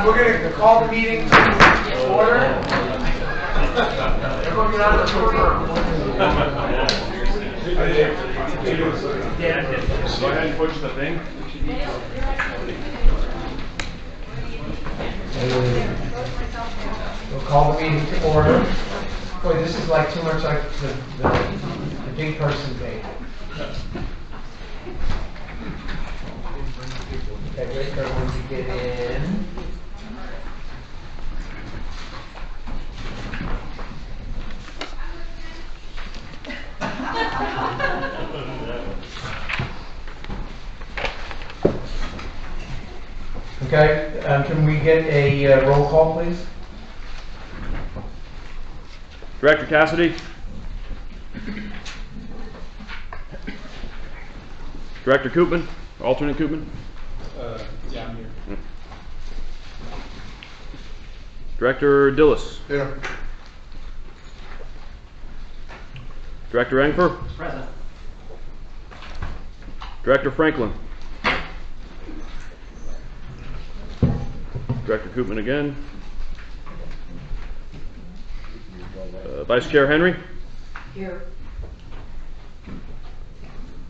We're going to call the meeting to order. Everyone get out of the order. Go ahead and push the thing. We'll call the meeting to order. Boy, this is like too much like the big person thing. Okay, wait for everyone to get in. Okay, can we get a roll call, please? Director Cassidy. Director Koopman. Alternate Koopman. Yeah, I'm here. Director Dillis. Here. Director Engfer. Present. Director Franklin. Director Koopman again. Vice Chair Henry. Here.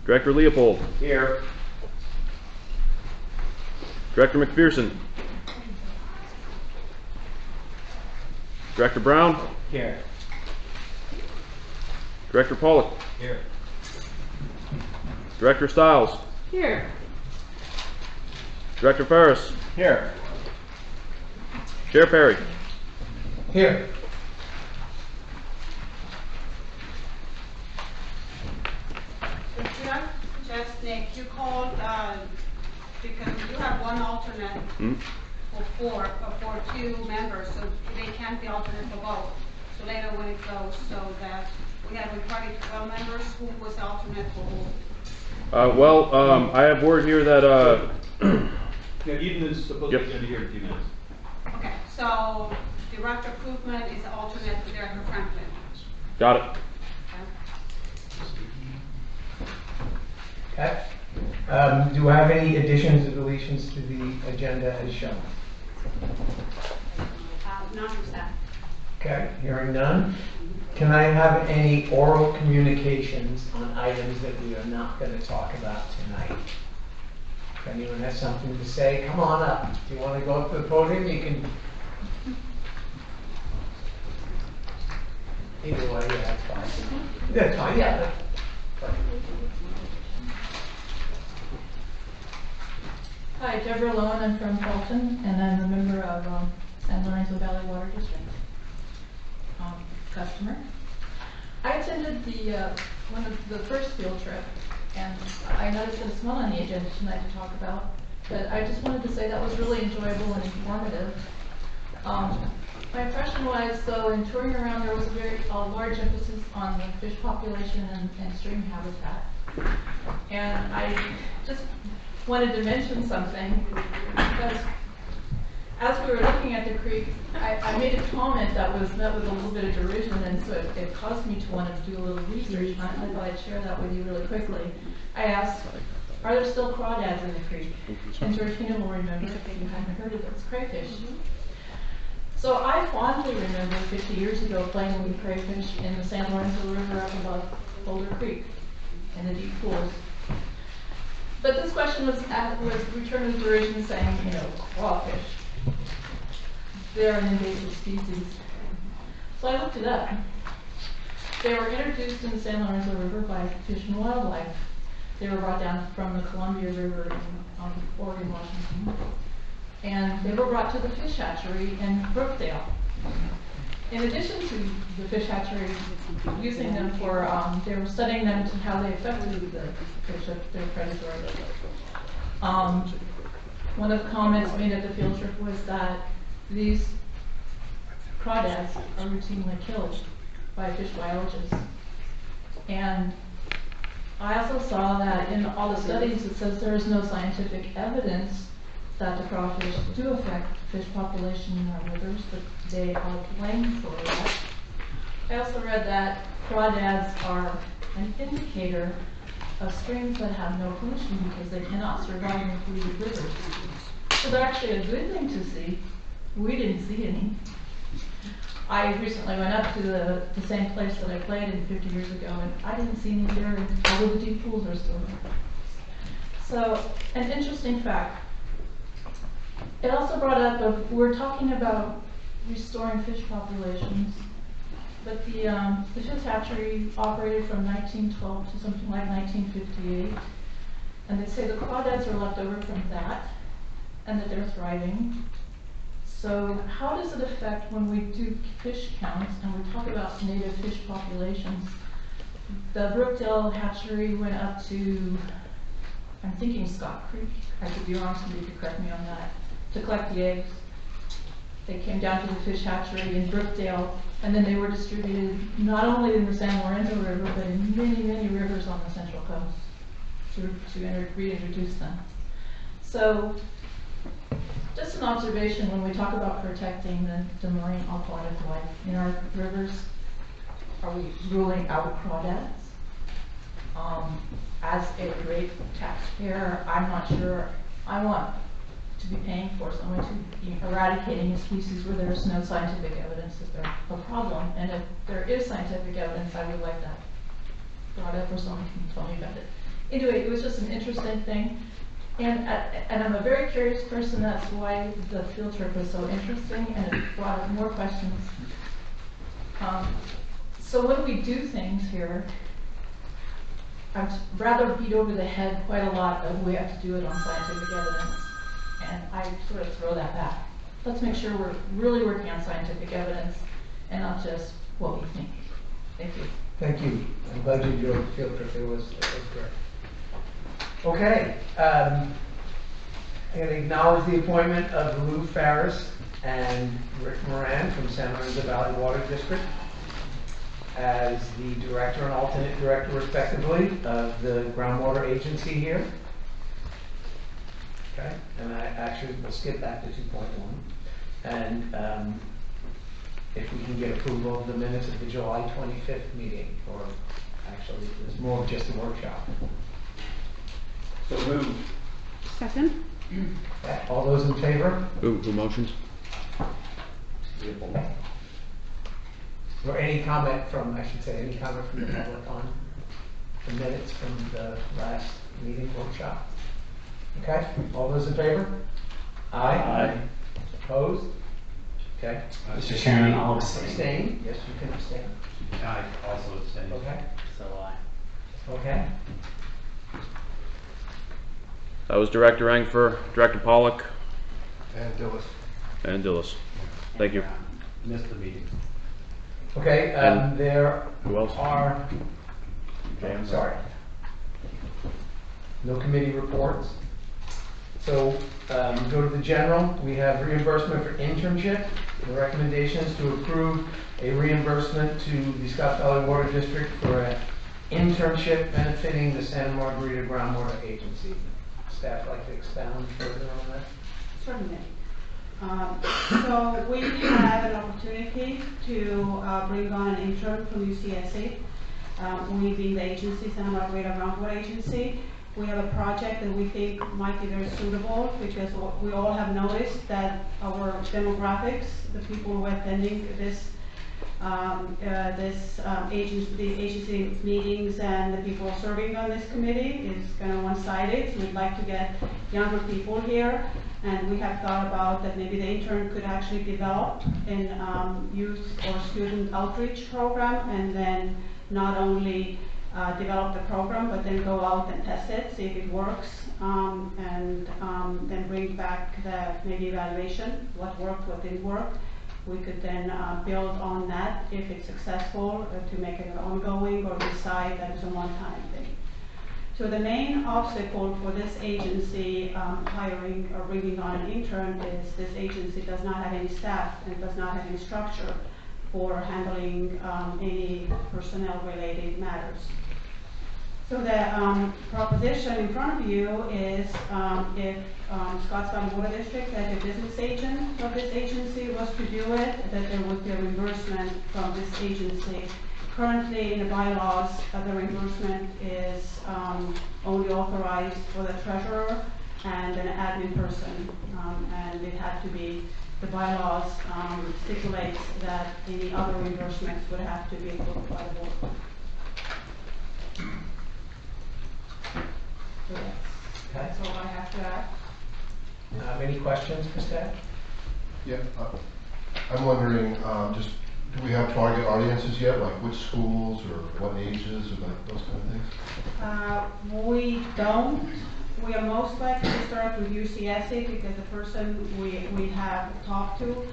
Director Leopold. Here. Director McPherson. Director Brown. Here. Director Pollock. Here. Director Stiles. Here. Director Ferris. Here. Chair Perry. Here. Just Nick, you called because you have one alternate for two members, so they can't be alternate for both. So later when it goes, so that we have required 12 members, who was alternate for who? I have word here that Yeah, Eden is supposed to be here in a few minutes. Okay, so Director Koopman is alternate for Director Franklin. got it. Okay. Do I have any additions or deletions to the agenda as shown? None of that. Okay, hearing none. Can I have any oral communications on items that we are not going to talk about tonight? If anyone has something to say, come on up. If you want to go up to the podium, you can. Either way, yeah, that's fine. That's fine, yeah. That's fine. Hi, Deborah Lowen. I'm from Fulton, and I'm a member of Lorenzo Valley Water District. Customer. I attended one of the first field trip, and I noticed that it's not on the agenda tonight to talk about, but I just wanted to say that was really enjoyable and informative. My impression was, though, in touring around, there was a very large emphasis on the fish population and stream habitat. And I just wanted to mention something, because as we were looking at the creek, I made a comment that was met with a little bit of derision, and so it caused me to want to do a little research, and I thought I'd share that with you really quickly. I asked, are there still crawdads in the creek? And Georgina will remember if you hadn't heard of those crayfish. So I fondly remember 50 years ago playing with crayfish in the San Lorenzo River up above Boulder Creek in the deep pools. But this question was returned with derision, saying, crawfish. They're an invasive species. So I looked it up. They were introduced in the San Lorenzo River by Fish and Wildlife. They were brought down from the Columbia River in Oregon, Washington. And they were brought to the fish hatchery in Brookdale. In addition to the fish hatchery using them for, they were studying them to how they affected the fish if they're predatory. One of the comments made at the field trip was that these crawdads are routinely killed by fish biologists. And I also saw that in all the studies it says there is no scientific evidence that the crawfish do affect fish population in our rivers, but they are blamed for that. I also read that crawdads are an indicator of streams that have no pollution because they cannot survive in polluted rivers. So they're actually a good thing to see. We didn't see any. I recently went up to the same place that I played in 50 years ago, and I didn't see any there, although the deep pools are still there. So, an interesting fact. It also brought up, we're talking about restoring fish populations, but the fish hatchery operated from 1912 to something like 1958, and they say the crawdads are left over from that, and that they're thriving. So how does it affect when we do fish counts and we talk about native fish populations? The Brookdale hatchery went up to, I'm thinking Scott Creek, I could be wrong, somebody could correct me on that, to collect the eggs. They came down to the fish hatchery in Brookdale, and then they were distributed not only in the San Lorenzo River, but in many, many rivers on the Central Coast to reintroduce them. So, just an observation when we talk about protecting the marine aquatic life in our rivers, are we ruling out crawdads? As a great taxpayer, I'm not sure I want to be paying for someone to be eradicating a species where there is no scientific evidence that they're a problem. And if there is scientific evidence, I would like that brought up or someone can tell me about it. Anyway, it was just an interesting thing. And I'm a very curious person, that's why the field trip was so interesting and it brought up more questions. So when we do things here, I'd rather beat over the head quite a lot of we have to do it on scientific evidence, and I sort of throw that back. Let's make sure we're really working on scientific evidence and not just what we think. Thank you. Thank you. I'm glad you enjoyed the field trip. It was great. Okay, I'm going to acknowledge the appointment of Lou Farris and Rick Moran from Santa Margarita Valley Water District as the director and alternate director, respectively, of the Groundwater Agency here. Okay, and I actually will skip back to 2.1. And if we can get approval of the minutes of the July 25th meeting, or actually it was more of just a workshop. So moved. Second? Okay, all those in favor? Who motions? Or any comment from, I should say, any comment from the public on the minutes from the last meeting workshop? Okay, all those in favor? Aye. Aye. Opposed? Okay. Mr. Chairman, I'll abstain. Abstain? Yes, you can abstain. I also abstain. Okay. So I. Okay. That was Director Engfer, Director Pollock, And Dillis. and Dillis. Thank you. Missed the meeting. Okay, And there who else? are, sorry. No committee reports. So, go to the general. We have reimbursement for internship. The recommendation is to approve a reimbursement to the Scott Valley Water District for an internship benefiting the Santa Margarita Groundwater Agency. Staff like to expound further on that? Certainly. So we have an opportunity to bring on an intern from UCSC. We being the agency, Santa Margarita Groundwater Agency. We have a project that we think might be very suitable because we all have noticed that our demographics, the people who are attending this agency meetings and the people serving on this committee is kind of one-sided. So we'd like to get younger people here, and we have thought about that maybe the intern could actually develop in youth or student outreach program, and then not only develop the program, but then go out and test it, see if it works, and then bring back the maybe evaluation, what worked, what didn't work. We could then build on that if it's successful to make it ongoing or decide that it's a one-time thing. So the main obstacle for this agency hiring or bringing on an intern is this agency does not have any staff and does not have any structure for handling any personnel-related matters. So the proposition in front of you is if Scotts Valley Water District, as a business agent of this agency, was to do it, that there would be a reimbursement from this agency. Currently, in the bylaws, the reimbursement is only authorized for the treasurer and an admin person, and it had to be, the bylaws stipulates that any other reimbursements would have to be approved by the board. So that's all I have to add. Any questions for staff? Yeah, I'm wondering, just, do we have target audiences yet? Like which schools or what ages or like those kind of things? We don't. We are most likely to start with UCSC because the person we have talked to,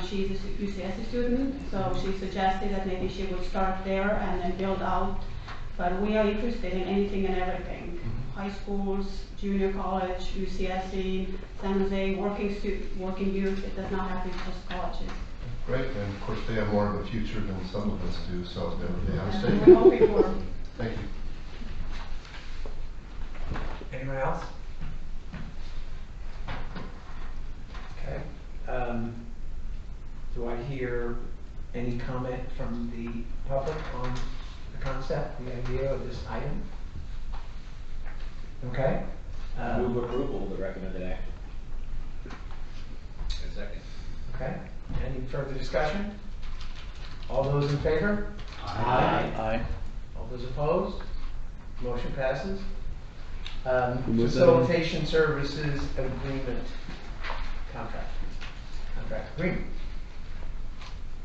she's a UCSC student, so she suggested that maybe she would start there and then build out. But we are interested in anything and everything. High schools, junior college, UCSC, San Jose, working youth. It does not have to be just colleges. Great, and of course they have more of a future than some of us do, so they have a And stake. we're hoping for. Thank you. Anyone else? Okay. Do I hear any comment from the public on the concept, the idea of this item? Okay. Move approval of the recommended action. A second. Okay. Any further discussion? All those in favor? Aye. All those opposed? Motion passes. move that on? Facilitation services agreement contract. Contract agreement.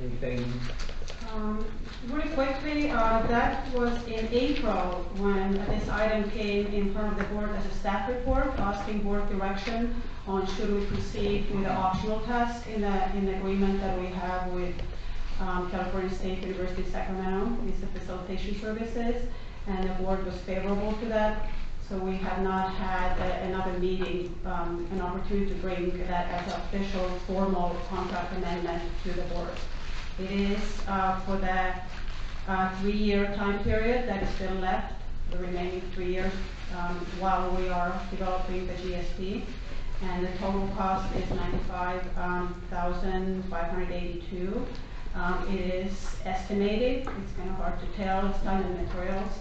Anything? Really quickly, that was in April when this item came in front of the board as a staff report, asking board direction on should we proceed with the optional test in the agreement that we have with California State University Sacramento. These are facilitation services, and the board was favorable to that. So we have not had another meeting, an opportunity to bring that as an official formal contract amendment to the board. It is for the 3-year time period that is still left, the remaining 3 years, while we are developing the GSP. And the total cost is $95,582. It is estimated, it's kind of hard to tell, it's time and materials.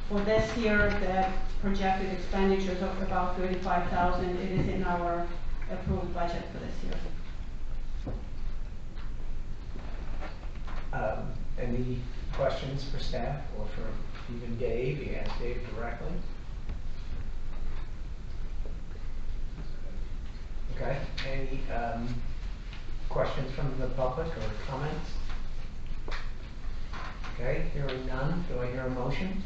For this year, the projected expenditures of about $35,000. It is in our approved budget for this year. Any questions for staff or for even Dave? You ask Dave directly. Okay. Any questions from the public or comments? Okay, hearing none, do I hear a motion?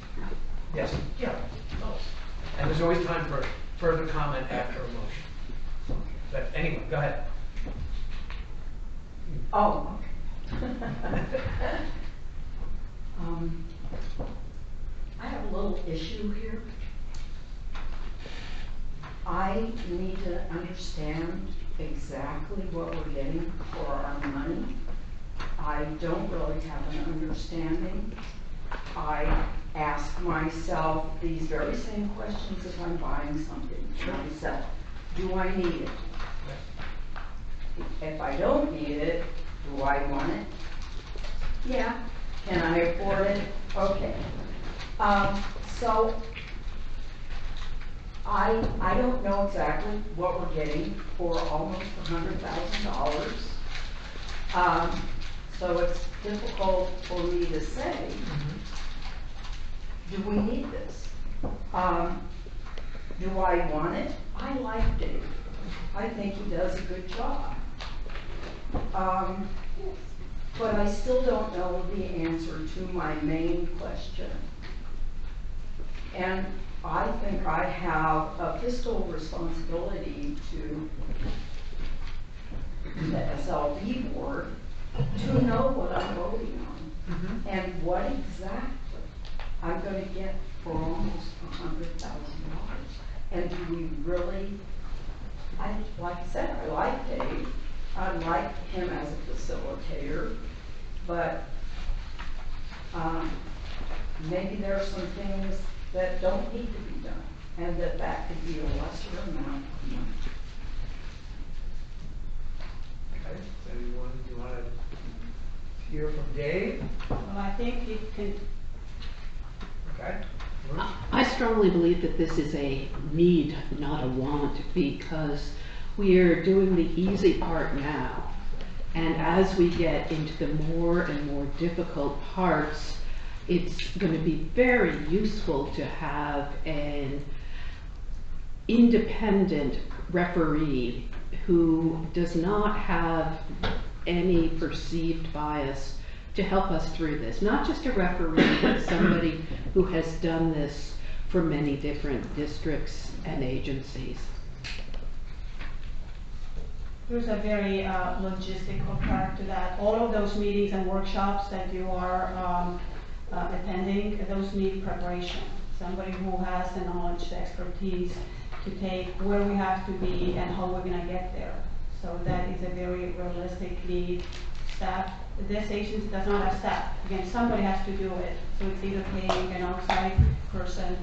Yes, yeah. Oh. And there's always time for further comment after a motion. But anyway, go ahead. Oh, I have a little issue here. I need to understand exactly what we're getting for our money. I don't really have an understanding. I ask myself these very same questions if I'm buying something myself. Do I need it? If I don't need it, do I want it? Yeah. Can I afford it? Okay. So I don't know exactly what we're getting for almost $100,000. So it's difficult for me to say, do we need this? Do I want it? I like Dave. I think he does a good job. But I still don't know the answer to my main question. And I think I have a fiscal responsibility to the SLV board to know what I'm voting on and what exactly I'm going to get for almost $100,000. And do we really, like I said, I like Dave. I like him as a facilitator, but maybe there are some things that don't need to be done, and that could be a lesser amount of money. Okay, so you want to hear from Dave? Well, I think it can, Okay. Ruth? I strongly believe that this is a need, not a want, because we are doing the easy part now. And as we get into the more and more difficult parts, it's going to be very useful to have an independent referee who does not have any perceived bias to help us through this. Not just a referee, but somebody who has done this for many different districts and agencies. there's a very logistical part to that. All of those meetings and workshops that you are attending, those need preparation. Somebody who has the knowledge, the expertise to take where we have to be and how we're gonna get there. So that is a very realistic need. Staff, this agency does not have staff. Again, somebody has to do it. So it's either paying an outside person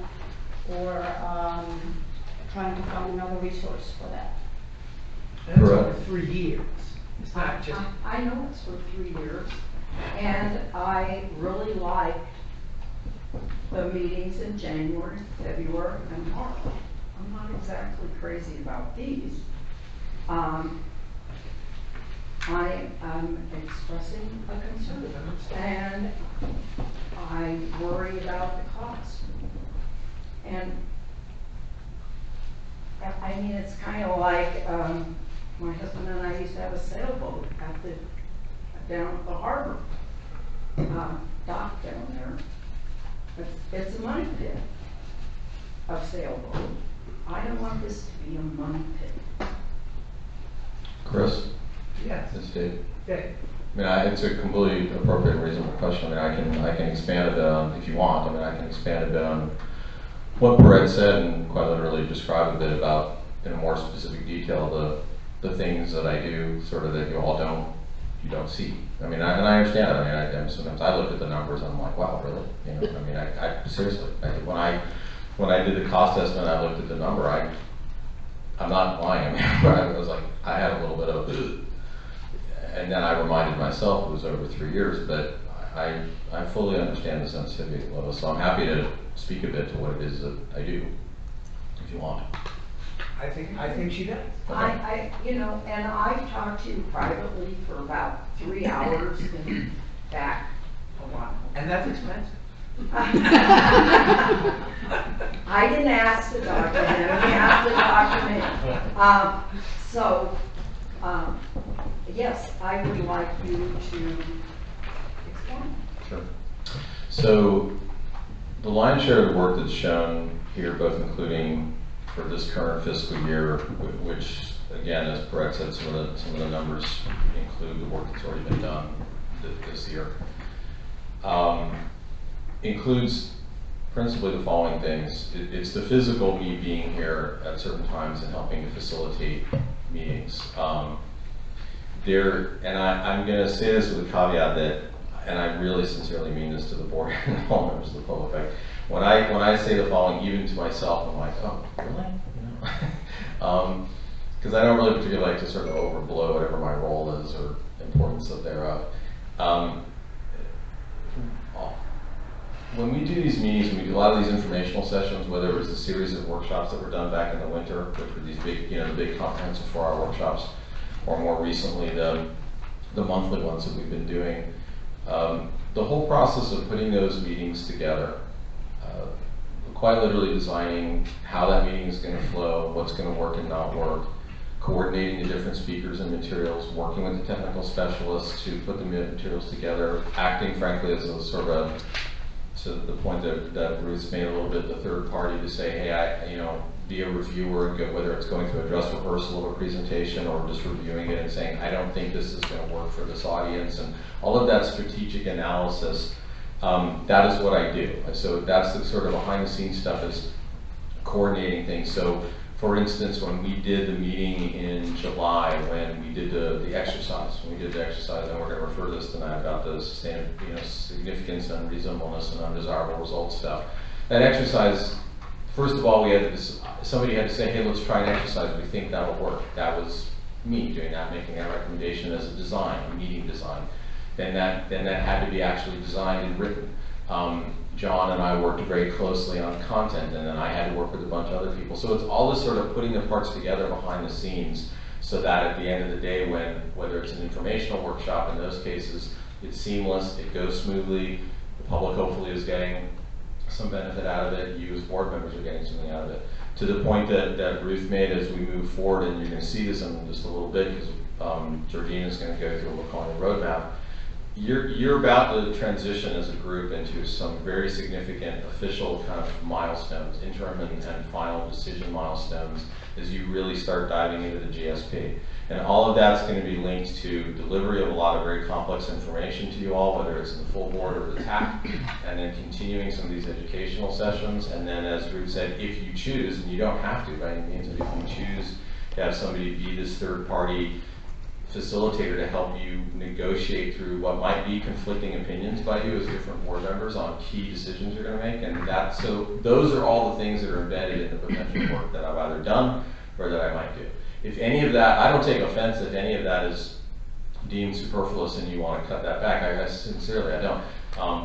or trying to find another resource for that. And it's over 3 years. It's not just. I know it's for 3 years, and I really like the meetings in January, February, and March. I'm not exactly crazy about these. I am expressing a concern, and I worry about the cost. And I mean, it's kind of like my husband and I used to have a sailboat down at the harbor dock down there. It's a money pit of sailboat. I don't want this to be a money pit. Chris? Yes. This is Dave. Dave. I mean, it's a completely appropriate and reasonable question. I mean, I can expand a bit on, if you want, I mean, I can expand a bit on what Brett said and quite literally describe a bit about, in a more specific detail, the things that I do, sort of that you don't see. I mean, and I understand it. I mean, sometimes I look at the numbers and I'm like, wow, really? You know, I mean, I seriously, when I did the cost estimate, I looked at the number. I'm not lying. I mean, I was like, I had a little bit of, and then I reminded myself it was over 3 years. But I fully understand the sensitivity level, so I'm happy to speak a bit to what it is that I do, if you want. I think she does. Okay. You know, and I've talked to you privately for about 3 hours and back a while. And that's expensive. I didn't ask to talk to him, he asked to talk to me. Yes, I would like you to explain. Sure. So the lion's share of the work that's shown here, both including for this current fiscal year, which again, as Brett said, some of the numbers include the work that's already been done this year, includes principally the following things. It's the physical me being here at certain times and helping to facilitate meetings. I'm going to say this with a caveat that, and I really sincerely mean this to the board and all members of the public. When I say the following, even to myself, I'm like, oh, really? You know, because I don't really particularly like to sort of overblow whatever my role is or importance of thereof. When we do these meetings, and we do a lot of these informational sessions, whether it was a series of workshops that were done back in the winter, which were these big, the big comprehensive 4-hour workshops, or more recently the monthly ones that we've been doing, the whole process of putting those meetings together, quite literally designing how that meeting is going to flow, what's going to work and not work, coordinating the different speakers and materials, working with the technical specialists to put the materials together, acting frankly as a sort of, to the point that Ruth made a little bit, the third party to say, hey, be a reviewer and go, whether it's going through a dress rehearsal of a presentation or just reviewing it and saying, I don't think this is going to work for this audience, and all of that strategic analysis. That is what I do. So that's the sort of behind the scenes stuff, is coordinating things. So For instance, when we did the meeting in July, when we did the exercise, and we're going to refer to this tonight about the significance and reasonableness and undesirable results stuff. That exercise, first of all, somebody had to say, hey, let's try an exercise. We think that'll work. That was me doing that, making that recommendation as a meeting design. Then that had to be actually designed and written. John and I worked very closely on content, and then I had to work with a bunch of other people. So it's all this sort of putting the parts together behind the scenes so that at the end of the day, whether it's an informational workshop, in those cases, it's seamless, it goes smoothly, the public hopefully is getting some benefit out of it, you as board members are getting something out of it. To the point that Ruth made as we move forward, and you're going to see this in just a little bit because Georgina's going to go through what we're calling a roadmap. You're about to transition as a group into some very significant official kind of milestones, interim and final decision milestones, as you really start diving into the GSP. And all of that's going to be linked to delivery of a lot of very complex information to you all, whether it's in the full board or the TAC, and then continuing some of these educational sessions. And then, as Ruth said, if you choose, and you don't have to by any means, but if you choose to have somebody be this third party facilitator to help you negotiate through what might be conflicting opinions by you as different board members on key decisions you're going to make, and so those are all the things that are embedded in the potential work that I've either done or that I might do. If any of that, I don't take offense if any of that is deemed superfluous and you want to cut that back. I sincerely, I don't.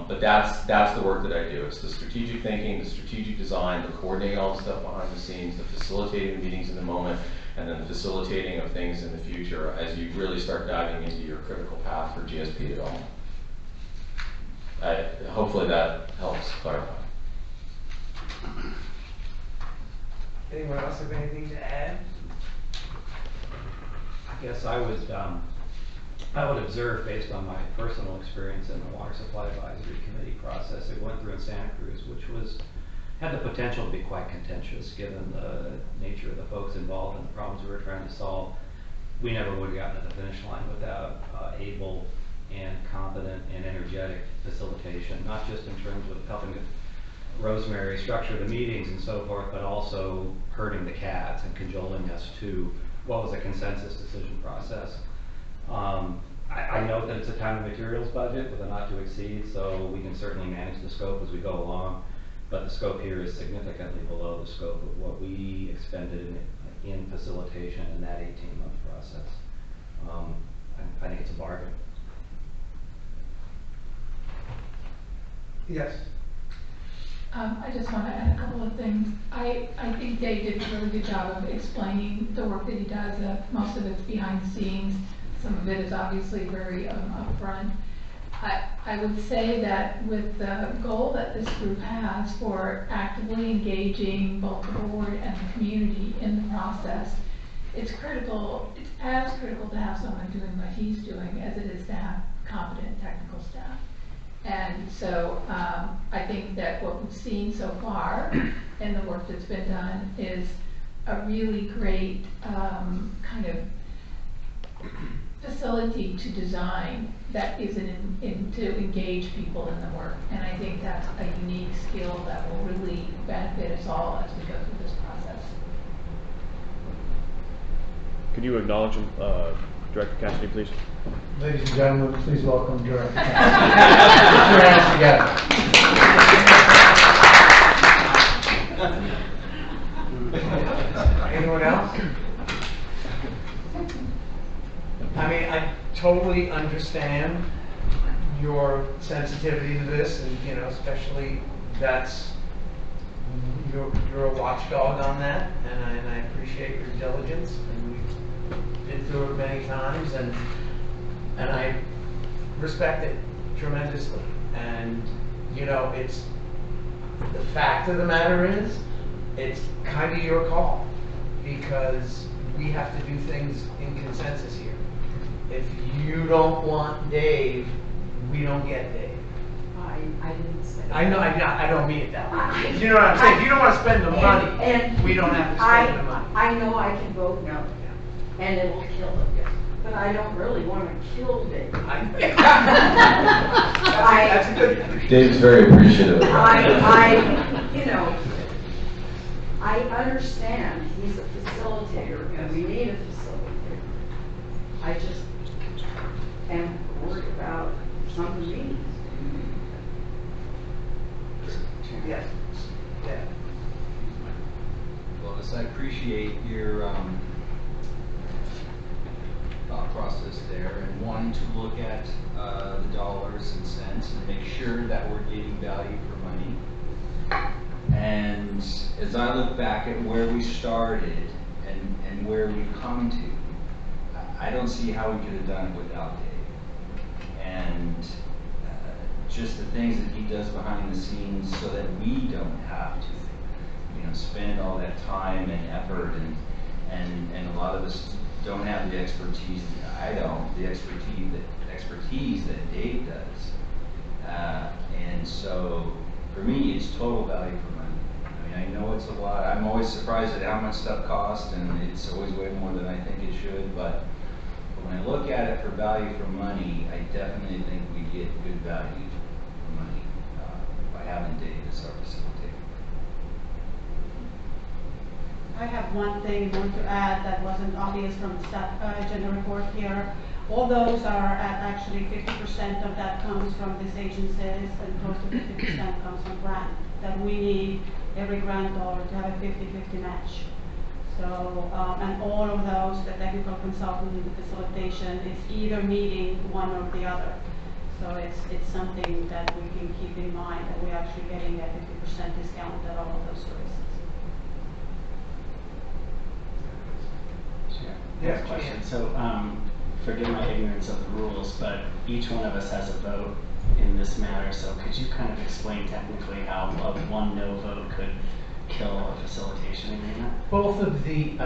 But that's the work that I do. It's the strategic thinking, the strategic design, the coordinating all the stuff behind the scenes, the facilitating the meetings in the moment, and then the facilitating of things in the future as you really start diving into your critical path for GSP development. Hopefully that helps clarify. Anyone else have anything to add? I guess I would observe, based on my personal experience in the Water Supply Advisory Committee process it went through in Santa Cruz, which had the potential to be quite contentious given the nature of the folks involved and the problems we were trying to solve. We never would have gotten to the finish line without able and competent and energetic facilitation, not just in terms of helping Rosemary structure the meetings and so forth, but also herding the cats and cajoling us to what was a consensus decision process. I note that it's a time and materials budget with a not to exceed, so we can certainly manage the scope as we go along. But the scope here is significantly below the scope of what we expended in facilitation in that 18-month process. I think it's a bargain. Yes. I just want to add a couple of things. I think Dave did a really good job of explaining the work that he does. Most of it's behind the scenes. Some of it is obviously very upfront. I would say that with the goal that this group has for actively engaging both the board and the community in the process, it's as critical to have someone doing what he's doing as it is to have competent technical staff. And so I think that what we've seen so far in the work that's been done is a really great kind of facility to design that is to engage people in the work. And I think that's a unique skill that will really benefit us all as we go through this process. Could you acknowledge Director Cassidy, please? Ladies and gentlemen, please welcome Director Cassidy. Put your hands together. Anyone else? I mean, I totally understand your sensitivity to this, and especially that's you're a watchdog on that, and I appreciate your diligence, and we've been through it many times, and I respect it tremendously. And it's the fact of the matter is, it's kind of your call, because we have to do things in consensus here. If you don't want Dave, we don't get Dave. I didn't say that. I know, I don't mean it that way. You know what I'm saying? If you don't want to spend the money, and we don't have to spend the money. I know I can vote no, and it will kill it. But I don't really want to kill Dave. That's a good thing. Dave's very appreciative of that. I understand he's a facilitator and we need a facilitator. I just am worried about some of the meetings. Yes. Yeah. Lois, I appreciate your thought process there and wanting to look at the dollars and cents and make sure that we're getting value for money. And as I look back at where we started and where we've come to, I don't see how we could have done it without Dave. And just the things that he does behind the scenes so that we don't have to, spend all that time and effort, and a lot of us don't have the expertise. I don't, the expertise that Dave does. And so for me, it's total value for money. I mean, I know it's a lot. I'm always surprised at how much stuff costs, and it's always way more than I think it should. But when I look at it for value for money, I definitely think we get good value for money by having Dave as our facilitator. I have one thing I want to add that wasn't obvious from the staff agenda report here. All those are at actually 50% of that comes from these agencies, and close to 50% comes from grant. That we need every grant dollar to have a 50-50 match. So, and all of those, the technical consultant and the facilitation, is either meeting one or the other. So it's something that we can keep in mind, that we're actually getting a 50% discount at all of those services. Yes, question. So, forgive my ignorance of the rules, but each one of us has a vote in this matter. So, could you kind of explain technically how one no vote could kill a facilitation agreement? Both of the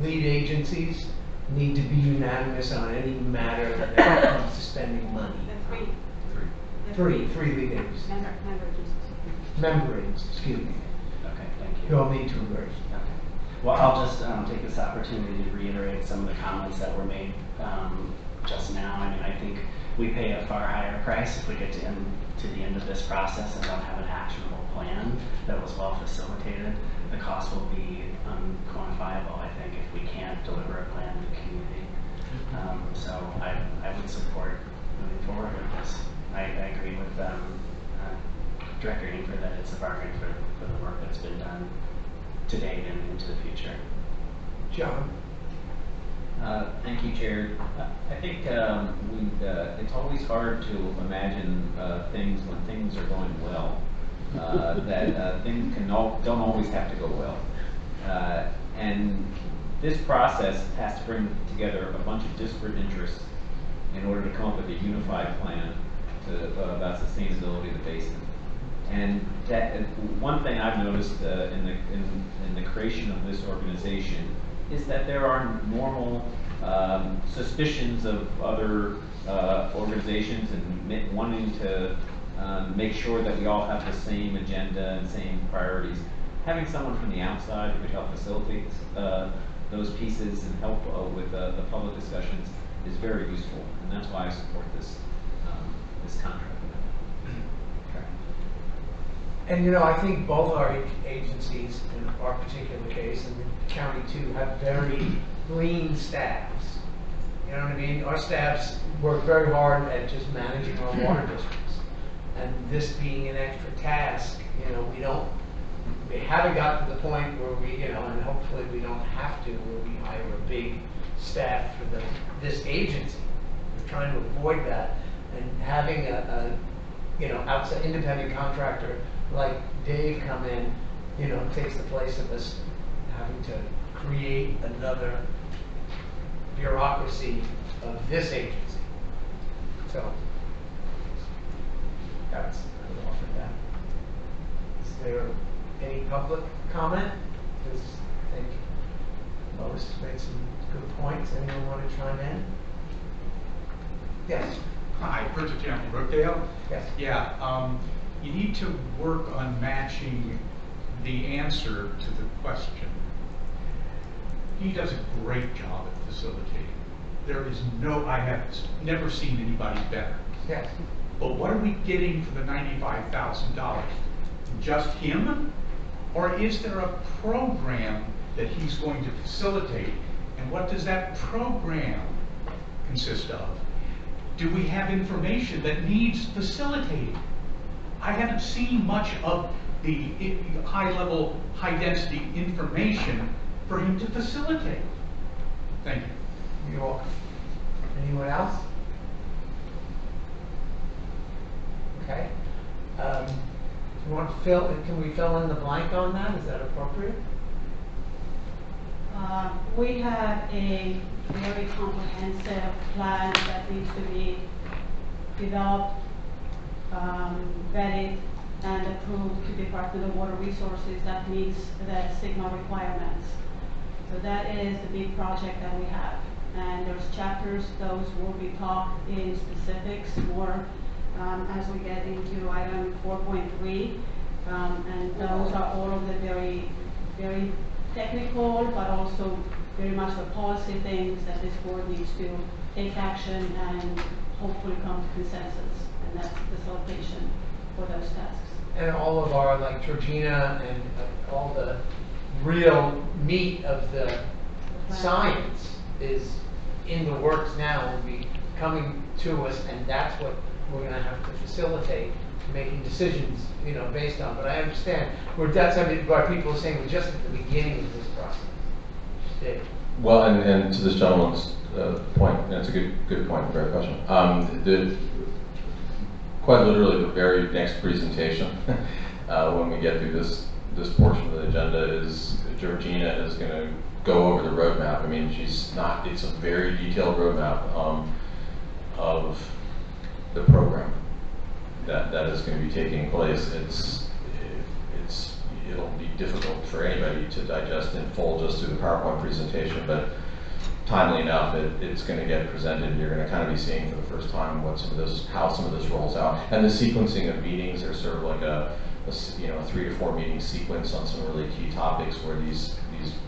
lead agencies need to be unanimous on any matter that comes to spending money. Three lead agencies. Member agencies, excuse me. Okay, thank you. You all need to agree. Okay. Well, I'll just take this opportunity to reiterate some of the comments that were made just now. I mean, I think we pay a far higher price if we get to the end of this process and don't have an actionable plan that was well facilitated. The cost will be unquantifiable, I think, if we can't deliver a plan to the community. So I would support moving forward with this. I agree with Director Ingber that it's a bargain for the work that's been done to date and into the future. John? Thank you, Chair. I think it's always hard to imagine things when things are going well. That things don't always have to go well. And this process has to bring together a bunch of disparate interests in order to come up with a unified plan about sustainability of the basin. And that one thing I've noticed in the creation of this organization is that there are normal suspicions of other organizations and wanting to make sure that we all have the same agenda and same priorities. Having someone from the outside who could help facilitate those pieces and help with the public discussions is very useful, and that's why I support this contract. And I think both our agencies, in our particular case, and the county too, have very lean staffs. You know what I mean? Our staffs work very hard at just managing our water districts. And this being an extra task, we haven't got to the point where we, and hopefully we don't have to, where we hire a big staff for this agency. We're trying to avoid that. And having a outside independent contractor like Dave come in, takes the place of us having to create another bureaucracy of this agency. So that's I would offer that. Is there any public comment? Because I think Lois made some good points. Anyone want to chime in? Yes. Hi, Bridget Jam from Brookdale. Yes. Yeah, you need to work on matching the answer to the question. He does a great job at facilitating. I have never seen anybody better. Yes. But what are we getting for the $95,000? Just him? Or is there a program that he's going to facilitate? And what does that program consist of? Do we have information that needs facilitating? I haven't seen much of the high-level, high-density information for him to facilitate. Thank you. You're welcome. Anyone else? Okay. You want to can we fill in the blank on that? Is that appropriate? We have a very comprehensive plan that needs to be developed, vetted, and approved to Department of Water Resources that meets the SIGMA requirements. So that is the big project that we have. And there's chapters, those will be talked in specifics more as we get into item 4.3. And those are all of the very, very technical, but also very much the policy things that this board needs to take action and hopefully come to consensus. And that's the facilitation for those tasks. And all of our, like Georgina and all the real meat of the science is in the works now, will be coming to us, and that's what we're going to have to facilitate making decisions, based on. But I understand that's why people are saying we're just at the beginning of this process. Dave. Well, and to this gentleman's point, and it's a good point, great question. Quite literally, the very next presentation, when we get through this portion of the agenda, is Georgina is going to go over the roadmap. I mean, it's a very detailed roadmap of the program that is going to be taking place. It'll be difficult for anybody to digest in full just through the PowerPoint presentation, but timely enough, it's going to get presented. You're going to kind of be seeing for the first time how some of this rolls out, and the sequencing of meetings. There's sort of like a 3 to 4 meeting sequence on some really key topics where these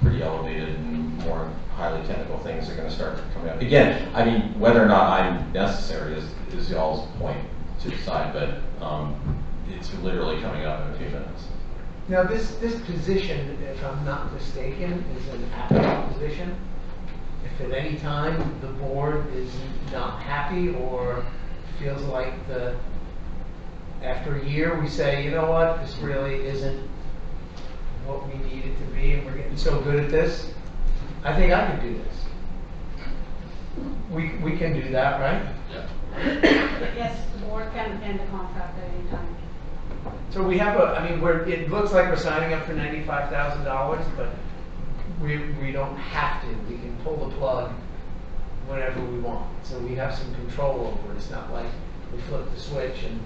pretty elevated and more highly technical things are going to start coming up. Again, I mean, whether or not I'm necessary is y'all's point to decide, but it's literally coming up in a few minutes. Now, this position, if I'm not mistaken, is an active position. If at any time the board is not happy or feels like after a year we say, you know what, this really isn't what we need it to be, and we're getting so good at this, I think I can do this. We can do that, right? Yeah. Yes, the board can end the contract at any time. So we have it looks like we're signing up for $95,000, but we don't have to. We can pull the plug whenever we want. So we have some control over it. It's not like we flip the switch and.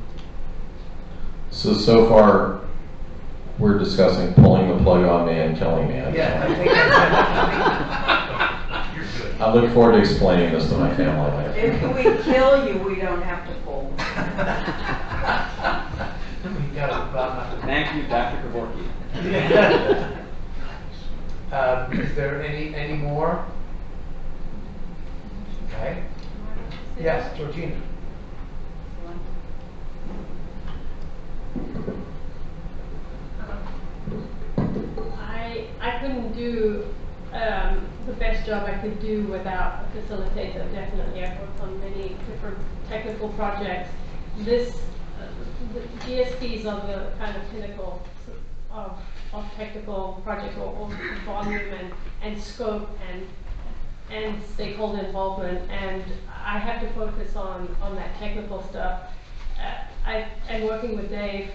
So far, we're discussing pulling the plug on man, killing man. Yeah, I think that's You're good. I look forward to explaining this to my family later. If we kill you, we don't have to pull. Thank you, Dr. Kevorkian. Is there any more? Okay. Yes, Georgina. I couldn't do the best job I could do without a facilitator. Definitely, I've worked on many different technical projects. The GSPs are the kind of pinnacle of technical projects or volume and scope and stakeholder involvement, and I have to focus on that technical stuff. And working with Dave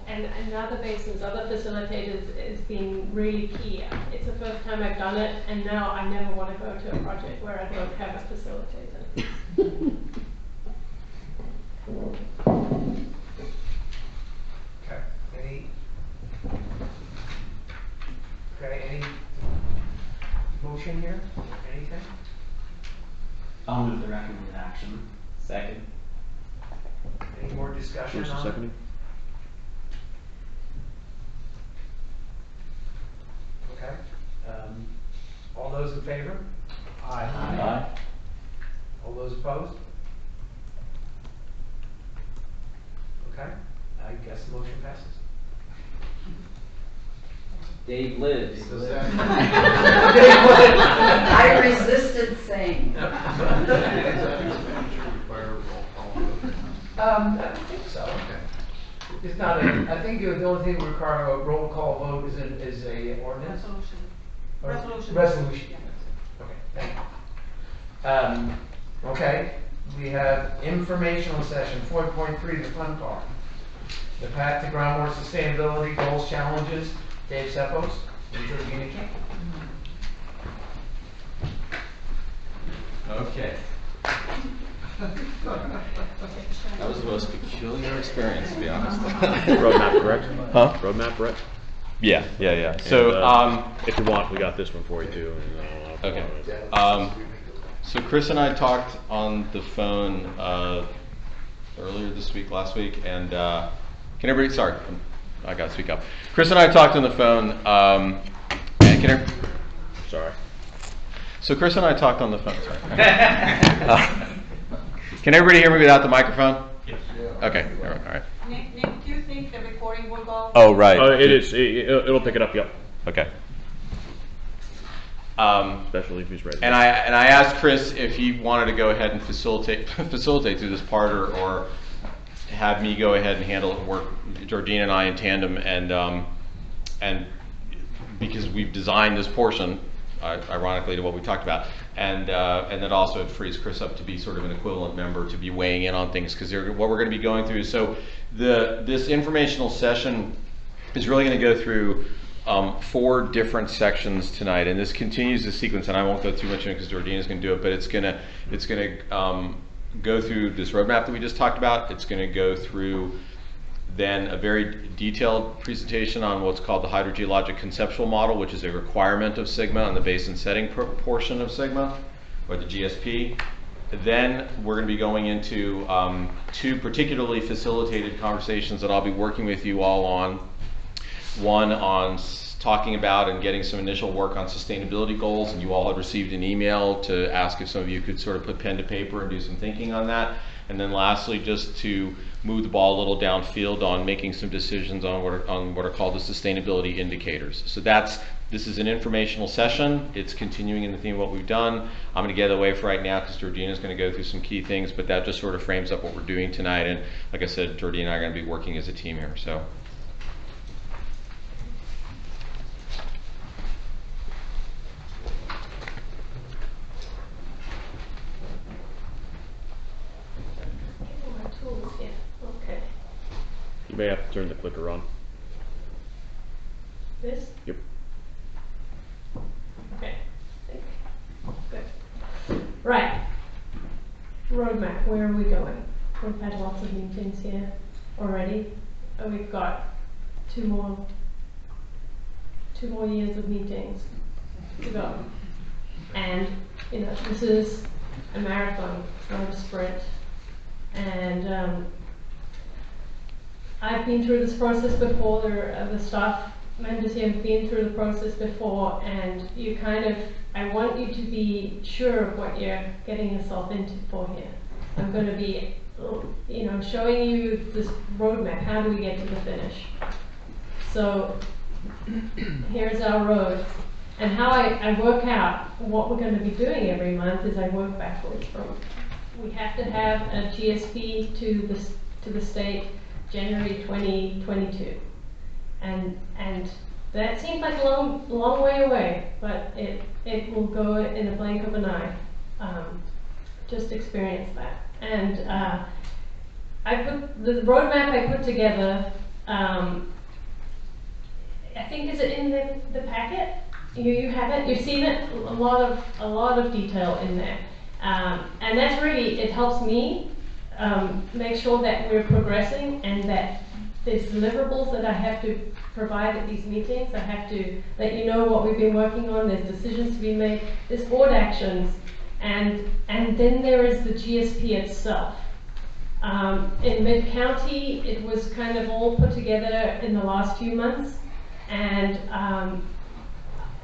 and other basins, other facilitators has been really key. It's the first time I've done it, and now I never want to go to a project where I don't have a facilitator. Any motion here? Anything? I'll move the recommended action. Second. Any more discussion Who's on it? seconding? Okay. All those in favor? Aye. Aye. All those opposed? Okay. I guess the motion passes. Dave lives. I resisted saying. I don't think so. It's not a, I think the only thing we require a roll call vote is a ordinance. Resolution. Resolution. Okay, thank you. Okay, we have informational session, 4.3, the fun part. The path to groundwater sustainability goals, challenges, Dave Seppos, and Georgina King. Okay. That was the most peculiar experience, to be honest. Roadmap, correct? Huh? Roadmap, correct? Yeah. So, if you want, we got this one for you too. Okay. So Chris and I talked on the phone earlier this week, last week, and can everybody? Sorry, I got to speak up. Chris and I talked on the phone, and sorry. So Chris and I talked on the phone. Sorry. Can everybody hear me without the microphone? Yes. Okay. All right. Nick, do you think the recording will go? Oh, right. It is. It'll pick it up. Yep. Okay. Especially if he's ready. And I asked Chris if he wanted to go ahead and facilitate through this part, or have me go ahead and handle it, work Georgina and I in tandem, and because we've designed this portion, ironically, to what we talked about, and then also it frees Chris up to be sort of an equivalent member to be weighing in on things, because what we're going to be going through. So this informational session is really going to go through 4 different sections tonight, and this continues the sequence, and I won't go too much in it because Georgina's going to do it, but it's going to go through this roadmap that we just talked about. It's going to go through then a very detailed presentation on what's called the hydrogeologic conceptual model, which is a requirement of SIGMA on the basin setting portion of SIGMA, or the GSP. Then we're going to be going into 2 particularly facilitated conversations that I'll be working with you all on. One on talking about and getting some initial work on sustainability goals, and you all have received an email to ask if some of you could sort of put pen to paper and do some thinking on that. And then lastly, just to move the ball a little downfield on making some decisions on what are called the sustainability indicators. So this is an informational session. It's continuing in the theme of what we've done. I'm going to get away for right now because Georgina's going to go through some key things, but that just sort of frames up what we're doing tonight. And like I said, Georgina and I are going to be working as a team here. So. Okay. You may have to turn the clicker on. This? Yep. Okay. Good. Right. Roadmap. Where are we going? We've had lots of meetings here already. We've got two more years of meetings to go. And this is a marathon, it's not a sprint. And I've been through this process before. The staff members here have been through the process before, and I want you to be sure of what you're getting yourself into for here. I'm going to be, showing you this roadmap. How do we get to the finish? So here's our road. And how I work out what we're going to be doing every month is I work backwards from. We have to have a GSP to the state January 2022, and that seems like a long way away, but it will go in a blink of an eye. Just experience that. And I put the roadmap I put together. I think, is it in the packet? You have it. You've seen it. A lot of detail in there. And that's really, it helps me make sure that we're progressing, and that there's deliverables that I have to provide at these meetings. I have to let you know what we've been working on. There's decisions to be made. There's board actions, and then there is the GSP itself. In Mid-County, it was kind of all put together in the last few months, and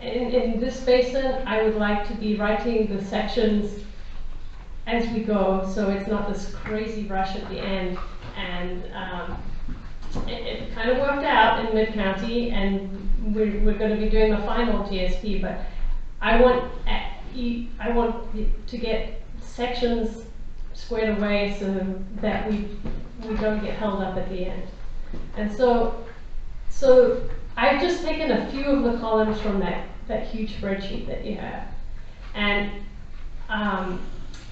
in this basin, I would like to be writing the sections as we go, so it's not this crazy rush at the end. And it kind of worked out in Mid-County, and we're going to be doing the final GSP, but I want to get sections squared away so that we don't get held up at the end. And so I've just taken a few of the columns from that huge spreadsheet that you have, and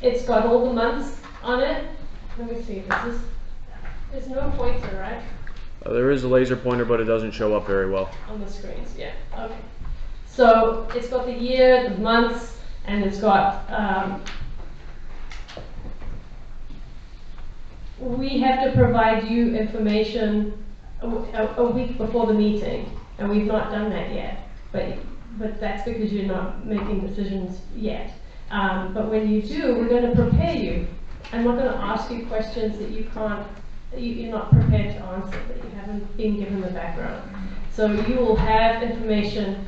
it's got all the months on it. Let me see. There's no pointer, right? There is a laser pointer, but it doesn't show up very well. On the screens, yeah. Okay. So it's got the year, the months, and it's got. We have to provide you information a week before the meeting, and we've not done that yet. But that's because you're not making decisions yet. But when you do, we're going to prepare you. I'm not going to ask you questions that you're not prepared to answer, that you haven't been given the background. So you will have information.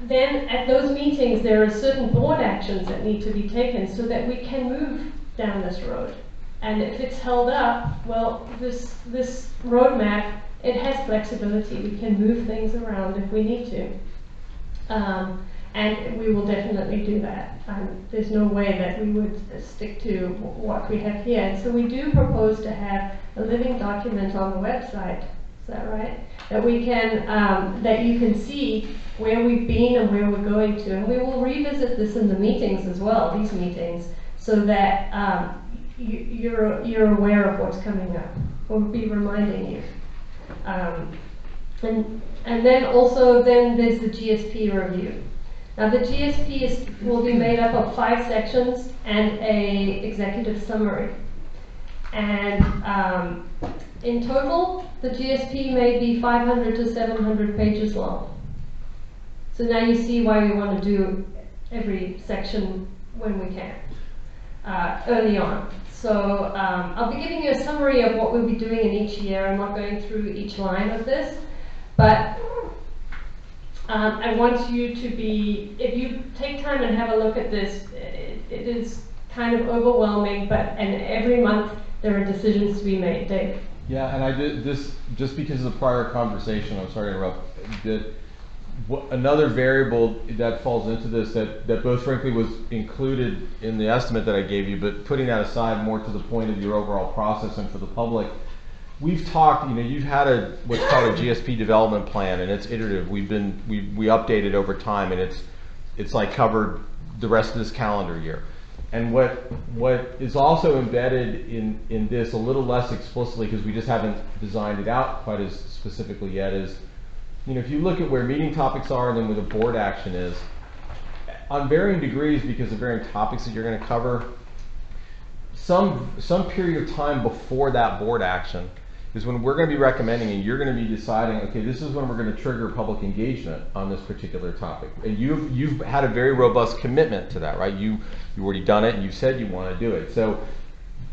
Then at those meetings, there are certain board actions that need to be taken so that we can move down this road. And if it's held up, well, this roadmap, it has flexibility. We can move things around if we need to. And we will definitely do that. There's no way that we would stick to what we have here. And so we do propose to have a living document on the website. Is that right? That we can, that you can see where we've been and where we're going to. And we will revisit this in the meetings as well, these meetings, so that you're aware of what's coming up. We'll be reminding you. And then also there's the GSP review. Now the GSP will be made up of 5 sections and a executive summary. And in total, the GSP may be 500 to 700 pages long. So now you see why we want to do every section when we can, early on. So I'll be giving you a summary of what we'll be doing in each year. I'm not going through each line of this, but I want you to be, if you take time and have a look at this, it is kind of overwhelming, and every month there are decisions to be made. Dave? Yeah, and I did this just because of the prior conversation. I'm sorry to interrupt. Another variable that falls into this that both frankly was included in the estimate that I gave you, but putting that aside more to the point of your overall process and for the public, we've talked, you've had what's called a GSP development plan, and it's iterative. We update it over time, and it's like covered the rest of this calendar year. And what is also embedded in this a little less explicitly, because we just haven't designed it out quite as specifically yet, is if you look at where meeting topics are and then where the board action is, on varying degrees because of varying topics that you're going to cover, some period of time before that board action is when we're going to be recommending and you're going to be deciding, okay, this is when we're going to trigger public engagement on this particular topic. And you've had a very robust commitment to that, right? You've already done it and you've said you want to do it. So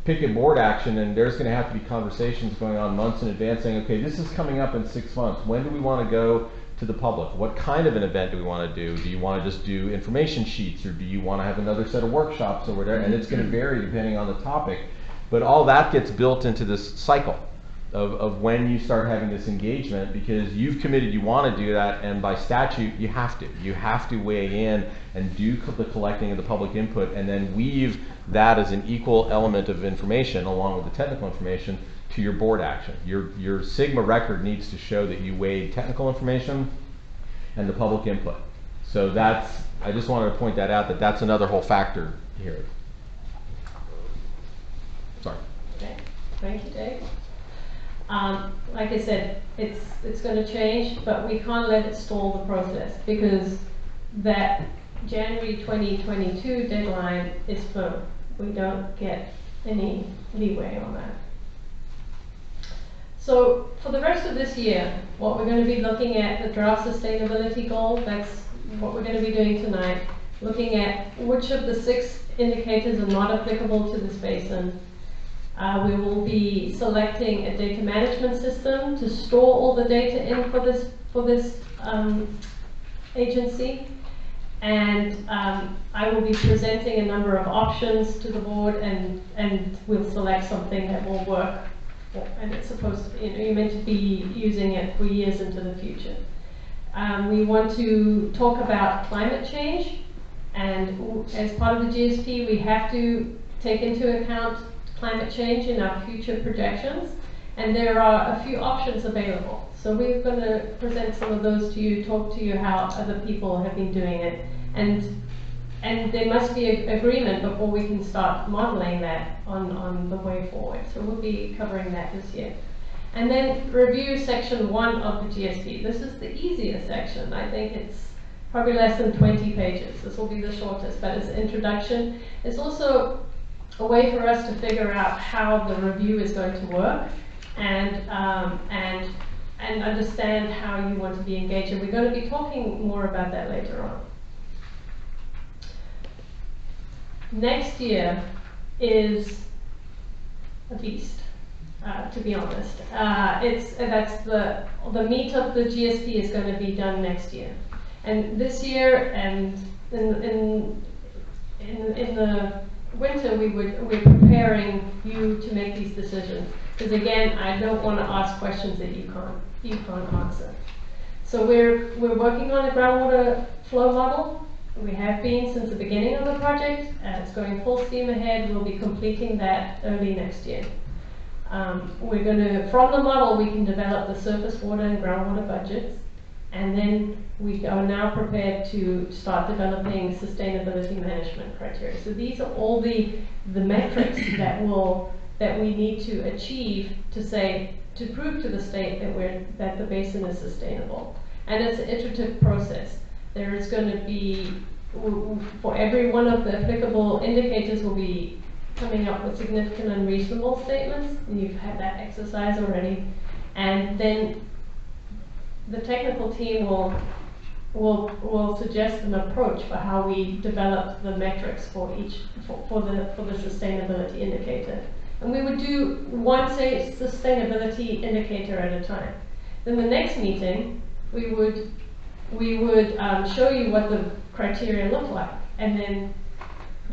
pick a board action, and there's going to have to be conversations going on months in advance saying, okay, this is coming up in 6 months. When do we want to go to the public? What kind of an event do we want to do? Do you want to just do information sheets, or do you want to have another set of workshops or whatever? And it's going to vary depending on the topic. But all that gets built into this cycle of when you start having this engagement, because you've committed you want to do that, and by statute you have to weigh in and do the collecting of the public input, and then weave that as an equal element of information along with the technical information to your board action. Your Sigma record needs to show that you weighed technical information and the public input. So I just wanted to point that out, that's another whole factor here. Sorry. Okay. Thank you, Dave. Like I said, it's going to change, but we can't let it stall the process, because that January 2022 deadline is firm. We don't get any leeway on that. So for the rest of this year, what we're going to be looking at, the draft sustainability goal, that's what we're going to be doing tonight, looking at which of the 6 indicators are not applicable to this basin. We will be selecting a data management system to store all the data in for this agency, and I will be presenting a number of options to the board, and we'll select something that will work and it's supposed to, you're meant to be using it for years into the future. We want to talk about climate change, and as part of the GSP, we have to take into account climate change in our future projections, and there are a few options available. So we're going to present some of those to you, talk to you how other people have been doing it, and there must be agreement before we can start modeling that on the way forward. So we'll be covering that this year. And then review section 1 of the GSP. This is the easiest section. I think it's probably less than 20 pages. This will be the shortest, but it's an introduction. It's also a way for us to figure out how the review is going to work, and understand how you want to be engaged. And we're going to be talking more about that later on. Next year is a beast, to be honest. That's the meat of the GSP is going to be done next year, and this year and in the winter we're preparing you to make these decisions, because again, I don't want to ask questions that you can't answer. So we're working on a groundwater flow model. We have been since the beginning of the project. It's going full steam ahead. We'll be completing that early next year. We're going to, from the model, we can develop the surface water and groundwater budgets, and then we are now prepared to start developing sustainability management criteria. So these are all the metrics that we need to achieve to prove to the state that the basin is sustainable. And it's an iterative process. There is going to be, for every one of the applicable indicators, will be coming up with significant and reasonable statements, and you've had that exercise already. And then the technical team will suggest an approach for how we develop the metrics for the sustainability indicator. And we would do one sustainability indicator at a time. Then the next meeting, we would show you what the criteria look like, and then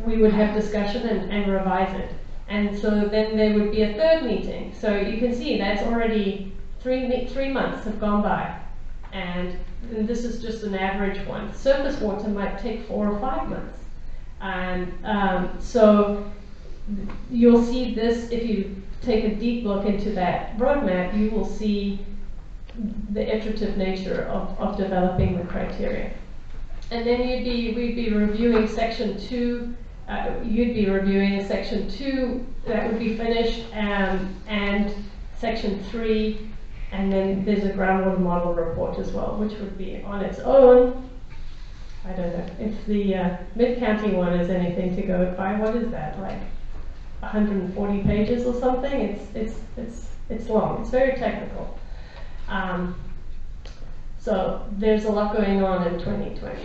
we would have discussion and revise it. And so then there would be a third meeting. So you can see that's already 3 months have gone by, and this is just an average one. Surface water might take 4 or 5 months, and so you'll see this. If you take a deep look into that roadmap, you will see the iterative nature of developing the criteria. And then we'd be reviewing section 2. You'd be reviewing section 2, that would be finished, and section 3, and then there's a groundwater model report as well, which would be on its own. I don't know if the mid-county one is anything to go by. What is that, like 140 pages or something? It's long. It's very technical. So there's a lot going on in 2020.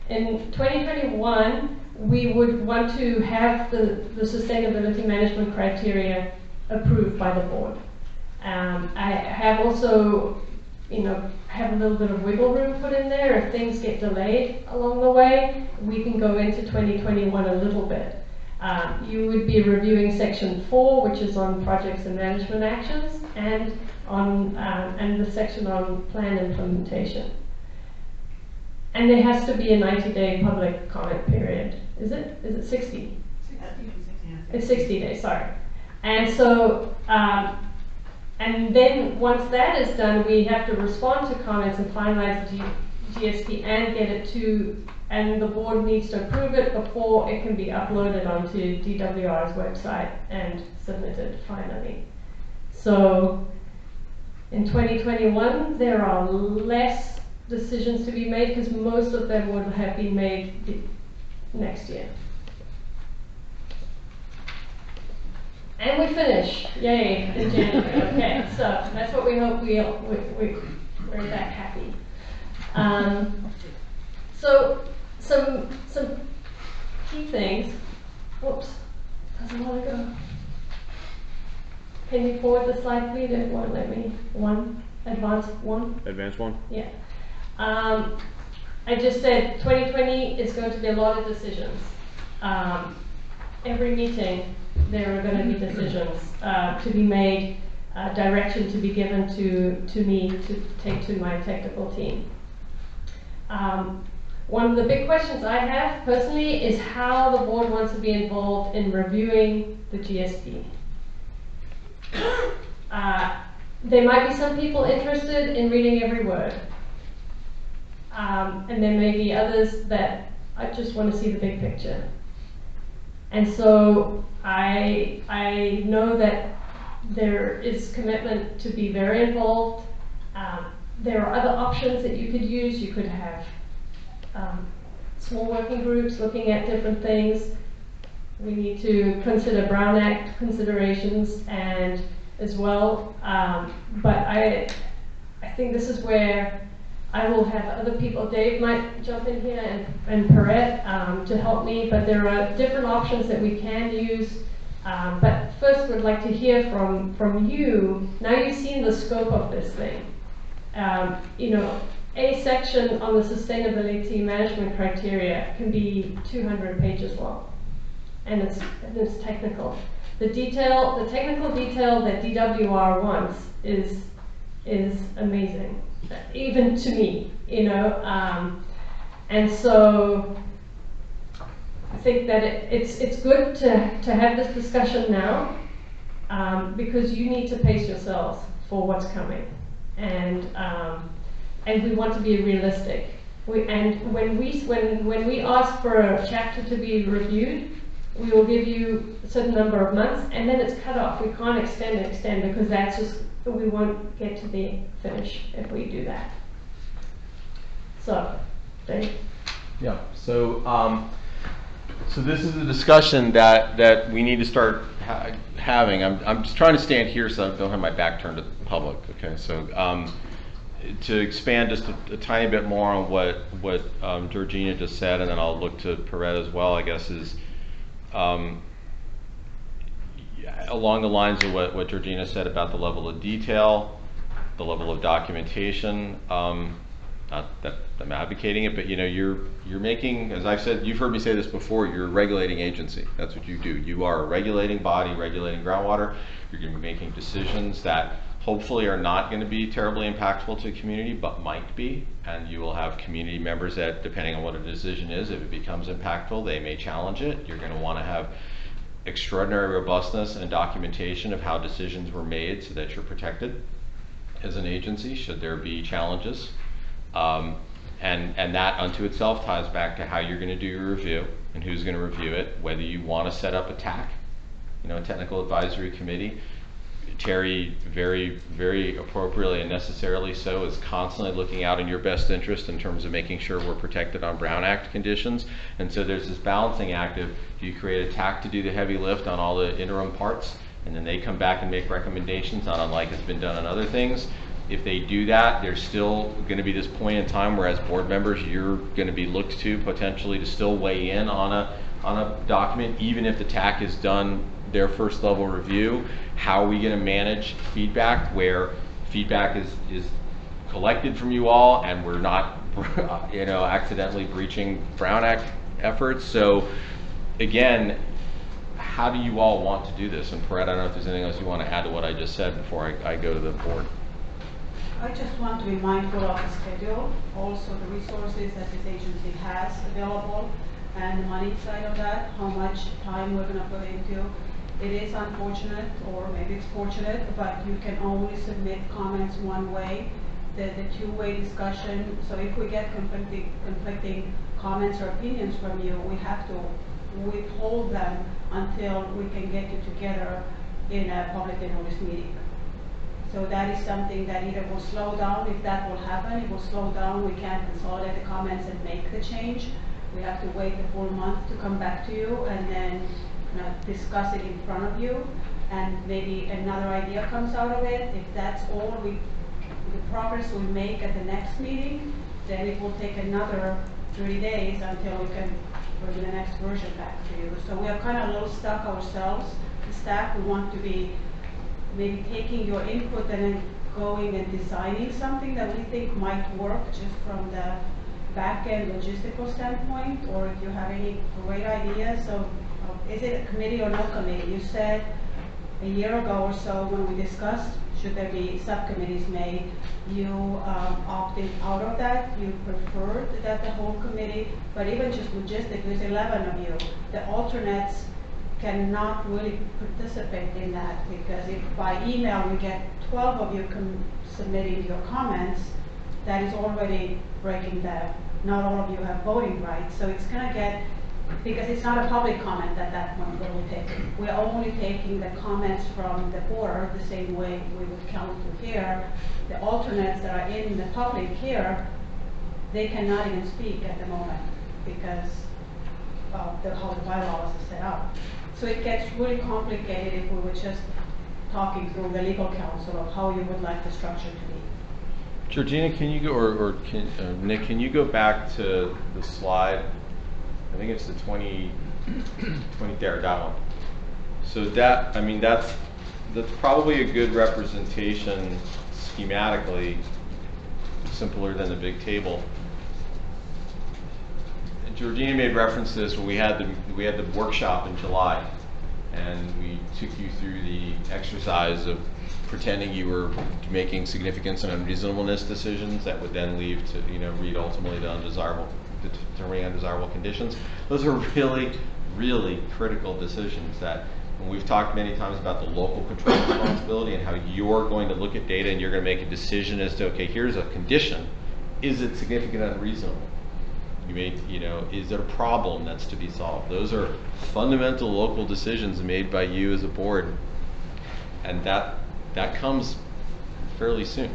In 2021, we would want to have the sustainability management criteria approved by the board. I have also, have a little bit of wiggle room put in there. If things get delayed along the way, we can go into 2021 a little bit. You would be reviewing section 4, which is on projects and management actions, and the section on plan implementation. And there has to be a 90-day public comment period. Is it 60? It's 60 days, sorry. And so, and then once that is done, we have to respond to comments and finalize the GSP and get it to, and the board needs to approve it before it can be uploaded onto DWR's website and submitted finally. So in 2021, there are less decisions to be made because most of them would have been made next year. And we finish, yay, in January. Okay, so that's what we hope we're that happy. So some key things. Whoops, doesn't want to go. Can you forward the slide, please? It won't let me. Advanced one. Yeah. I just said 2020 is going to be a lot of decisions. every meeting, there are going to be decisions to be made, direction to be given to me to take to my technical team. One of the big questions I have personally is how the board wants to be involved in reviewing the GSP. There might be some people interested in reading every word. And there may be others that I just want to see the big picture. And so I know that there is commitment to be very involved. There are other options that you could use. You could have small working groups looking at different things. We need to consider Brown Act considerations and as well. But I think this is where I will have other people. Dave might jump in here and Perrette to help me, but there are different options that we can use. But first we'd like to hear from you. Now you've seen the scope of this thing. You know, a section on the sustainability management criteria can be 200 pages long, and it's technical. The technical detail that DWR wants is amazing, even to me, you know. And so I think that it's good to have this discussion now, because you need to pace yourselves for what's coming, and we want to be realistic. When we ask for a chapter to be reviewed, we will give you a certain number of months, and then it's cut off. We can't extend because that's just, we won't get to the finish if we do that. So, Dave? Yeah, so this is a discussion that we need to start having. I'm just trying to stand here so I don't have my back turned to the public, okay? So to expand just a tiny bit more on what Georgina just said, and then I'll look to Perrette as well, I guess, is along the lines of what Georgina said about the level of detail, the level of documentation. Not that I'm advocating it, but you know, you're making, as I've said, you've heard me say this before, you're a regulating agency. That's what you do. You are a regulating body, regulating groundwater. You're going to be making decisions that hopefully are not going to be terribly impactful to the community, but might be. And you will have community members that, depending on what a decision is, if it becomes impactful, they may challenge it. You're going to want to have extraordinary robustness and documentation of how decisions were made so that you're protected as an agency should there be challenges. And that unto itself ties back to how you're going to do your review and who's going to review it, whether you want to set up a TAC, you know, a technical advisory committee. Terry, very, very appropriately and necessarily so, is constantly looking out in your best interest in terms of making sure we're protected on Brown Act conditions. And so there's this balancing act of, do you create a TAC to do the heavy lift on all the interim parts, and then they come back and make recommendations, not unlike has been done on other things. If they do that, there's still going to be this point in time where as board members you're going to be looked to potentially to still weigh in on a document, even if the TAC has done their first level review. How are we going to manage feedback where feedback is collected from you all and we're not you know, accidentally breaching Brown Act efforts? So again, how do you all want to do this? And Perrette, I don't know if there's anything else you want to add to what I just said before I go to the board. I just want to be mindful of the schedule, also the resources that this agency has available, and the money side of that, how much time we're going to put into. It is unfortunate, or maybe it's fortunate, but you can only submit comments one way. The two-way discussion, so if we get conflicting comments or opinions from you, we have to withhold them until we can get you together in a publicly noticed meeting. So that is something that either will slow down. If that will happen, it will slow down. We can't consolidate the comments and make the change. We have to wait the full month to come back to you and then discuss it in front of you, and maybe another idea comes out of it. If that's all the progress we make at the next meeting, then it will take another 30 days until we can bring the next version back to you. So we are kind of a little stuck ourselves. The staff, we want to be maybe taking your input and then going and designing something that we think might work just from the back-end logistical standpoint, or if you have any great ideas of is it a committee or no committee? You said a year ago or so when we discussed should there be subcommittees made, you opted out of that. You preferred that the whole committee, but even just logistically, there's 11 of you. The alternates cannot really participate in that, because if by email we get 12 of you submitting your comments, that is already breaking not all of you have voting rights. So it's going to get, because it's not a public comment at that point when we take it. We're only taking the comments from the board the same way we would count to here. The alternates that are in the public here, they cannot even speak at the moment because of how the bylaws are set up. So it gets really complicated if we were just talking through the legal counsel of how you would like the structure to be. Georgina, can you go, or Nick, can you go back to the slide? I think it's the 20 there, that one. So that, I mean, that's probably a good representation schematically, simpler than the big table. Georgina made reference to this when we had the workshop in July, and we took you through the exercise of pretending you were making significance and unreasonableness decisions that would then lead to, lead ultimately to undesirable conditions. Those are really, really critical decisions that, when we've talked many times about the local control responsibility and how you're going to look at data and you're going to make a decision as to, okay, here's a condition, is it significant and unreasonable? Is there a problem that's to be solved? Those are fundamental local decisions made by you as a board, and that comes fairly soon,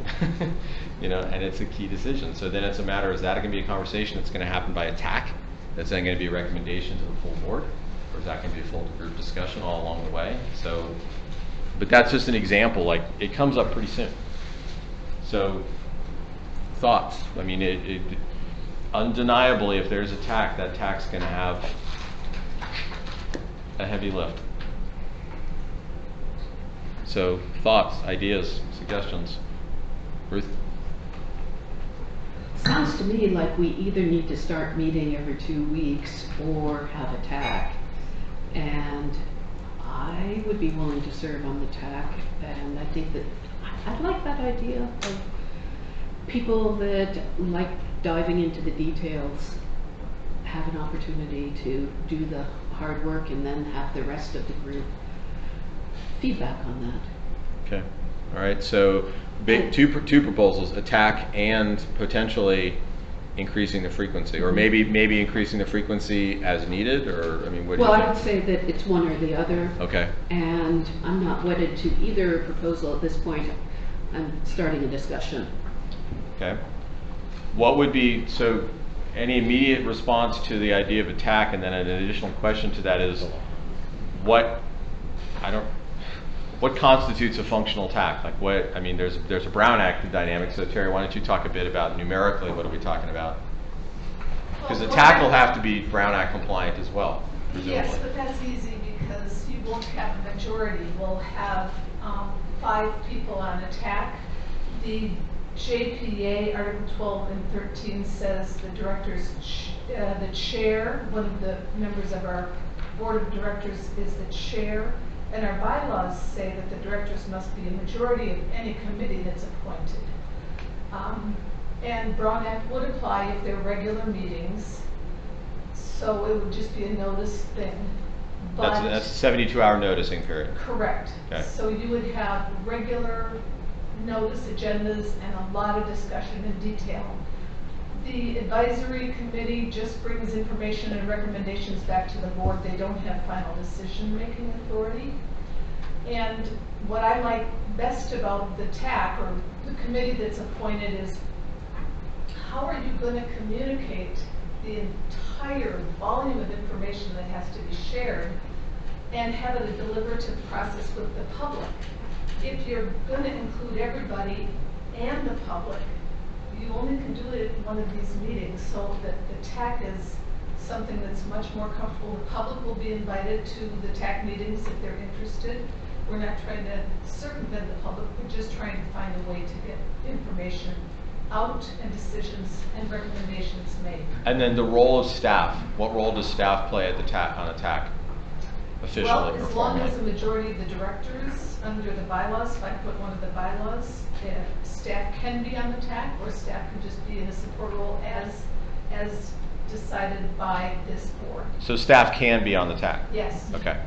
and it's a key decision. So then it's a matter, is that going to be a conversation that's going to happen by attack? That's then going to be a recommendation to the full board? Or is that going to be a full group discussion all along the way? So, but that's just an example, like it comes up pretty soon. So, thoughts? I mean, undeniably, if there's attack, that attack's going to have a heavy lift. So, thoughts, ideas, suggestions? Ruth? Sounds to me like we either need to start meeting every 2 weeks or have a TAC. And I would be willing to serve on the TAC, and I think that I like that idea of people that like diving into the details have an opportunity to do the hard work and then have the rest of the group feedback on that. Okay. All right. So two proposals: attack and potentially increasing the frequency, or maybe increasing the frequency as needed. Or I mean, what do you think? I would say that it's one or the other. Okay. And I'm not wedded to either proposal at this point. I'm starting a discussion. Okay. What would be, so any immediate response to the idea of attack, and then an additional question to that is, what constitutes a functional attack? Like what, I mean, there's a Brown Act dynamic, so Terry, why don't you talk a bit about numerically what are we talking about? Because attack will have to be Brown Act compliant as well, presumably. Yes, but that's easy because you won't have a majority. We'll have 5 people on attack. The JPA Article 12 and 13 says the directors, the chair, one of the members of our board of directors is the chair, and our bylaws say that the directors must be a majority of any committee that's appointed. And Brown Act would apply if they're regular meetings, so it would just be a notice thing. But That's a 72-hour noticing period. Correct. Okay. So you would have regular notice agendas and a lot of discussion in detail. The advisory committee just brings information and recommendations back to the board. They don't have final decision-making authority. And what I like best about the TAC, or the committee that's appointed, is how are you going to communicate the entire volume of information that has to be shared and have it a deliberative process with the public? If you're going to include everybody and the public, you only can do it at one of these meetings, so that the TAC is something that's much more comfortable. The public will be invited to the TAC meetings if they're interested. We're not trying to circumvent the public, we're just trying to find a way to get information out and decisions and recommendations made. And then the role of staff. What role does staff play at the on a TAC? officially Well, or as long formally. as the majority of the directors, under the bylaws, 5.1 of the bylaws, staff can be on the TAC, or staff can just be in a support role as decided by this board. So staff can be on the TAC? Yes. Okay.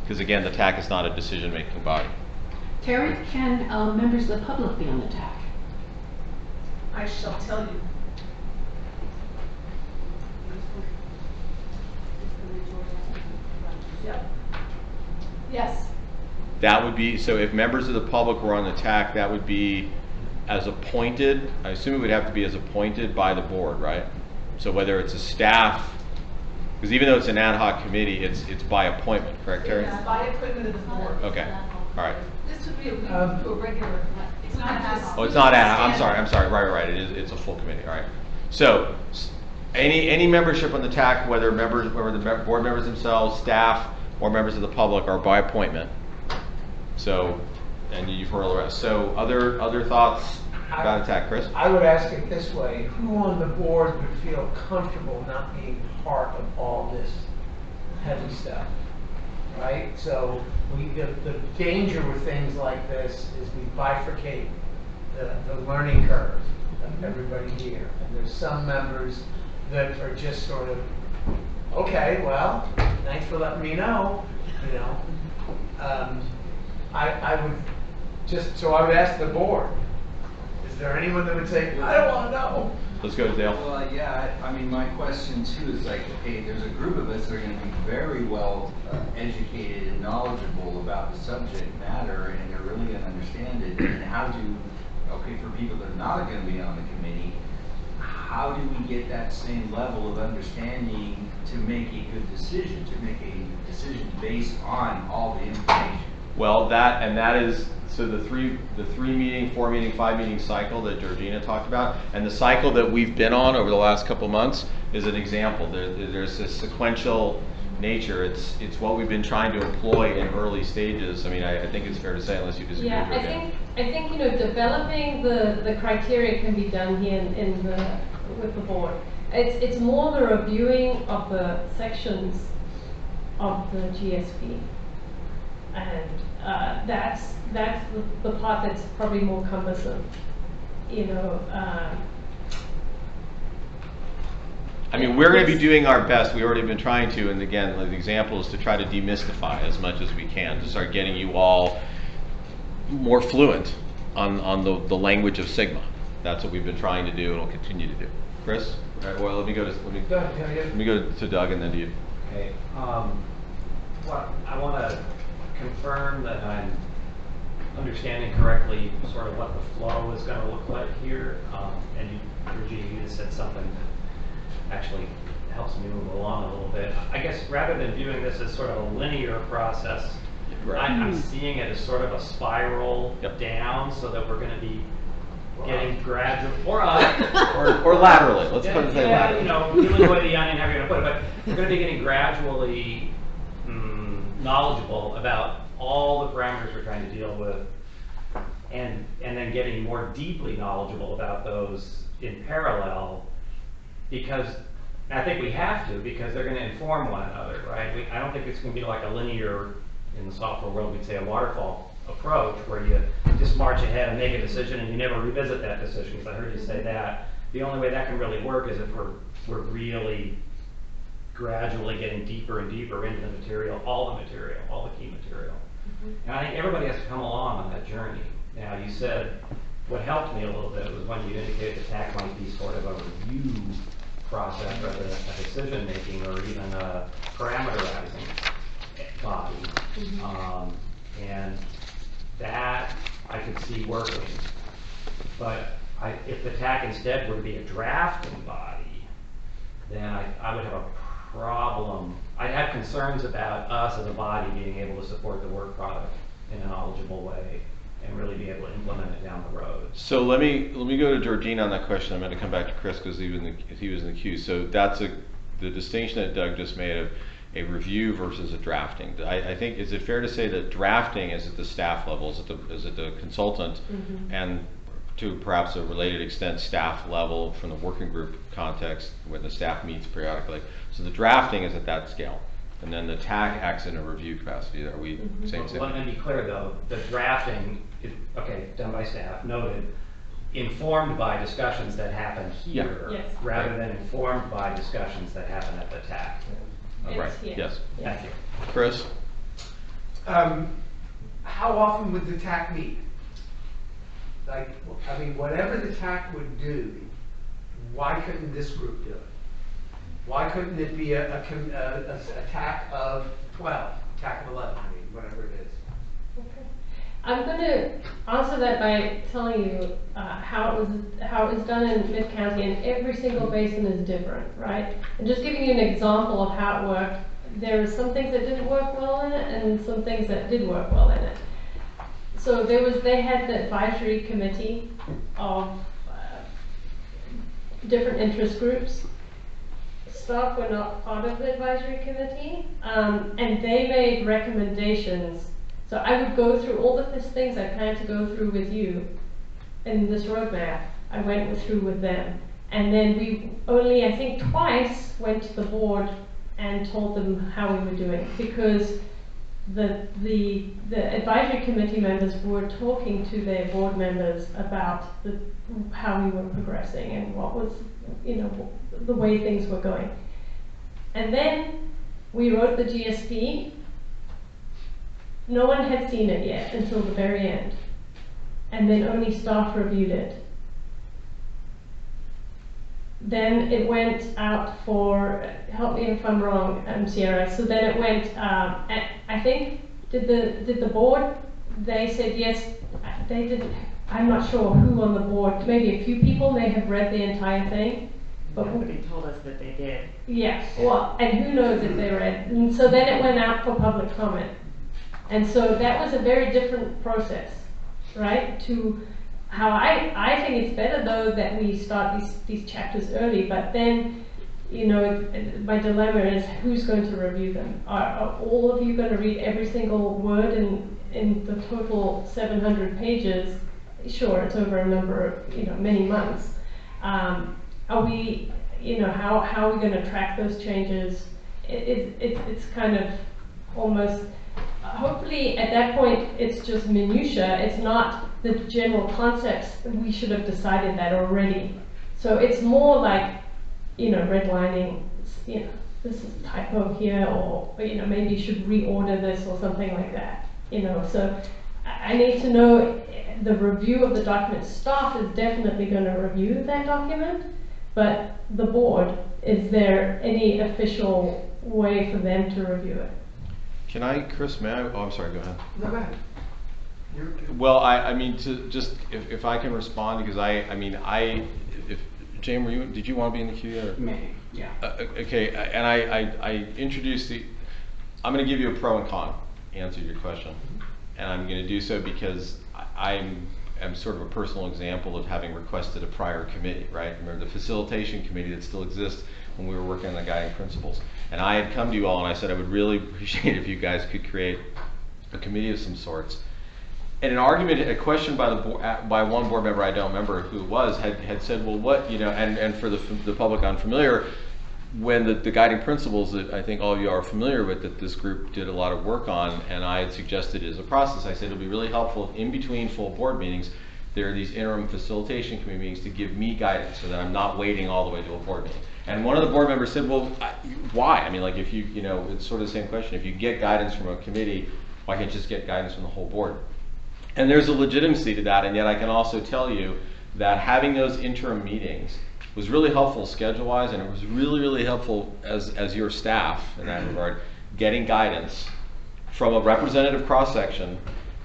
Because again, the TAC is not a decision-making body. Terry, can members of the public be on the TAC? I shall tell you. Yep. Yes. That would be, so if members of the public were on the TAC, that would be as appointed, I assume it would have to be as appointed by the board, right? So whether it's a staff, because even though it's an ad hoc committee, it's by appointment, correct, Terry? It's by appointment of the board. Okay, all right. This would be a regular, it's not ad hoc. Oh, it's not ad hoc, I'm sorry, right, it's a full committee, all right. So, any membership on the TAC, whether the board members themselves, staff, or members of the public are by appointment. So, and you've heard all the rest. So, other thoughts about a TAC, Chris? I would ask it this way: who on the board would feel comfortable not being part of all this heavy stuff? Right? So the danger with things like this is we bifurcate the learning curve of everybody here. And there's some members that are just sort of, okay, well, thanks for letting me know, you know. I would ask the board, is there anyone that would say, I don't want to know? Let's go to Dale. Well, yeah, I mean, my question too is like, okay, there's a group of us that are going to be very well educated and knowledgeable about the subject matter, and they're really going to understand it. And for people that are not going to be on the committee, how do we get that same level of understanding to make a good decision, based on all the information? Well, that is, so the three meeting, 4 meeting, 5 meeting cycle that Georgina talked about, and the cycle that we've been on over the last couple months is an example. There's this sequential nature. It's what we've been trying to employ in early stages. I mean, I think it's fair to say, unless you disagree. Yeah, I think developing the criteria can be done here with the board. It's more the reviewing of the sections of the GSP, and that's the part that's probably more cumbersome. I mean, we're going to be doing our best. We've already been trying to, and again, the example is to try to demystify as much as we can, to start getting you all more fluent on the language of Sigma. That's what we've been trying to do and will continue to do. Chris? All right, well, let me go to Doug and then to you. Okay. I want to confirm that I'm understanding correctly sort of what the flow is going to look like here. And Virginia, you just said something that actually helps me move along a little bit. I guess rather than viewing this as sort of a linear process, I'm seeing it as sort of a spiral down, so that we're going to be getting gradual, or up, or laterally. Let's put it laterally. Peeling away the onion, however you're going to put it, but we're going to be getting gradually knowledgeable about all the parameters we're trying to deal with, and then getting more deeply knowledgeable about those in parallel, because I think we have to, because they're going to inform one another, right? I don't think it's going to be like a linear, in the software world we'd say a waterfall approach, where you just march ahead and make a decision and you never revisit that decision, because I heard you say that. The only way that can really work is if we're really gradually getting deeper and deeper into the material, all the key material. And I think everybody has to come along on that journey. Now, you said, what helped me a little bit was when you indicated the TAC might be sort of a review process rather than a decision-making or even a parameterizing body. And that I could see working. But if the TAC instead were to be a drafting body, then I would have a problem. I'd have concerns about us as a body being able to support the work product in a knowledgeable way and really be able to implement it down the road. So let me go to Georgina on that question. I'm going to come back to Chris because he was in the queue. So that's the distinction that Doug just made of a review versus a drafting. I think, is it fair to say that drafting is at the staff level, is at the consultant, and to perhaps a related extent staff level from the working group context where the staff meets periodically. So the drafting is at that scale. And then the TAC acts in a review capacity. Are we saying Well, let me be clear though, the drafting, is, okay, done by staff, noted, informed by discussions that happen here, Yes. rather than informed by discussions that happen at the TAC. Right, It's here. yes. Thank you. Chris? How often would the TAC meet? Like, I mean, whatever the TAC would do, why couldn't this group do it? Why couldn't it be a TAC of 12, TAC of 11, I mean, whatever it is? Okay. I'm going to answer that by telling you how it was done in Mid-County, and every single basin is different, right? And just giving you an example of how it worked, there were some things that didn't work well in it, and some things that did work well in it. So they had the advisory committee of different interest groups. Staff were not part of the advisory committee, and they made recommendations. So I would go through all of these things I plan to go through with you in this roadmap. I went through with them, and then we only, I think, twice went to the board and told them how we were doing, because the advisory committee members were talking to their board members about how we were progressing and what was, the way things were going. And then we wrote the GSP. No one had seen it yet until the very end. And then only staff reviewed it. Then it went out for, help me if I'm wrong, Sierra. So then it went, I think, did the board, they said yes, they did, I'm not sure who on the board, maybe a few people may have read the entire thing. But nobody told us that they did. Yeah, well, and who knows if they read. And so then it went out for public comment. And so that was a very different process, right? To how I think it's better though that we start these chapters early, but then, my dilemma is who's going to review them? Are all of you going to read every single word in the total 700 pages? Sure, it's over a number of, many months. Are we, how are we going to track those changes? It's kind of almost, hopefully at that point it's just minutia, it's not the general concepts. We should have decided that already. So it's more like, redlining, this is typo here, or maybe you should reorder this or something like that. So I need to know the review of the document. Staff is definitely going to review that document, but the board, is there any official way for them to review it? Can I, Chris, may I? Oh, I'm sorry, go ahead. No, go ahead. Well, I mean, to just, if I can respond, because if James, did you want to be in the queue? Or? Maybe, yeah. Okay, and I introduced I'm going to give you a pro and con answer to your question. And I'm going to do so because I'm sort of a personal example of having requested a prior committee, right? Remember the facilitation committee that still exists when we were working on the guiding principles. And I had come to you all and I said I would really appreciate if you guys could create a committee of some sorts. And an argument, a question by one board member, I don't remember who it was, had said, well, what, and for the public unfamiliar, when the guiding principles that I think all of you are familiar with, that this group did a lot of work on, and I had suggested as a process, I said it'll be really helpful if in between full board meetings, there are these interim facilitation committee meetings to give me guidance so that I'm not waiting all the way to a board meeting. And one of the board members said, well, why? I mean, like if it's sort of the same question. If you get guidance from a committee, why can't you just get guidance from the whole board? And there's a legitimacy to that, and yet I can also tell you that having those interim meetings was really helpful schedule-wise, and it was really, really helpful as your staff in that regard, getting guidance from a representative cross-section,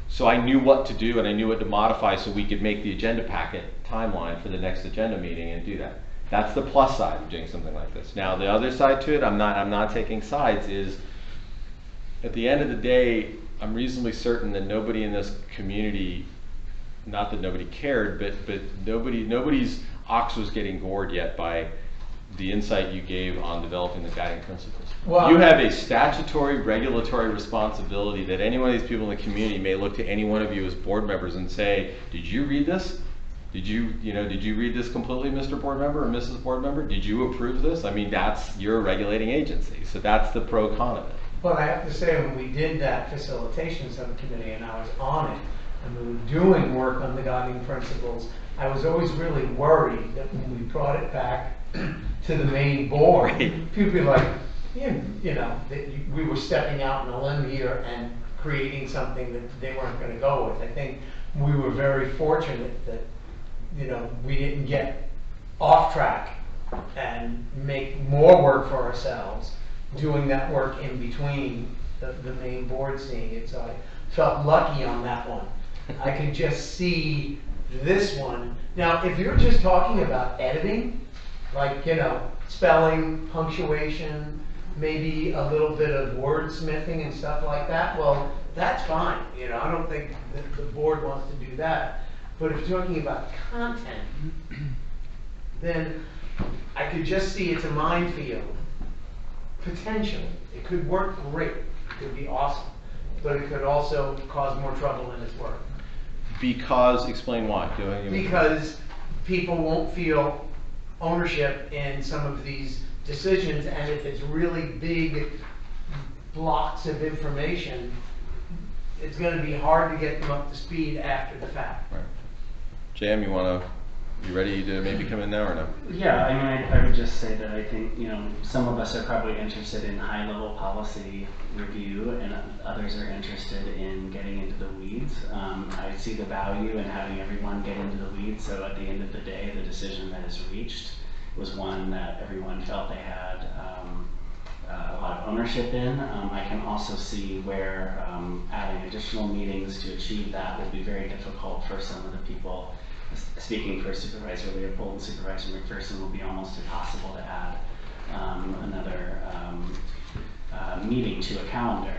so I knew what to do and I knew what to modify so we could make the agenda packet timeline for the next agenda meeting and do that. That's the plus side of doing something like this. Now the other side to it, I'm not taking sides, is at the end of the day, I'm reasonably certain that nobody in this community, not that nobody cared, but nobody's ox was getting gored yet by the insight you gave on developing the guiding principles. Well, you have a statutory regulatory responsibility that any one of these people in the community may look to any one of you as board members and say, did you read this? Did you read this completely, Mr. Board Member or Mrs. Board Member? Did you approve this? I mean, you're a regulating agency, so that's the pro con of it. But I have to say, when we did that facilitation subcommittee and I was on it, and we were doing work on the guiding principles, I was always really worried that when we brought it back to the main board, people would be like, you know, that we were stepping out on a limb here and creating something that they weren't going to go with. I think we were very fortunate that, you know, we didn't get off track and make more work for ourselves doing that work in between the main board seeing it. So I felt lucky on that one. I could just see this one. Now, if you're just talking about editing, like, you know, spelling, punctuation, maybe a little bit of wordsmithing and stuff like that, well, that's fine. You know, I don't think that the board wants to do that. But if you're talking about content, then I could just see it's a minefield. Potentially. It could work great. It could be awesome. But it could also cause more trouble than it's worth. Because, explain why. Because people won't feel ownership in some of these decisions, and if it's really big blocks of information, it's going to be hard to get them up to speed after the fact. Right. JM, you ready to maybe come in now or no? Yeah, I mean, I would just say that I think, you know, some of us are probably interested in high-level policy review, and others are interested in getting into the weeds. I see the value in having everyone get into the weeds, so at the end of the day, the decision that is reached was one that everyone felt they had a lot of ownership in. I can also see where adding additional meetings to achieve that will be very difficult for some of the people. Speaking for Supervisor Leopold and Supervisor McPherson, will be almost impossible to add another meeting to a calendar.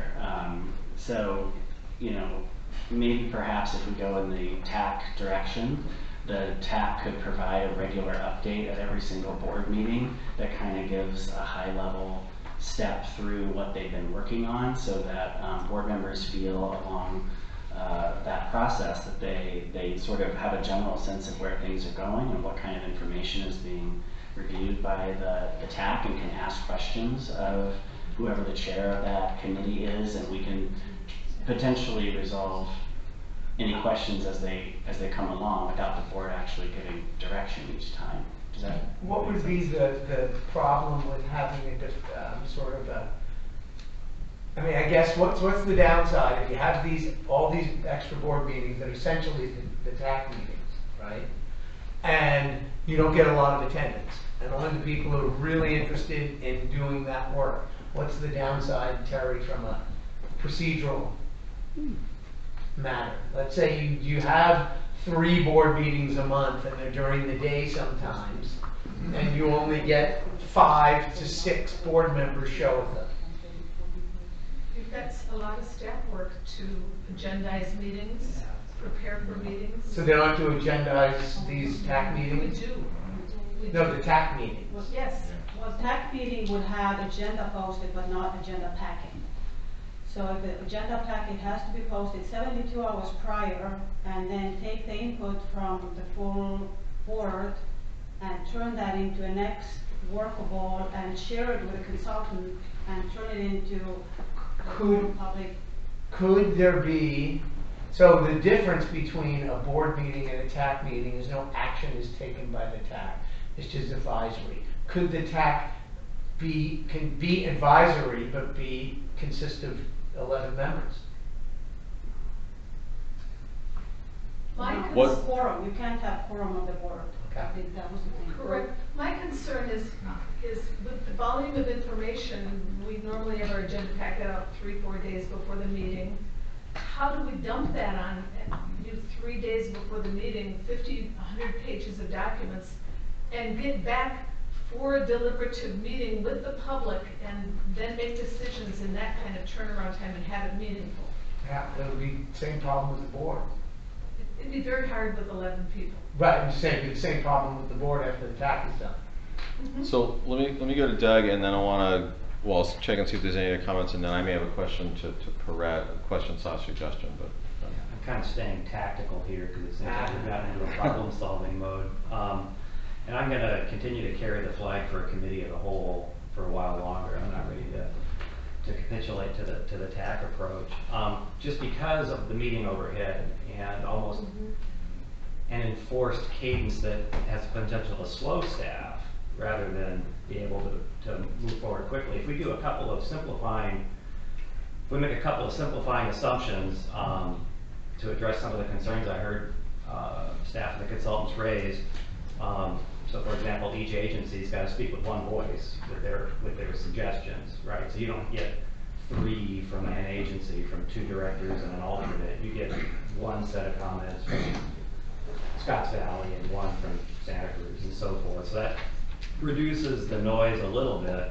So, you know, maybe perhaps if we go in the TAC direction, the TAC could provide a regular update at every single board meeting that kind of gives a high-level step through what they've been working on, so that board members feel along that process that they sort of have a general sense of where things are going and what kind of information is being reviewed by the TAC, and can ask questions of whoever the chair of that committee is, and we can potentially resolve any questions as they come along without the board actually giving direction each time. Does that? What would be the problem with having a sort of a, I mean, I guess what's the downside if you have all these extra board meetings that are essentially the TAC meetings, right? And you don't get a lot of attendance, and only the people who are really interested in doing that work. What's the downside, Terry, from a procedural matter? Let's say you have 3 board meetings a month, and they're during the day sometimes, and you only get 5 to 6 board members show at them. That's a lot of staff work to agendize meetings, prepare for meetings. So they don't have to agendize these TAC meetings? We do. No, the TAC meetings. Well, yes. Well, TAC meeting would have agenda posted, but not agenda packet. So the agenda packet has to be posted 72 hours prior, and then take the input from the full board and turn that into a next workable, and share it with a consultant, and turn it into public. Could there be, so the difference between a board meeting and a TAC meeting is no action is taken by the TAC, it's just advisory. Could the TAC can be advisory but consist of 11 members? Quorum, you can't have quorum of the board. Okay. I think that was the thing. Correct. My concern is with the volume of information, we normally have our agenda packet out 3-4 days before the meeting. How do we dump that on you 3 days before the meeting, 50, 100 pages of documents, and get back for a deliberative meeting with the public, and then make decisions in that kind of turnaround time and have it meaningful? Yeah, that would be the same problem with the board. It'd be very hard with 11 people. Right, I'm just saying, it'd be the same problem with the board after the TAC is done. So let me go to Doug, and then I want to check and see if there's any other comments, and then I may have a question to Perrette, a question / suggestion. But I'm kind of staying tactical here because it seems like we've gotten into a problem-solving mode. And I'm going to continue to carry the flag for a committee of the whole for a while longer. I'm not ready to to capitulate to the TAC approach, just because of the meeting overhead and almost an enforced cadence that has the potential to slow staff rather than be able to move forward quickly. If we do a couple of simplifying, if we make a couple of simplifying assumptions to address some of the concerns I heard staff and the consultants raise. So for example, each agency's got to speak with one voice with their suggestions, right? So you don't get 3 from an agency, from 2 directors and an alternate. You get 1 set of comments from Scotts Valley and 1 from Santa Cruz and so forth. So that reduces the noise a little bit.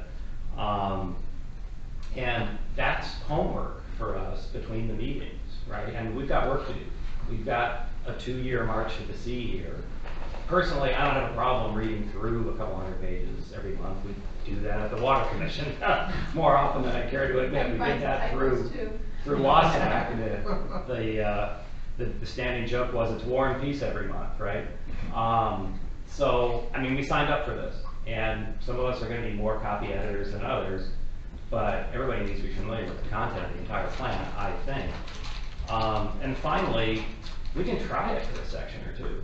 And that's homework for us between the meetings, right? And we've got work to do. We've got a 2-year march to the sea here. Personally, I don't have a problem reading through a couple hundred pages every month. We do that at the Water Commission more often than I care to admit. We did that through WASAC. The standing joke was it's War and Peace every month, right? So, I mean, we signed up for this, and some of us are going to be more copy editors than others, but everybody needs to be familiar with the content of the entire plan, I think. And finally, we can try it for a section or 2.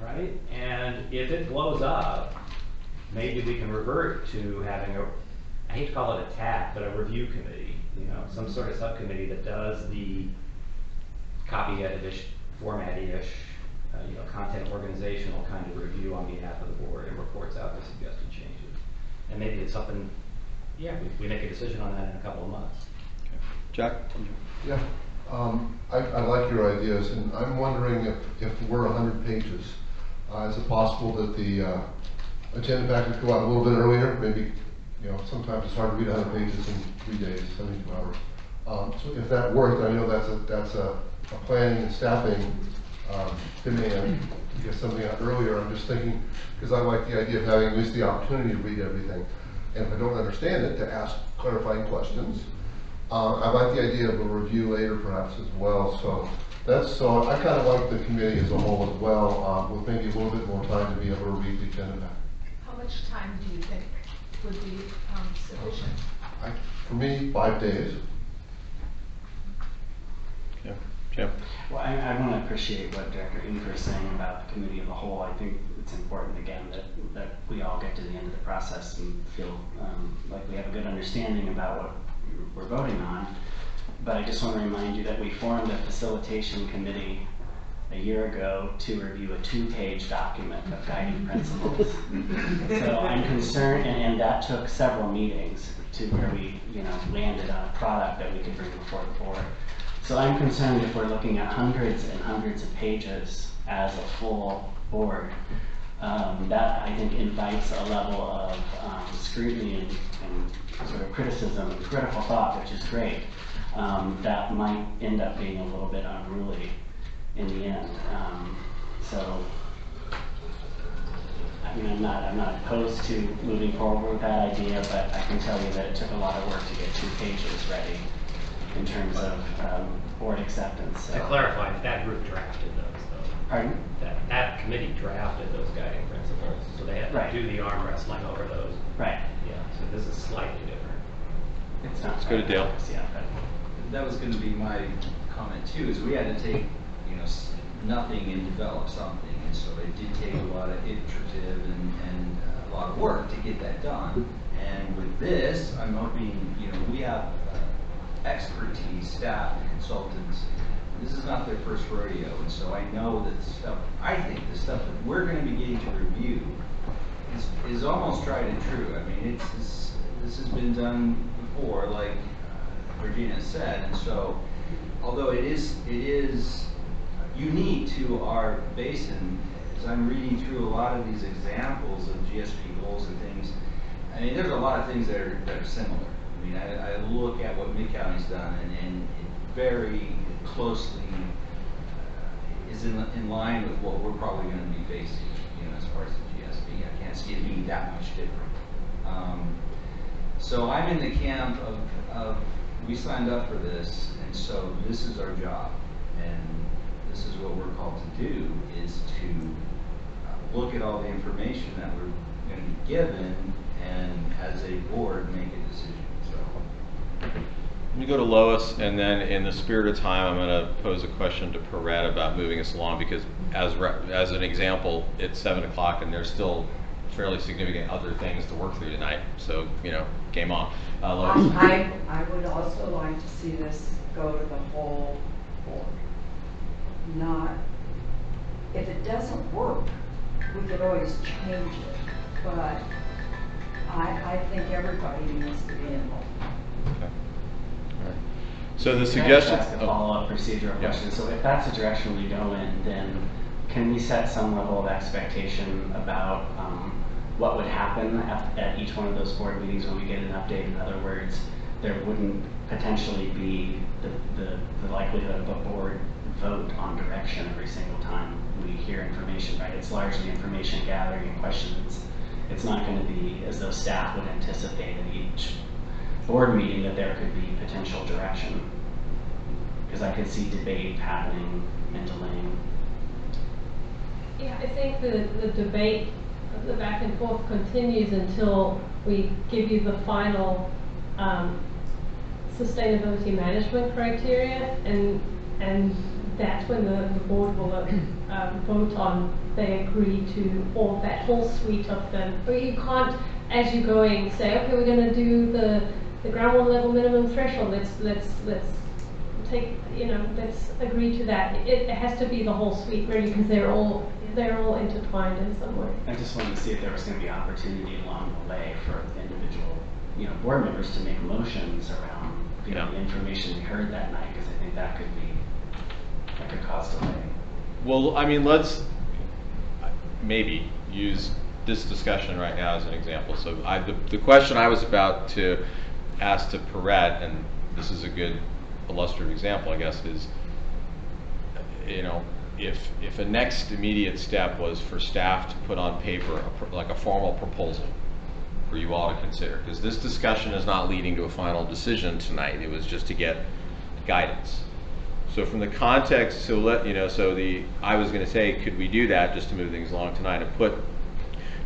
Right? And if it blows up, maybe we can revert to having I hate to call it a TAC, but a review committee, some sort of subcommittee that does the copy edit-ish, format-ish, content organizational kind of review on behalf of the board and reports out the suggested changes. And maybe it's something, we make a decision on that in a couple of months. Okay. Jack? Yeah. I like your ideas, and I'm wondering if we're 100 pages, is it possible that the agenda package go out a little bit earlier? Maybe, sometimes it's hard to read 100 pages in 3 days, 72 hours. So if that worked, I know that's a planning and staffing demand to get something out earlier. I'm just thinking, because I like the idea of having at least the opportunity to read everything, and if I don't understand it, to ask clarifying questions. I like the idea of a review later, perhaps, as well. So I kind of like the committee as a whole as well, with maybe a little bit more time to be able to read the agenda. How much time do you think would be sufficient? For me, 5 days. Yeah, Jim? Well, I want to appreciate what Director Inker is saying about the committee of the whole. I think it's important, again, that we all get to the end of the process and feel like we have a good understanding about what we're voting on. But I just want to remind you that we formed a facilitation committee a year ago to review a 2-page document of guiding principles. So I'm concerned, and that took several meetings to where we landed on a product that we could bring before the board. So I'm concerned if we're looking at hundreds and hundreds of pages as a full board, that I think invites a level of scrutiny and sort of criticism and critical thought, which is great. That might end up being a little bit unruly in the end. So, I mean, I'm not opposed to moving forward with that idea, but I can tell you that it took a lot of work to get 2 pages ready in terms of board acceptance. So. To clarify, that group drafted those, though. Pardon? That committee drafted those guiding principles, so they had to do the arm wrestling over those. Right. Yeah, so this is slightly different. It's not. Let's go to Dale. Yeah, but that was going to be my comment too, is we had to take, nothing and develop something, and so it did take a lot of iterative and a lot of work to get that done. And with this, I'm hoping, we have expertise, staff, and consultants. This is not their first rodeo, and so I know that I think the stuff that we're going to be getting to review is almost tried and true. I mean, this has been done before, like Regina said, and so although it is unique to our basin, as I'm reading through a lot of these examples of GSP goals and things, I mean, there's a lot of things that are similar. I mean, I look at what Mid-County's done, and it very closely is in line with what we're probably going to be facing, as far as the GSP. I can't see it being that much different. So I'm in the camp of we signed up for this, and so this is our job, and this is what we're called to do, is to look at all the information that we're going to be given, and as a board make a decision. So Let me go to Lois, and then in the spirit of time, I'm going to pose a question to Perret about moving us along, because as an example, it's 7 o'clock and there's still fairly significant other things to work through tonight. So, you know, game on. Lois. I would also like to see this go to the whole board. Not, if it doesn't work, we could always change it, but I think everybody needs to be involved. Okay. So the Can I suggestion. just ask a follow-up procedural question? So if that's the direction we go in, then can we set some level of expectation about what would happen at each one of those board meetings when we get an update? In other words, there wouldn't potentially be the likelihood of a board vote on direction every single time we hear information, right? It's largely information gathering and questions. It's not going to be as though staff would anticipate at each board meeting that there could be potential direction, because I could see debate happening and delaying. Yeah, I think the debate, the back and forth continues until we give you the final sustainability management criteria, and that's when the board will vote on, they agree to all that whole suite of them. But you can't, as you're going, say, okay, we're going to do the groundwater level minimum threshold. Let's take, you know, let's agree to that. It has to be the whole suite, really, because they're all intertwined in some way. I just wanted to see if there was going to be opportunity along the way for individual, you know, board members to make motions around the information we heard that night, because I think that could cause delay. Well, I mean, let's maybe use this discussion right now as an example. So the question I was about to ask to Perret, and this is a good illustrative example, I guess, is, you know, if a next immediate step was for staff to put on paper like a formal proposal for you all to consider, because this discussion is not leading to a final decision tonight. It was just to get guidance. So from the context, so I was going to say, could we do that just to move things along tonight and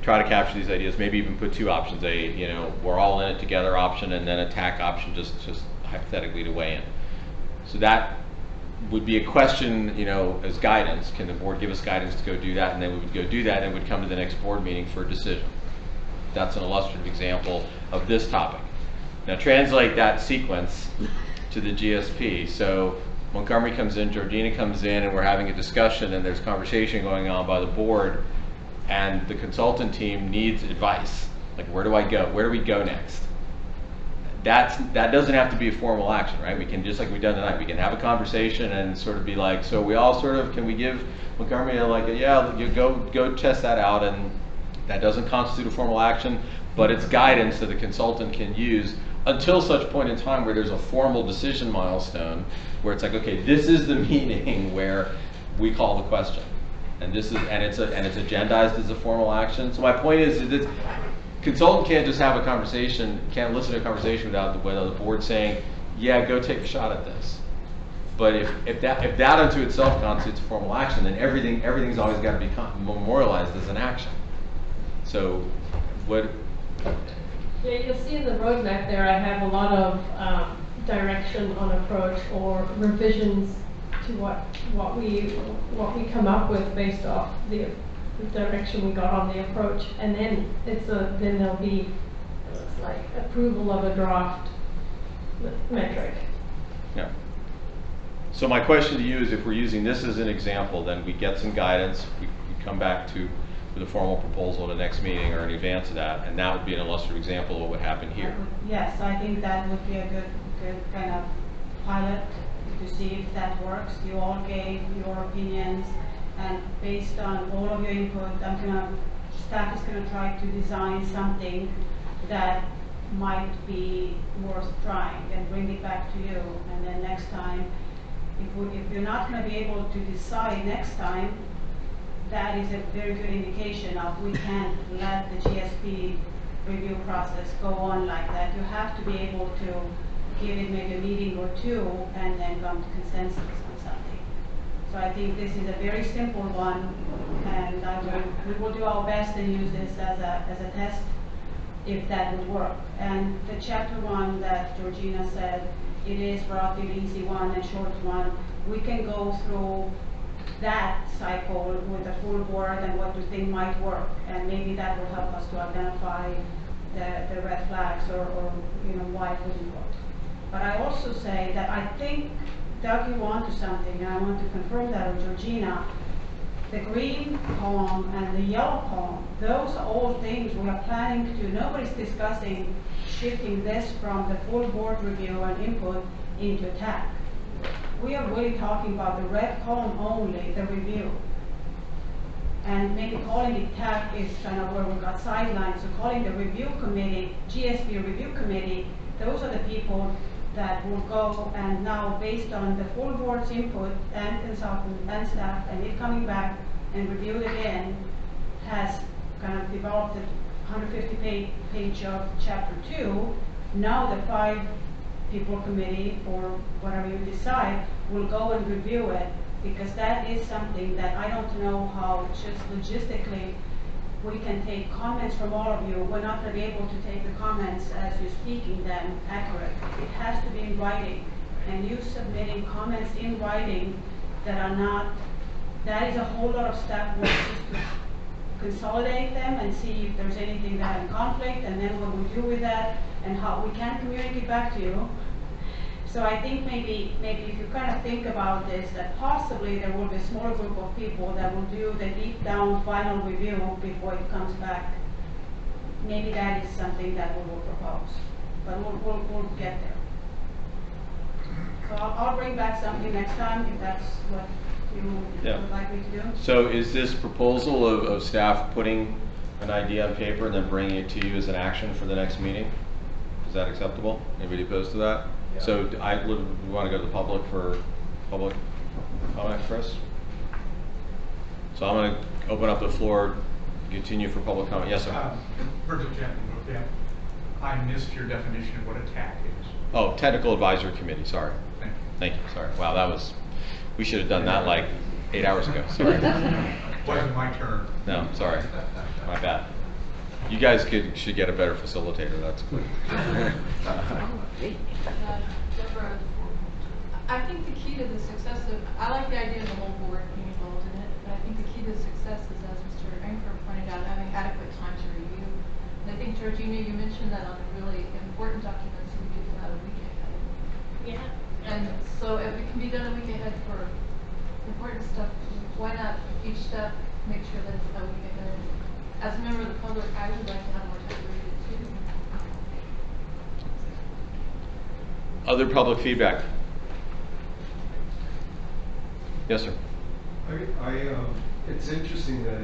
try to capture these ideas, maybe even put two options, we're all in it together option, and then a TAC option, just hypothetically to weigh in. So that would be a question, as guidance. Can the board give us guidance to go do that? And then we would go do that and would come to the next board meeting for a decision. That's an illustrative example of this topic. Now translate that sequence to the GSP. So Montgomery comes in, Georgina comes in, and we're having a discussion, and there's conversation going on by the board, and the consultant team needs advice. Like, where do I go? Where do we go next? That doesn't have to be a formal action, right? We can, just like we've done tonight, we can have a conversation and sort of be like, so we all sort of, can we give Montgomery you go test that out, and that doesn't constitute a formal action, but it's guidance that the consultant can use until such point in time where there's a formal decision milestone where it's like, okay, this is the meeting where we call the question, and it's agendized as a formal action. So my point is that consultant can't just have a conversation, can't listen to a conversation without the board saying, yeah, go take a shot at this. But if that unto itself constitutes a formal action, then everything's always got to be memorialized as an action. So what? Yeah, you'll see in the roadmap there, I have a lot of direction on approach or revisions to what we come up with based off the direction we got on the approach, and then then there'll be like approval of a draft metric. Yeah. So my question to you is, if we're using this as an example, then we get some guidance. We come back with a formal proposal at the next meeting or in advance of that, and that would be an illustrative example of what would happen here. Yes, I think that would be a good kind of pilot to see if that works. You all gave your opinions, and based on all of your input, staff is going to try to design something that might be worth trying and bring it back to you. And then next time, if you're not going to be able to decide next time, that is a very good indication of we can't let the GSP review process go on like that. You have to be able to give it maybe a meeting or two and then come to consensus on something. So I think this is a very simple one, and we will do our best and use this as a test if that would work. And the chapter 1 that Georgina said, it is relatively easy one and short one. We can go through that cycle with the full board and what we think might work, and maybe that will help us to identify the red flags or why it wouldn't work. But I also say that I think, Doug, you want to something, and I want to confirm that with Georgina. The green column and the yellow column, those are all things we are planning to do. Nobody's discussing shifting this from the full board review and input into TAC. We are really talking about the red column only, the review. And maybe calling it TAC is kind of where we got sidelined. So calling the review committee, GSP review committee, those are the people that will go and now, based on the full board's input and consultant and staff, and it coming back and reviewed again, has kind of developed a 150-page of chapter 2. Now the 5-people committee, or whatever you decide, will go and review it, because that is something that I don't know how just logistically we can take comments from all of you. We're not going to be able to take the comments as you're speaking them accurate. It has to be in writing. And you submitting comments in writing that are not, that is a whole lot of staff work just to consolidate them and see if there's anything that in conflict, and then what we do with that and how we can communicate back to you. So I think maybe if you kind of think about this, that possibly there will be a smaller group of people that will do the deep down final review before it comes back. Maybe that is something that we will propose, but we'll get there. So I'll bring back something next time if that's what you would like me to do. So is this proposal of staff putting an idea on paper and then bringing it to you as an action for the next meeting? Is that acceptable? Anybody opposed to that? Yeah. So we want to go to the public for public comment, Chris? So I'm going to open up the floor, continue for public comment. Yes, sir. Virgil Chapman, okay. I missed your definition of what a TAC is. Oh, Technical Advisory Committee, sorry. Thank you. Thank you, sorry. Wow, that was, we should have done that like 8 hours ago, sorry. Wasn't my turn. No, sorry, my bad. You guys should get a better facilitator, that's good. Deborah, I think the key to the success of, I like the idea of the whole board being involved in it, but I think the key to success is, as Mr. Anker pointed out, having adequate time to review. And I think, Georgina, you mentioned that on the really important documents, we get them out a week ahead. Yeah. And so if it can be done a week ahead for important stuff, why not each step make sure that it's a week ahead? As a member of the public, I would like to have more time to read it too. Other public feedback? Yes, sir. It's interesting that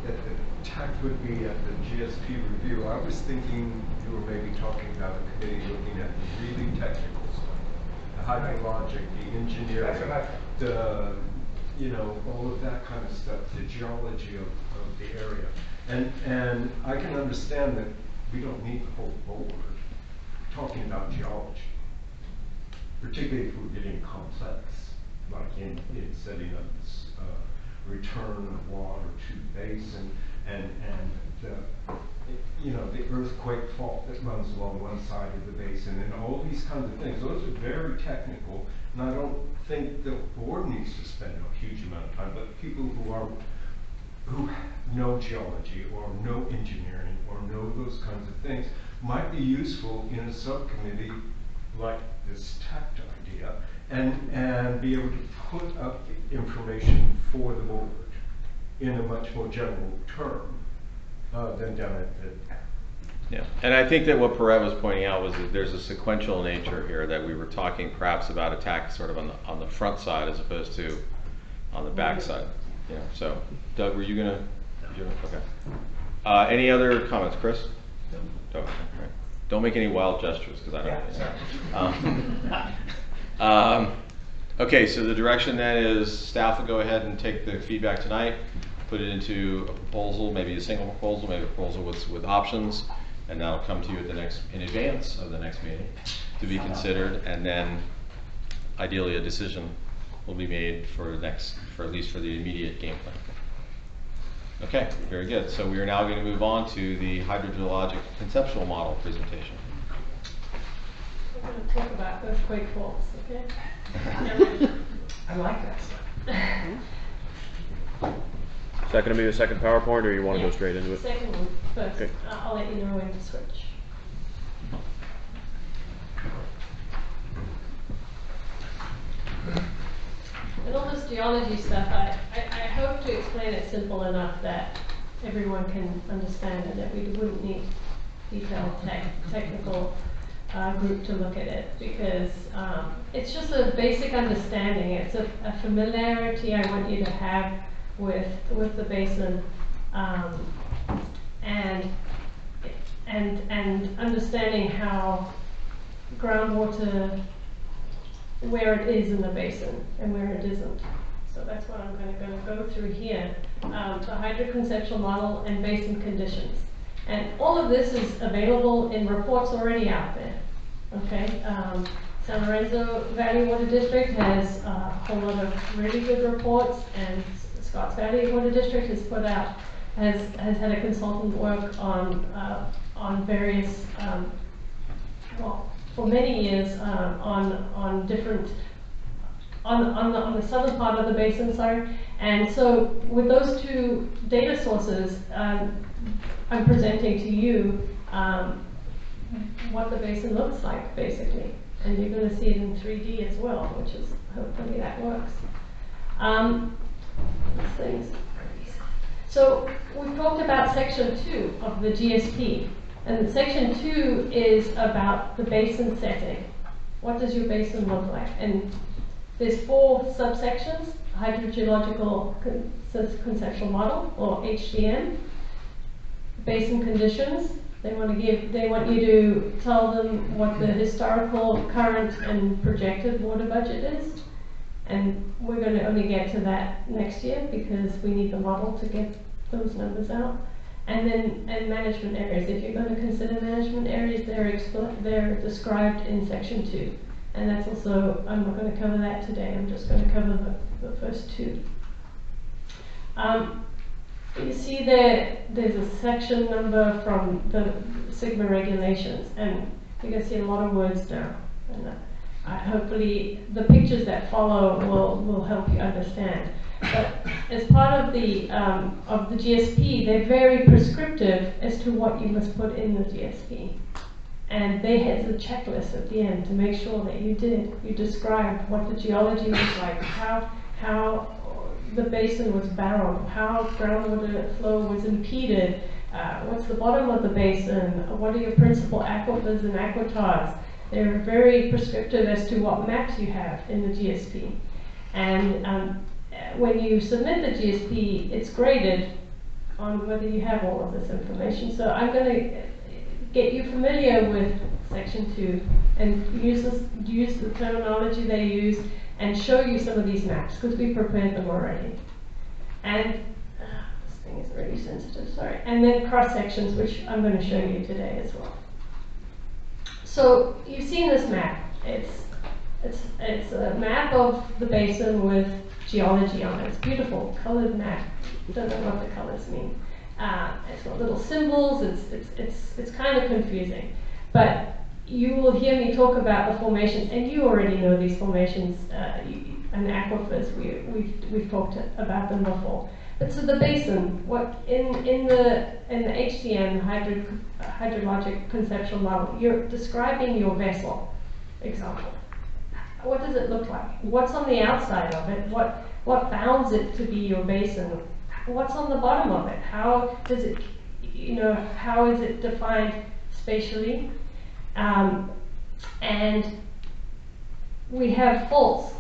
the TAC would be at the GSP review. I was thinking you were maybe talking about a committee looking at the really technical stuff, the hydrologic, the engineering, the, all of that kind of stuff, the geology of the area. And I can understand that we don't need the whole board talking about geology, particularly if we're getting complex, like in setting up this return of water to basin and the earthquake fault that runs along one side of the basin and all these kinds of things. Those are very technical, and I don't think the board needs to spend a huge amount of time, but people who know geology or know engineering or know those kinds of things might be useful in a subcommittee like this TACT idea and be able to put up information for the board in a much more general term than down at the. Yeah, and I think that what Perret was pointing out was that there's a sequential nature here, that we were talking perhaps about attack sort of on the front side as opposed to on the back side. Yeah. So, Doug, were you gonna? Okay. Any other comments, Chris? No. Okay. Right. Don't make any wild gestures because I don't. Okay, so the direction then is staff will go ahead and take the feedback tonight, put it into a proposal, maybe a single proposal, maybe a proposal with options, and that'll come to you at in advance of the next meeting to be considered, and then ideally a decision will be made for at least for the immediate game plan. Okay, very good. So we are now going to move on to the hydrogeologic conceptual model presentation. We're going to talk about earthquake faults, okay? I like that stuff. Is that going to be the second PowerPoint, or you want to Yeah. go straight into it? Second one first. Okay. I'll let you know when to switch. And all this geology stuff, I hope to explain it simple enough that everyone can understand and that we wouldn't need detailed technical group to look at it, because it's just a basic understanding. It's a familiarity I want you to have with the basin, and understanding how groundwater, where it is in the basin and where it isn't. So that's what I'm going to go through here. The hydroconceptual model and basin conditions. And all of this is available in reports already out there. Okay, San Lorenzo Valley Water District has a whole lot of really good reports, and Scotts Valley Water District has put out, has had a consultant work on various, well, for many years on different, on the southern part of the basin, sorry. And so with those two data sources, I'm presenting to you what the basin looks like, basically. And you're going to see it in 3D as well, which is, hopefully that works. Things. So we've talked about section 2 of the GSP. And section 2 is about the basin setting. What does your basin look like? And there's 4 subsections: hydrogeological conceptual model, or HCM, basin conditions. They want you to tell them what the historical, current, and projected water budget is. And we're going to only get to that next year because we need the model to get those numbers out. And then management areas. If you're going to consider management areas, they're described in section 2. And that's also, I'm not going to cover that today. I'm just going to cover the first 2. You see there's a section number from the Sigma regulations, and you can see a lot of words now. And hopefully the pictures that follow will help you understand. But as part of the GSP, they're very prescriptive as to what you must put in the GSP. And they had a checklist at the end to make sure that you described what the geology was like, how the basin was bound, how groundwater flow was impeded, what's the bottom of the basin, what are your principal aquifers and aquitars. They're very prescriptive as to what maps you have in the GSP. And when you submit the GSP, it's graded on whether you have all of this information. So I'm going to get you familiar with section 2 and use the terminology they use and show you some of these maps, because we prepared them already. And this thing is really sensitive, sorry. And then cross sections, which I'm going to show you today as well. So you've seen this map. It's a map of the basin with geology on it. It's a beautiful colored map. Don't know what the colors mean. It's got little symbols. It's kind of confusing, but you will hear me talk about the formations, and you already know these formations and aquifers. We've talked about them before. But so the basin, what in the HCM, hydrologic conceptual model, you're describing your vessel. Example. What does it look like? What's on the outside of it? What bounds it to be your basin? What's on the bottom of it? How does it, how is it defined spatially? And we have faults.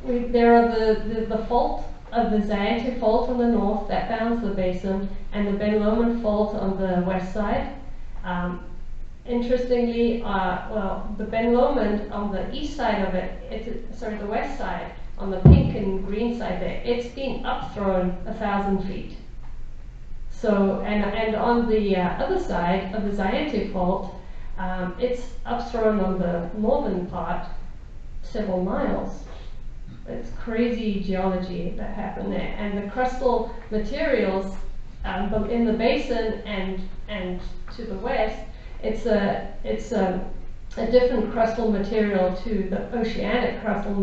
There are the fault of the Zayante fault on the north that bounds the basin, and the Ben Lomond fault on the west side. Interestingly, the Ben Lomond on the east side of it, the west side, on the pink and green side there, it's been upthrown 1,000 feet. So, and on the other side of the Zayante fault, it's upthrown on the northern part several miles. It's crazy geology that happened there, and the crustal materials in the basin and to the west, it's a different crustal material to the oceanic crustal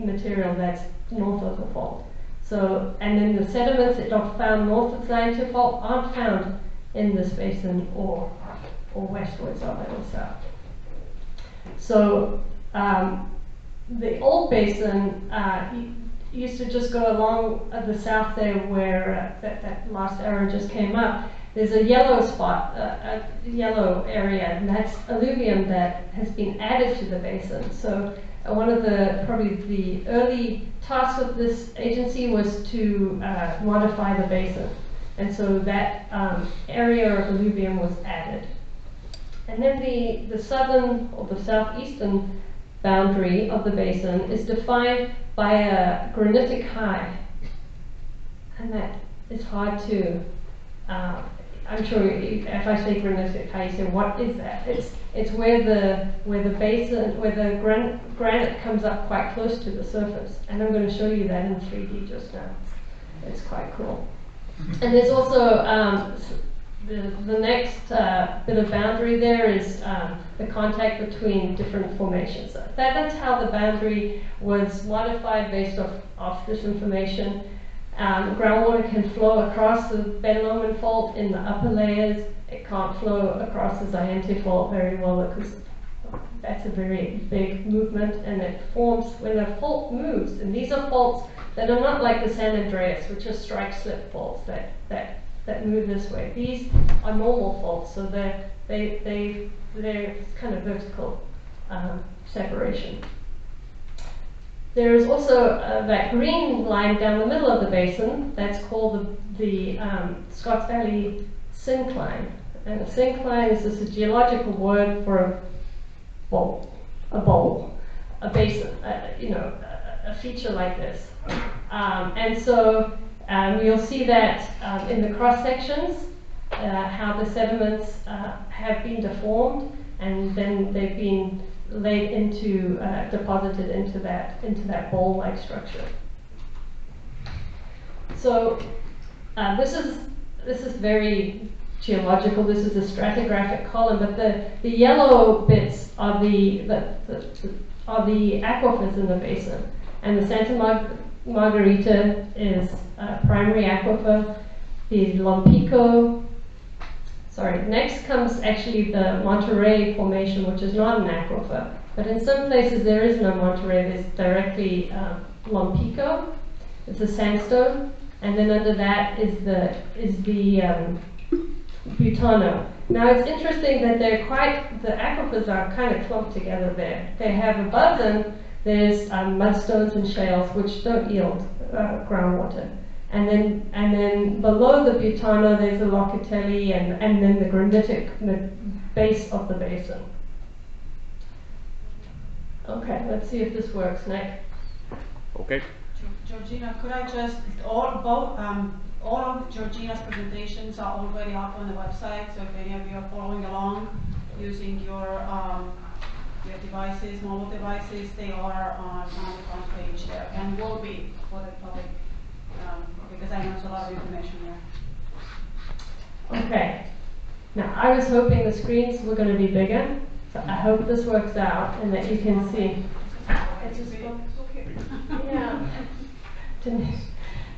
material that's north of the fault. So, and then the sediments that are found north of the Atlantic fault aren't found in this basin or westwards of it or south. So the old basin used to just go along the south there where that last arrow just came up. There's a yellow spot, a yellow area, and that's alluvium that has been added to the basin. So one of probably the early tasks of this agency was to modify the basin. And so that area of alluvium was added. And then the southern or the southeastern boundary of the basin is defined by a granitic high. And that is hard to, I'm sure if I say granitic high, you say, what is that? It's where the basin, where the granite comes up quite close to the surface. And I'm going to show you that in 3D just now. It's quite cool. And there's also the next bit of boundary there is the contact between different formations. So that's how the boundary was modified based off this information. Groundwater can flow across the Ben-Lomond fault in the upper layers. It can't flow across the Zayante fault very well because that's a very big movement, and it forms when a fault moves. And these are faults that are not like the San Andreas, which are strike-slip faults that move this way. These are normal faults, so they're kind of vertical separation. There is also that green line down the middle of the basin that's called the Scotts Valley syncline. And a syncline is just a geological word for a bowl, a basin, a feature like this. And so you'll see that in the cross sections, how the sediments have been deformed, and then they've been laid into, deposited into that bowl-like structure. So this is very geological. This is a stratigraphic column, but the yellow bits are the aquifers in the basin, and the Santa Margarita is a primary aquifer. The Lompico. Next comes actually the Monterey Formation, which is not an aquifer, but in some places there is no Monterey. There's directly Lompico. It's a sandstone, and then under that is the Butano. Now it's interesting that the aquifers are kind of clumped together there. They have above them there's mudstones and shales which don't yield groundwater. And then below the Butano there's the Locatelli and then the granitic base of the basin. Okay, let's see if this works, Nick. Okay. Georgina, could I just, all of Georgina's presentations are already up on the website, so if any of you are following along using your devices, mobile devices, they are on the front page there, and will be for the public, because I know there's a lot of information there. Okay. Now, I was hoping the screens were going to be bigger, so I hope this works out and that you can see. It's just yeah.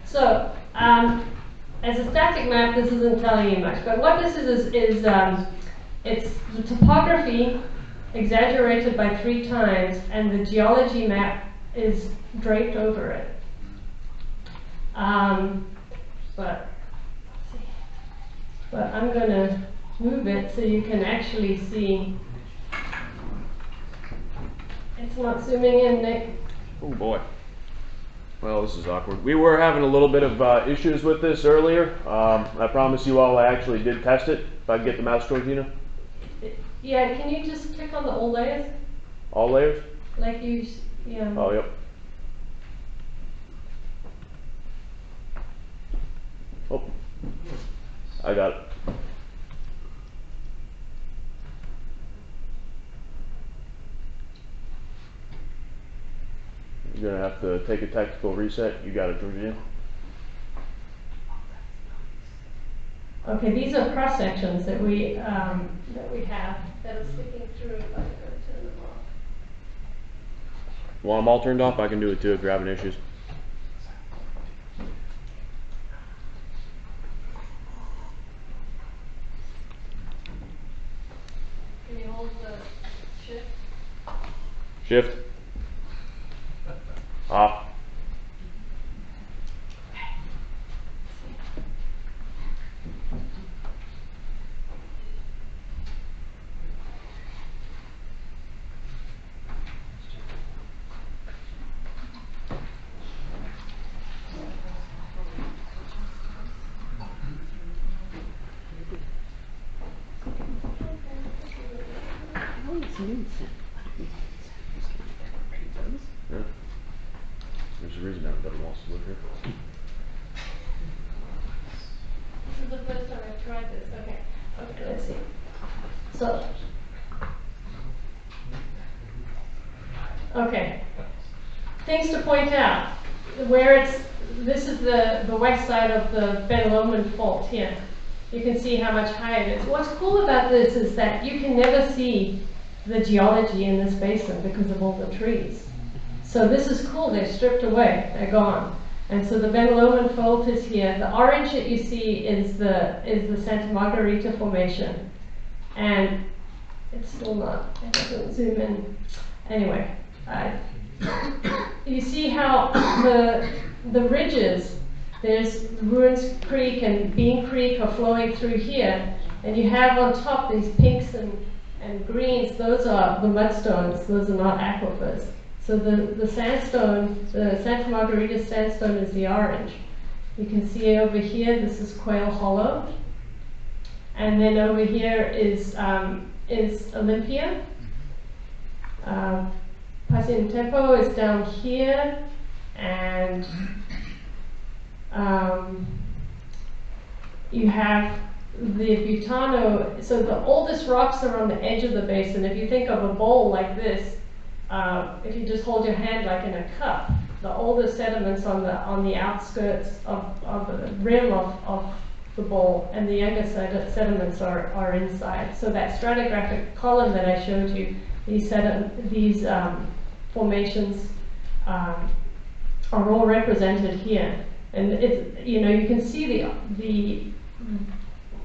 So, as a static map, this isn't telling you much, but what this is it's the topography exaggerated by 3 times, and the geology map is draped over it. But I'm going to move it so you can actually see. It's not zooming in, Nick. Oh boy. Well, this is awkward. We were having a little bit of issues with this earlier. I promise you all I actually did test it. If I can get the mouse, Georgina. Yeah, can you just click on the all layers? All layers? Like you, yeah. Oh, yep. Oh, I got it. Good. gonna have to take a technical reset. You got it, Georgia. Okay, these are cross sections that we have that are sticking through. If I'm going to turn them off. Want them all turned off? I can do it too if you're having issues. Can you hold the shift? Shift. Off. Yeah. There's a reason everybody wants to live here. This is the first time I've tried this. Okay. Okay, let's see. So, okay. Things to point out. Where this is the west side of the Ben Lomond fault here. You can see how much higher it is. What's cool about this is that you can never see the geology in this basin because of all the trees. So this is cool, they're stripped away, they're gone. And so the Ben Lomond fault is here. The orange that you see is the Santa Margarita formation. And it's still not, it doesn't zoom in. Anyway, you see how the ridges, there's Ruins Creek and Bean Creek are flowing through here. And you have on top these pinks and greens, those are the mudstones, those are not aquifers. So the sandstone, the Santa Margarita sandstone is the orange. You can see it over here, this is Quail Hollow. And then over here is Olympia. Pacientepo is down here. And you have the Butano, so the oldest rocks are on the edge of the basin. If you think of a bowl like this, if you just hold your hand like in a cup, the oldest sediments on the outskirts of the rim of the bowl, and the younger sediments are inside. So that stratigraphic column that I showed you, these formations are all represented here, and it's, you know, you can see the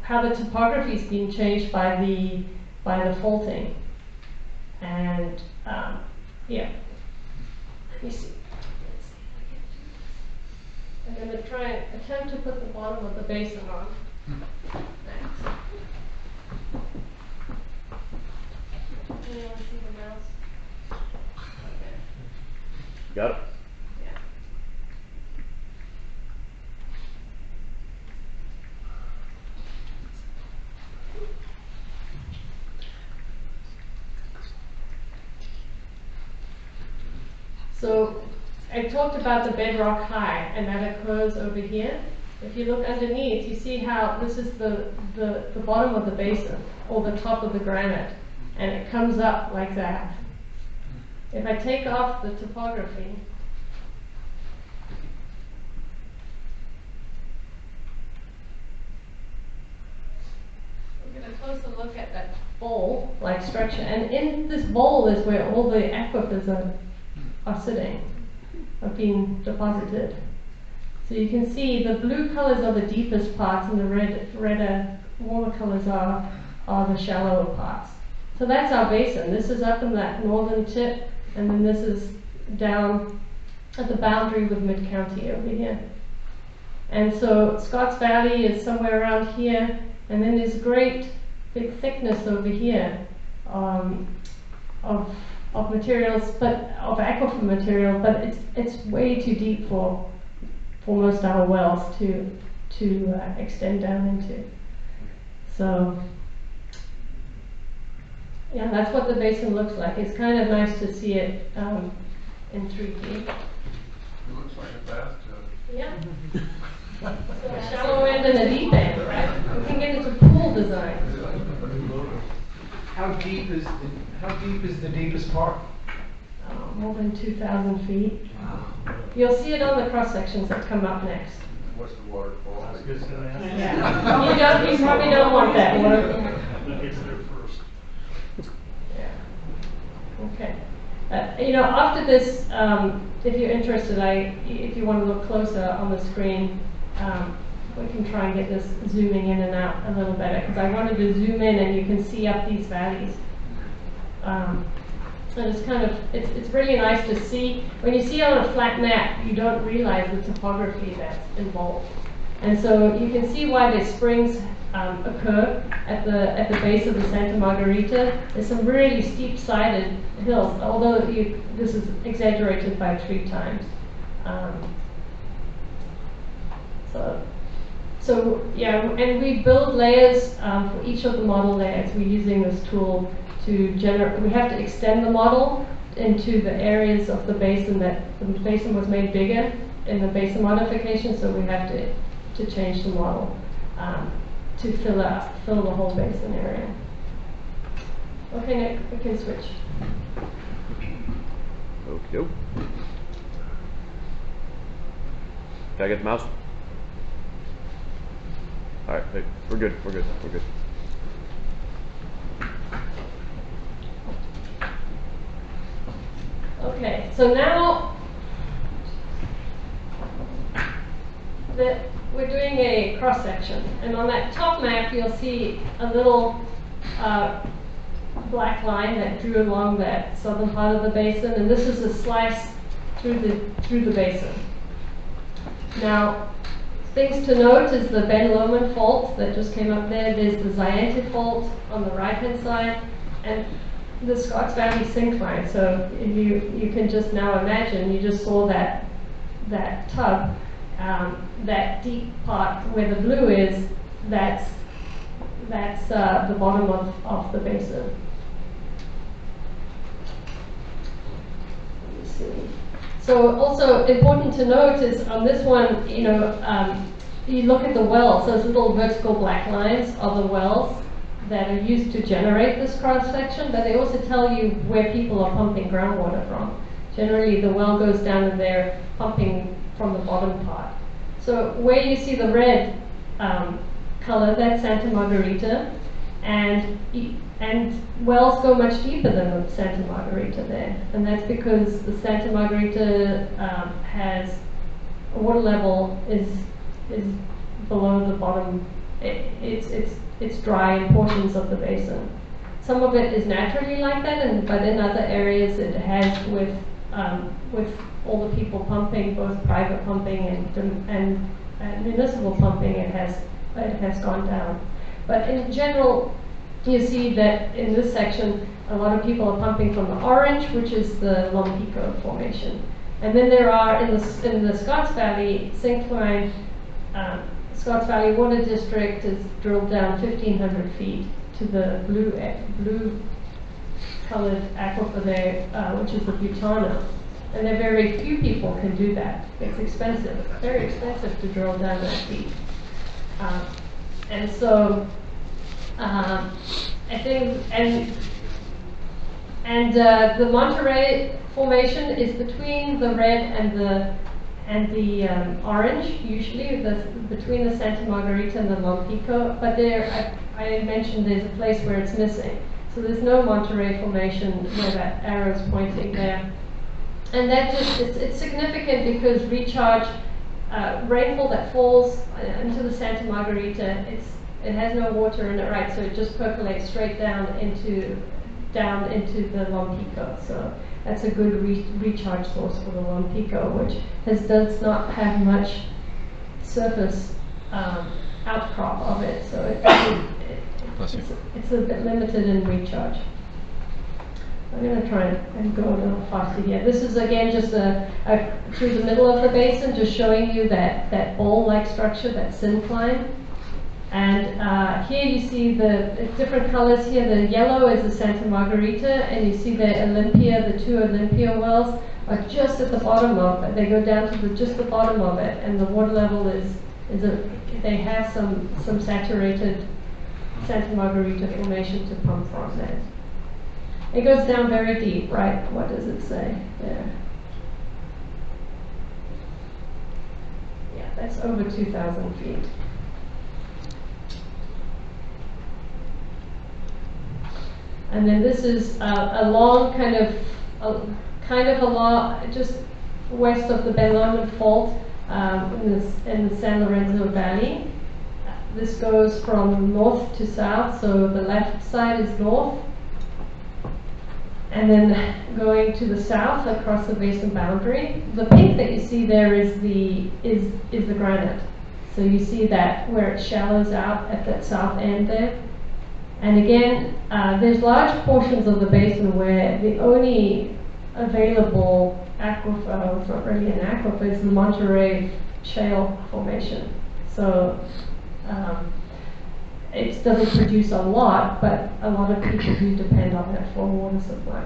how the topography is being changed by the faulting, and yeah. Let me see. I'm going to try and attempt to put the bottom of the basin on. Next. Anyone see the mouse? Okay. Got it? Yeah. So I talked about the bedrock high, and that occurs over here. If you look underneath, you see how this is the bottom of the basin, or the top of the granite, and it comes up like that. If I take off the topography, we'll get a closer look at that bowl-like structure, and in this bowl is where all the aquifers are sitting, are being deposited. So you can see the blue colors are the deepest parts, and the redder, warmer colors are the shallower parts. So that's our basin. This is up in that northern tip, and then this is down at the boundary with Mid-County over here. And so Scotts Valley is somewhere around here, and then there's great big thickness over here of materials, but of aquifer material, but it's way too deep for most of our wells to extend down into. So yeah, that's what the basin looks like. It's kind of nice to see it in 3D. It looks like a bathtub. Yeah. So a shallow end and a deep end, right? We can get into pool design. How deep is the deepest part? more than 2,000 feet. You'll see it on the cross sections that come up next. What's the water quality? Yeah. You probably don't want that water. It's there first. Okay. After this, if you're interested, if you want to look closer on the screen, we can try and get this zooming in and out a little better, because I wanted to zoom in and you can see up these valleys. And it's really nice to see. When you see on a flat map, you don't realize the topography that's involved. And so you can see why the springs occur at the base of the Santa Margarita. There's some really steep-sided hills, although this is exaggerated by 3 times. So yeah, and we build layers for each of the model layers. We're using this tool to generate. We have to extend the model into the areas of the basin that the basin was made bigger in the basin modification, so we have to change the model to fill the whole basin area. Okay, Nick, we can switch. Okay. Can I get the mouse? All right, hey, we're good. Okay, so now that we're doing a cross section, and on that top map you'll see a little black line that drew along that southern part of the basin, and this is a slice through the basin. Now, things to note is the Ben Lomond fault that just came up there. There's the Zayante fault on the right hand side, and the Scotts Valley syncline. So if you can just now imagine, you just saw that tub, that deep part where the blue is, that's the bottom of the basin. Let me see. So also important to note is on this one, you look at the wells, those little vertical black lines are the wells that are used to generate this cross section, but they also tell you where people are pumping groundwater from. Generally, the well goes down and they're pumping from the bottom part. So where you see the red color, that's Santa Margarita, and wells go much deeper than the Santa Margarita there, and that's because the Santa Margarita has water level is below the bottom. It's dry in portions of the basin. Some of it is naturally like that, but in other areas it has with all the people pumping, both private pumping and municipal pumping, it has gone down. But in general, you see that in this section, a lot of people are pumping from the orange, which is the Lompico formation. And then there are in the Scotts Valley syncline, Scotts Valley Water District is drilled down 1,500 feet to the blue colored aquifer there, which is the Butano. And there very few people can do that. It's expensive, very expensive to drill down that deep. And so I think, and the Monterey formation is between the red and the orange, usually between the Santa Margarita and the Lompico. But there, I mentioned there's a place where it's missing. So there's no Monterey formation where that arrow is pointing there. And that just, it's significant because recharge, rainfall that falls into the Santa Margarita, it has no water in it, right? So it just percolates straight down into the Lompico. So that's a good recharge source for the Lompico, which does not have much surface outcrop of it. So it's a bit limited in recharge. I'm going to try and go a little faster here. This is again just through the middle of the basin, just showing you that bowl-like structure, that syncline. And here you see the different colors here. The yellow is the Santa Margarita, and you see the Olympia, the 2 Olympia wells are just at the bottom of it. They go down to just the bottom of it, and the water level they have some saturated Santa Margarita formation to pump from there. It goes down very deep, right? What does it say there? Yeah, that's over 2,000 feet. And then this is a long kind of along just west of the Ben Lomond Fault in the San Lorenzo Valley. This goes from north to south, so the left side is north, and then going to the south across the basin boundary. The pink that you see there is the granite. So you see that where it shallows out at that south end there. And again, there's large portions of the basin where the only available aquifer, well, it's not really an aquifer, is the Monterey Shale Formation. So it doesn't produce a lot, but a lot of people do depend on that for water supply.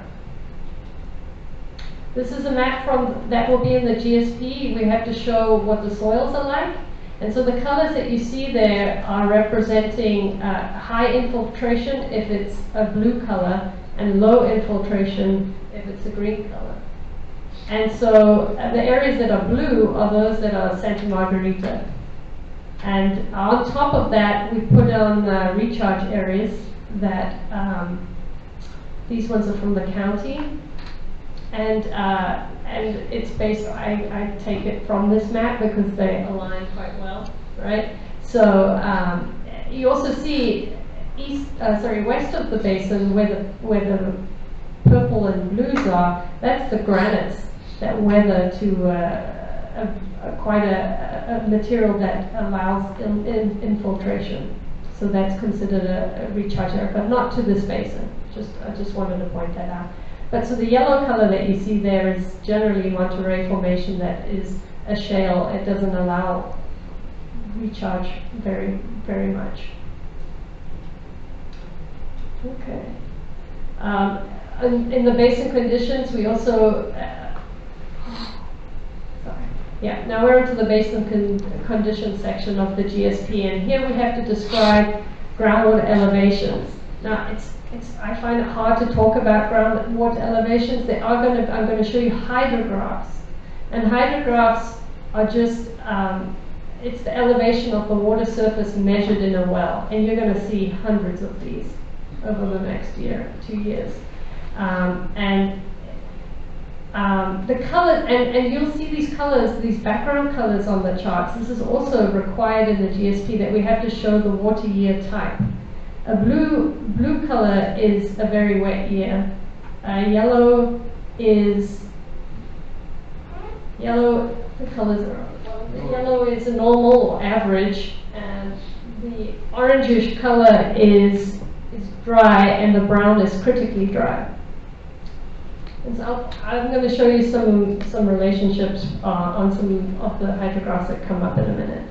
This is a map that will be in the GSP. We have to show what the soils are like. And so the colors that you see there are representing high infiltration if it's a blue color, and low infiltration if it's a green color. And so the areas that are blue are those that are Santa Margarita. And on top of that, we put on recharge areas that, these ones are from the county. And it's based, I take it from this map because they align quite well, right? So you also see west of the basin where the purple and blues are, that's the granites that weather to quite a material that allows infiltration. So that's considered a recharge area, but not to this basin. I just wanted to point that out. But so the yellow color that you see there is generally Monterey Formation that is a shale. It doesn't allow recharge very, very much. Okay. In the basin conditions, we also, now we're into the basin condition section of the GSP, and here we have to describe groundwater elevations. Now, I find it hard to talk about groundwater elevations. I'm going to show you hydrographs, and hydrographs are just it's the elevation of the water surface measured in a well, and you're going to see hundreds of these over the next 2 years. The color, and you'll see these colors, these background colors on the charts. This is also required in the GSP that we have to show the water year type. A blue color is a very wet year. Yellow is the colors are yellow is a normal or average, and the orangish color is dry, and the brown is critically dry. And so I'm going to show you some relationships on some of the hydrographs that come up in a minute.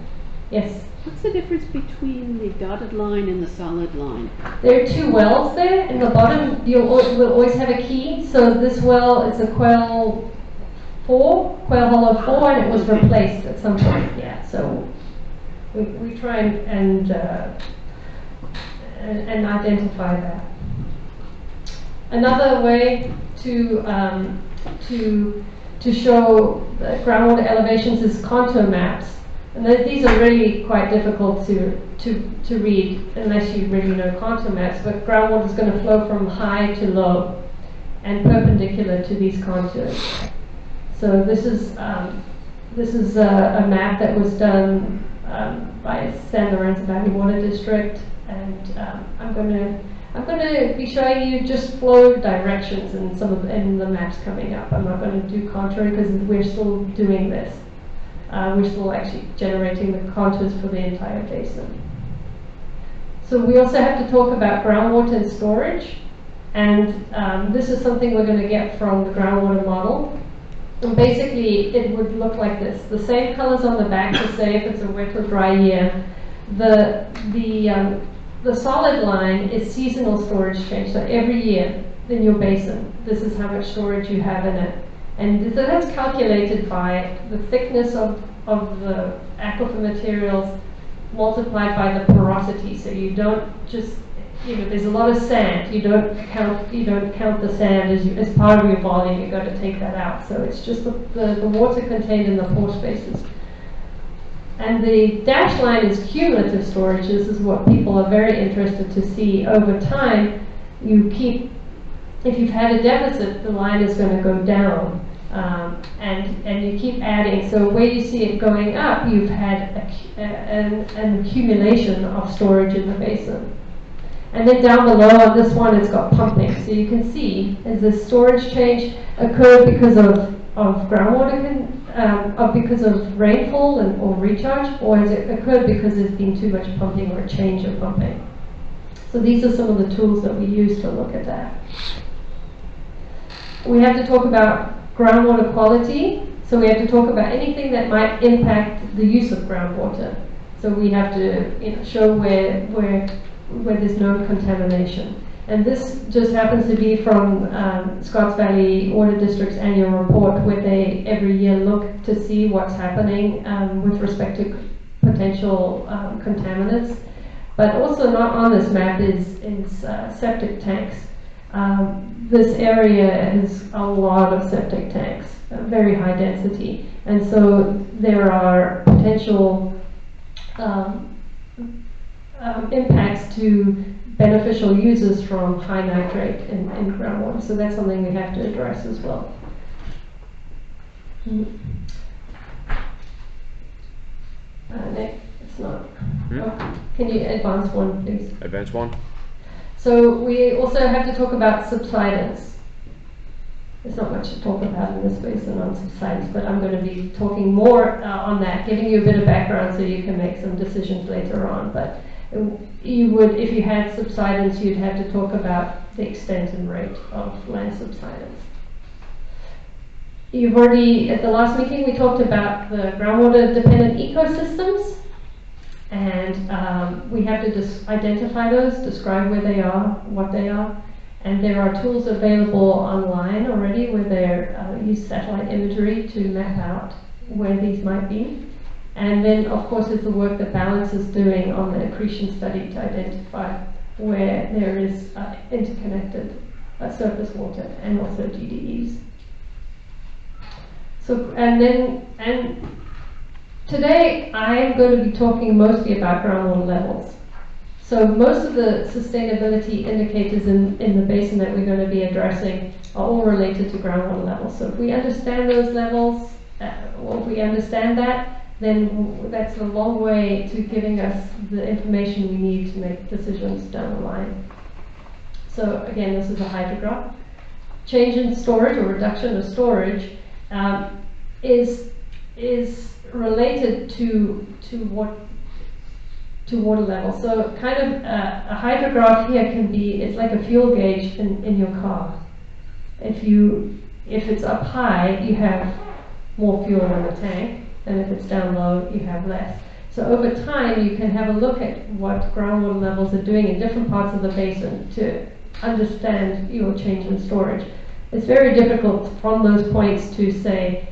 Yes? What's the difference between the dotted line and the solid line? There are two wells there. In the bottom, we'll always have a key. So this well is a Quail Hollow 4, and it was replaced at some point. Yeah, so we try and identify that. Another way to show groundwater elevations is contour maps. And these are really quite difficult to read unless you really know contour maps, but groundwater is going to flow from high to low and perpendicular to these contours. So this is a map that was done by Santa Cruz County Water District, and I'm going to be showing you just flow directions in the maps coming up. I'm not going to do contour because we're still doing this. We're still actually generating the contours for the entire basin. So we also have to talk about groundwater and storage, and this is something we're going to get from the groundwater model. And basically it would look like this. The same colors on the back to say if it's a wet or dry year. The solid line is seasonal storage change, so every year in your basin, this is how much storage you have in it. And that's calculated by the thickness of the aquifer materials multiplied by the porosity. So you don't just, there's a lot of sand. You don't count the sand as part of your volume. You've got to take that out. So it's just the water contained in the pore spaces. And the dashed line is cumulative storage. This is what people are very interested to see. Over time, if you've had a deficit, the line is going to go down. And you keep adding. So where you see it going up, you've had an accumulation of storage in the basin. And then down below on this one, it's got pumping. So you can see, has this storage change occurred because of groundwater, because of rainfall or recharge, or has it occurred because there's been too much pumping or a change of pumping? So these are some of the tools that we use to look at that. We have to talk about groundwater quality. So we have to talk about anything that might impact the use of groundwater. So we have to show where there's no contamination. And this just happens to be from Scotts Valley Water District's annual report, where they every year look to see what's happening with respect to potential contaminants. But also not on this map is septic tanks. This area has a lot of septic tanks, very high density. And so there are potential impacts to beneficial users from high nitrate in groundwater. So that's something we have to address as well. Nick, it's not. Oh, can you advance one, please? Advance one. So we also have to talk about subsidence. There's not much to talk about in this basin on subsidence, but I'm going to be talking more on that, giving you a bit of background so you can make some decisions later on. But you would, if you had subsidence, you'd have to talk about the extent and rate of land subsidence. You've already, at the last meeting, we talked about the groundwater dependent ecosystems, and we have to identify those, describe where they are, what they are, and there are tools available online already where they use satellite imagery to map out where these might be. And then, of course, is the work that Balance is doing on the accretion study to identify where there is interconnected surface water and also GDEs. So, and today I am going to be talking mostly about groundwater levels. So most of the sustainability indicators in the basin that we're going to be addressing are all related to groundwater levels. So if we understand those levels, or if we understand that, then that's a long way to giving us the information we need to make decisions down the line. So again, this is a hydrograph. Change in storage or reduction of storage is related to water level. So kind of a hydrograph here can be, it's like a fuel gauge in your car. If it's up high, you have more fuel in the tank, and if it's down low, you have less. So over time, you can have a look at what groundwater levels are doing in different parts of the basin to understand your change in storage. It's very difficult from those points to say,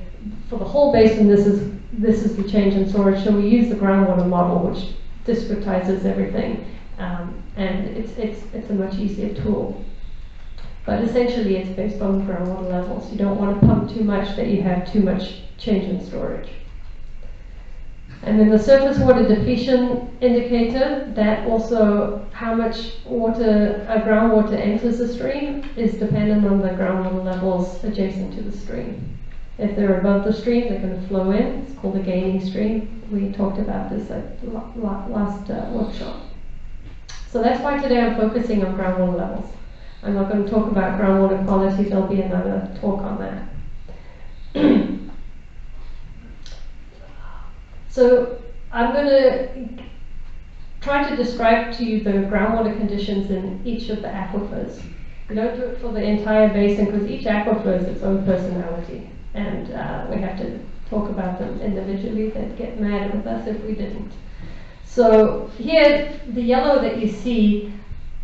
for the whole basin, this is the change in storage. So we use the groundwater model, which discretizes everything, and it's a much easier tool. But essentially, it's based on groundwater levels. You don't want to pump too much that you have too much change in storage. And then the surface water depletion indicator, that also how much water, groundwater enters the stream is dependent on the groundwater levels adjacent to the stream. If they're above the stream, they're going to flow in. It's called a gaining stream. We talked about this at the last workshop. So that's why today I'm focusing on groundwater levels. I'm not going to talk about groundwater quality. There'll be another talk on that. So I'm going to try to describe to you the groundwater conditions in each of the aquifers. We don't do it for the entire basin because each aquifer has its own personality, and we have to talk about them individually. They'd get mad with us if we didn't. So here, the yellow that you see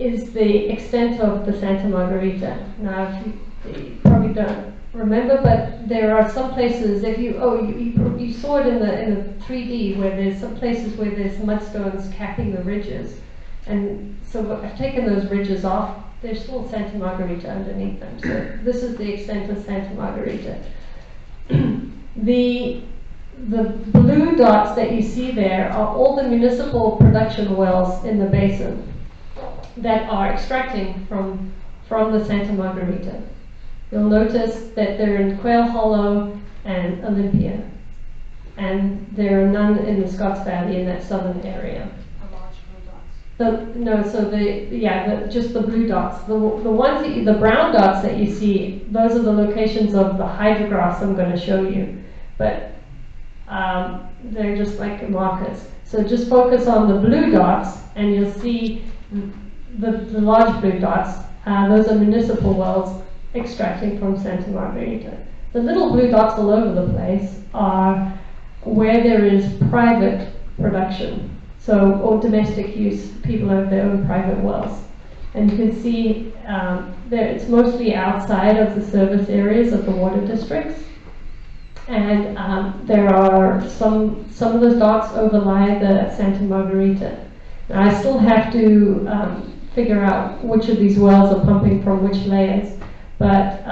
is the extent of the Santa Margarita. Now, you probably don't remember, but there are some places, if you saw it in the 3D, where there's some places where there's mudstones capping the ridges. And so I've taken those ridges off. There's still Santa Margarita underneath them. So this is the extent of Santa Margarita. The blue dots that you see there are all the municipal production wells in the basin that are extracting from the Santa Margarita. You'll notice that they're in Quail Hollow and Olympia, and there are none in the Scotts Valley in that southern area. Just the blue dots. The ones the brown dots that you see, those are the locations of the hydrographs I'm going to show you, but they're just like markers. So just focus on the blue dots, and you'll see the large blue dots. Those are municipal wells extracting from Santa Margarita. The little blue dots all over the place are where there is private production. So, or domestic use, people have their own private wells. And you can see it's mostly outside of the service areas of the water districts. And there are some of those dots overlie the Santa Margarita. Now, I still have to figure out which of these wells are pumping from which layers, but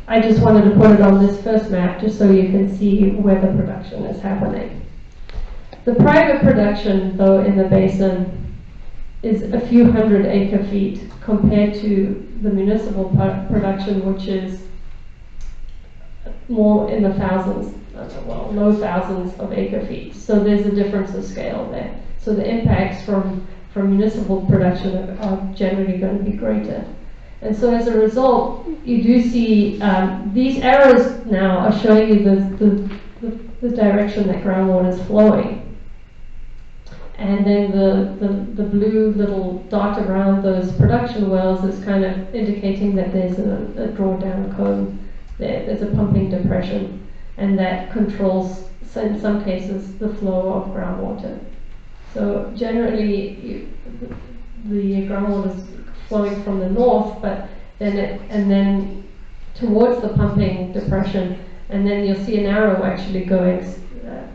I just wanted to put it on this first map just so you can see where the production is happening. The private production, though, in the basin is a few hundred acre feet compared to the municipal production, which is more in the thousands, low thousands of acre feet. So there's a difference of scale there. So the impacts from municipal production are generally going to be greater. And so as a result, you do see these arrows now are showing you the direction that groundwater is flowing. And then the blue little dot around those production wells is kind of indicating that there's a drawdown cone there. There's a pumping depression, and that controls, in some cases, the flow of groundwater. So generally, the groundwater is flowing from the north, but then towards the pumping depression, and then you'll see an arrow actually going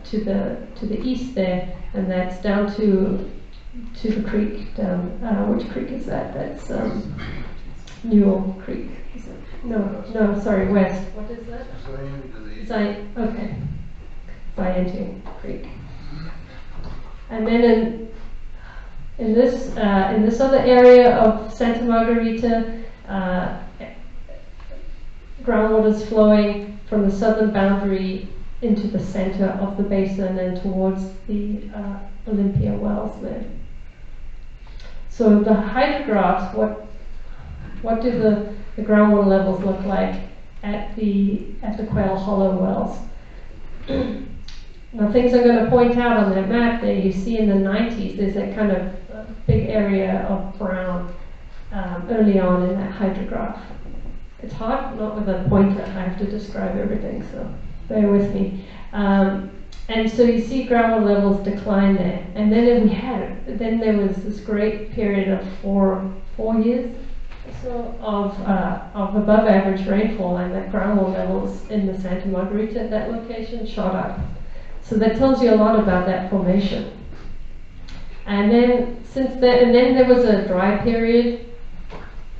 to the east there, and that's down to the creek down. Which creek is that? That's Newell Creek. Is it? No, sorry, west. What is that? Okay. Zianti Creek. And then in this other area of Santa Margarita, groundwater is flowing from the southern boundary into the center of the basin and towards the Olympia wells there. So the hydrographs, what do the groundwater levels look like at the Quail Hollow wells? Now, things I'm going to point out on that map there, you see in the 90s, there's that kind of big area of brown early on in that hydrograph. It's hard, not with a pointer, I have to describe everything, so bear with me. And so you see groundwater levels decline there. And then there was this great period of four years or so of above average rainfall, and the groundwater levels in the Santa Margarita at that location shot up. So that tells you a lot about that formation. And then there was a dry period.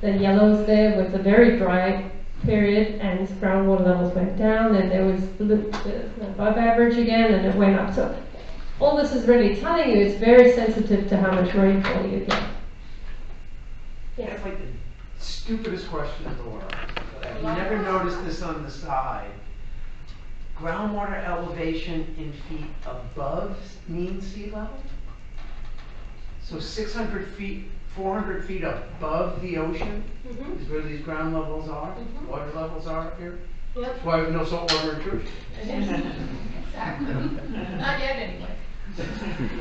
The yellows there was a very dry period, and groundwater levels went down, and there was above average again, and it went up. So all this is really telling you it's very sensitive to how much rainfall you get. That's like the stupidest question in the world. But I've never noticed this on the side. Groundwater elevation in feet above mean sea level? So 600 feet, 400 feet above the ocean is where these ground levels are, water levels are up here? Yep. That's why we have no saltwater intrusion. Exactly. Not yet, anyway.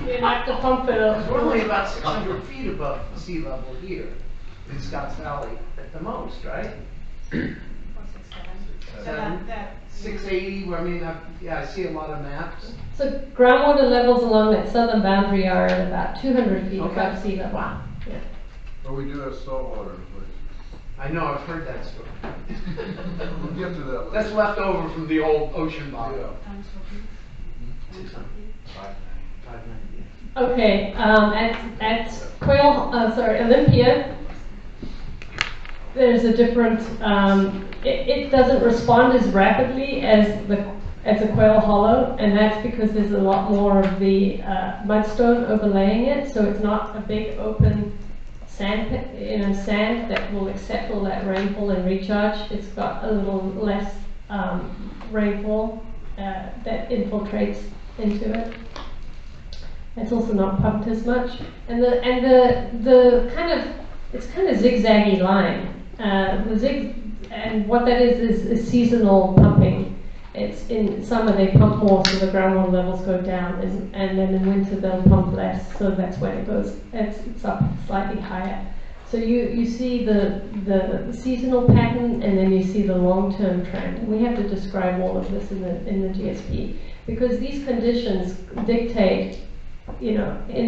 You have to pump it up. We're only about 600 feet above sea level here in Scotts Valley at the most, right? 680, I mean, I see a lot of maps. So groundwater levels along that southern boundary are at about 200 feet above sea level. Wow. Yeah. But we do have saltwater in place. I know, I've heard that story. We'll get to that later. That's left over from the old ocean bottom. Yeah. 600. 590. Okay, at Olympia, there's a different, it doesn't respond as rapidly as a Quail Hollow, and that's because there's a lot more of the mudstone overlaying it, so it's not a big open sand pit, sand that will accept all that rainfall and recharge. It's got a little less rainfall that infiltrates into it. It's also not pumped as much, and the kind of, it's kind of zigzaggy line. And what that is seasonal pumping. It's in summer they pump more, so the groundwater levels go down, and then in winter they'll pump less, so that's when it goes. It's up slightly higher. So you see the seasonal pattern, and then you see the long-term trend. And we have to describe all of this in the GSP, because these conditions dictate, in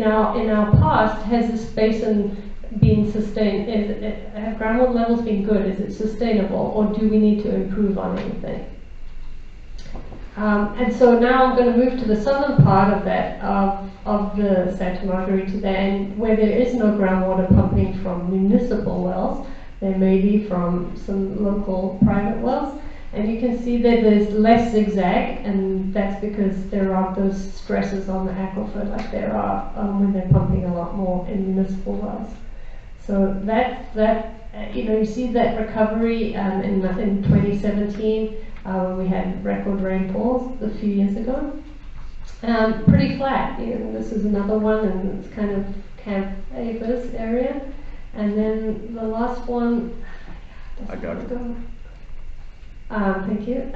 our past, has this basin been sustained? Have groundwater levels been good? Is it sustainable, or do we need to improve on anything? And so now I'm going to move to the southern part of that, of the Santa Margarita Dam, where there is no groundwater pumping from municipal wells. There may be from some local private wells. And you can see that there's less zigzag, and that's because there aren't those stresses on the aquifer like there are when they're pumping a lot more in municipal wells. So you see that recovery in 2017 when we had record rainfalls a few years ago. Pretty flat. This is another one, and it's kind of Camp Avis area. And then the last one. I got it. Thank you.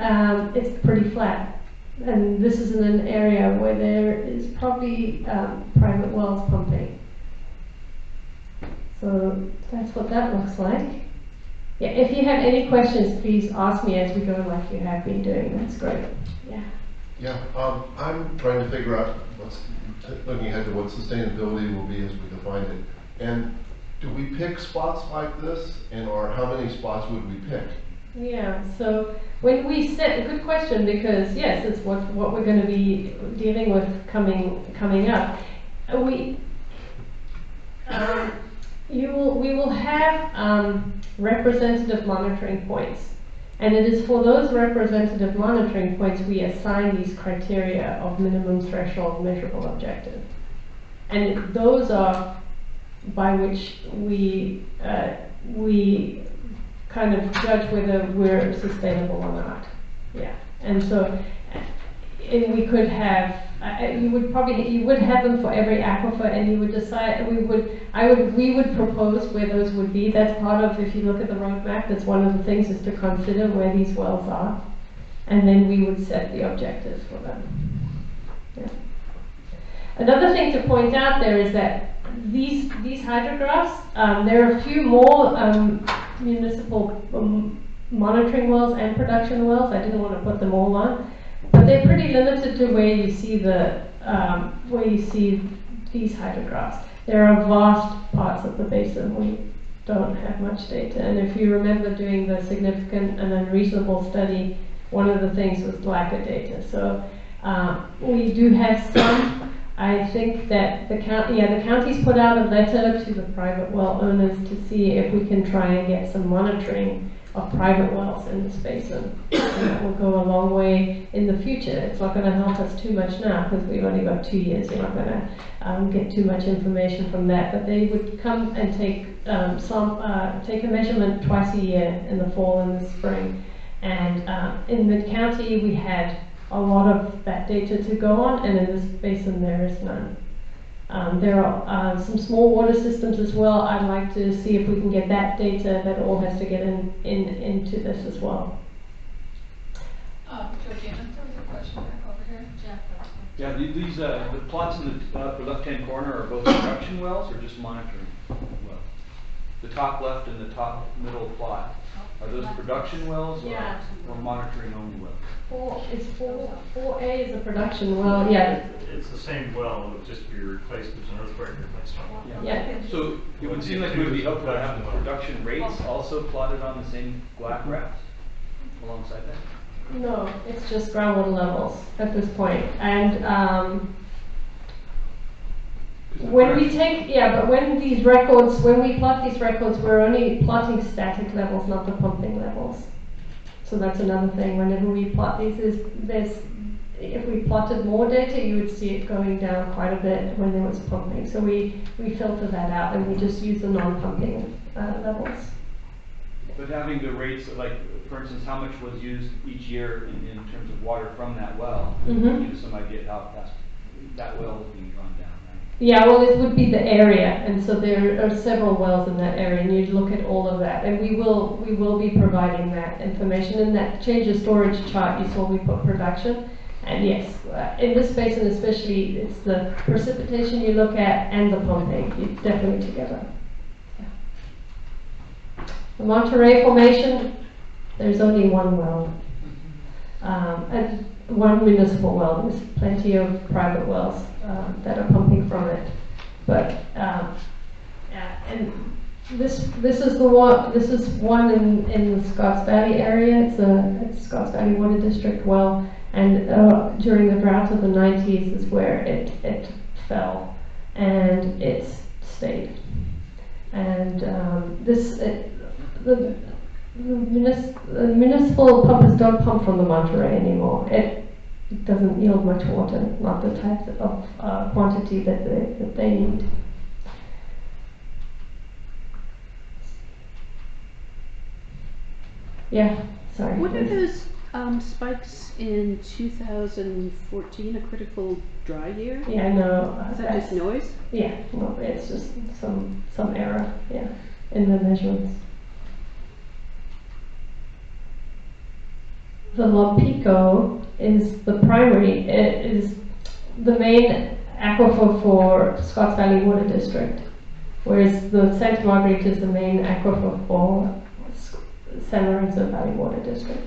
It's pretty flat, and this is in an area where there is probably private wells pumping. So that's what that looks like. Yeah, if you have any questions, please ask me as we go, like you have been doing. That's great. Yeah. Yeah, I'm trying to figure out looking ahead to what sustainability will be as we define it. And do we pick spots like this, or how many spots would we pick? Yeah, so when we set, a good question, because yes, it's what we're going to be dealing with coming up. We will have representative monitoring points, and it is for those representative monitoring points we assign these criteria of minimum threshold measurable objective, and those are by which we kind of judge whether we're sustainable or not. Yeah, and so we could have you would have them for every aquifer, and you would decide we would propose where those would be. That's part of, if you look at the roadmap, that's one of the things is to consider where these wells are, and then we would set the objectives for them. Yeah. Another thing to point out there is that these hydrographs, there are a few more municipal monitoring wells and production wells. I didn't want to put them all on, but they're pretty limited to where you see these hydrographs. There are vast parts of the basin we don't have much data, and if you remember doing the significant and unreasonable study, one of the things was lack of data. So we do have some. I think that the county's put out a letter to the private well owners to see if we can try and get some monitoring of private wells in this basin. And that will go a long way in the future. It's not going to help us too much now because we've only got 2 years. You're not going to get too much information from that. But they would come and take a measurement twice a year, in the fall and the spring. And in mid-county we had a lot of that data to go on, and in this basin there is none. There are some small water systems as well. I'd like to see if we can get that data. That all has to get into this as well. Georgiana, there was a question back over here. Yeah, these the plots in the upper left-hand corner are both production wells or just monitoring wells? The top left and the top middle plot, are those production wells or monitoring only wells? 4A is a production well. Yeah. It's the same well, it would just be replaced. There's an earthquake replacement. Yeah. So it would seem like it would be helpful to have the production rates also plotted on the same black graphs alongside that. No, it's just groundwater levels at this point, and When we take, yeah, but when these records, when we plot these records, we're only plotting static levels, not the pumping levels. So that's another thing. Whenever we plot these, if we plotted more data, you would see it going down quite a bit when there was pumping. So we filter that out and we just use the non-pumping levels. But having the rates, like for instance, how much was used each year in terms of water from that well, give us some idea how fast that well is being drawn down, right? Yeah, well, it would be the area, and so there are several wells in that area, and you'd look at all of that, and we will be providing that information. In that change of storage chart, you saw we put production, and yes, in this basin especially, it's the precipitation you look at and the pumping, definitely together. The Monterey Formation, there's only one well, and one municipal well. There's plenty of private wells that are pumping from it, but and this is the one. This is one in the Scotts Valley area. It's Scotts Valley Water District well, and during the drought of the 90s is where it fell, and it's stayed, and the municipal pumpers don't pump from the Monterey anymore. It doesn't yield much water, not the type of quantity that they need. Yeah, sorry. What are those spikes in 2014, a critical dry year? Yeah, no. Is that just noise? Yeah, no, it's just some error, yeah, in the measurements. The Lompico is the primary, it is the main aquifer for Scotts Valley Water District, whereas the Santa Margarita is the main aquifer for San Lorenzo Valley Water District.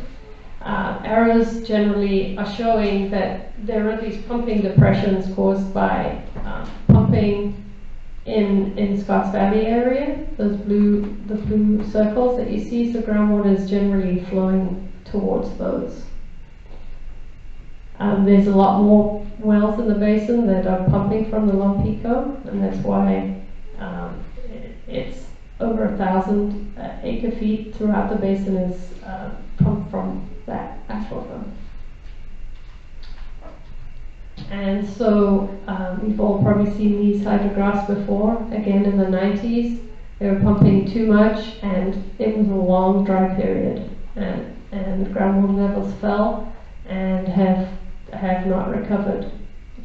Arrows generally are showing that there are these pumping depressions caused by pumping in Scotts Valley area. The blue circles that you see, so groundwater is generally flowing towards those. There's a lot more wells in the basin that are pumping from the Lompico, and that's why it's over 1,000 acre feet throughout the basin is pumped from that aquifer. And so we've all probably seen these hydrographs before. Again, in the 90s, they were pumping too much, and it was a long dry period, and groundwater levels fell and have not recovered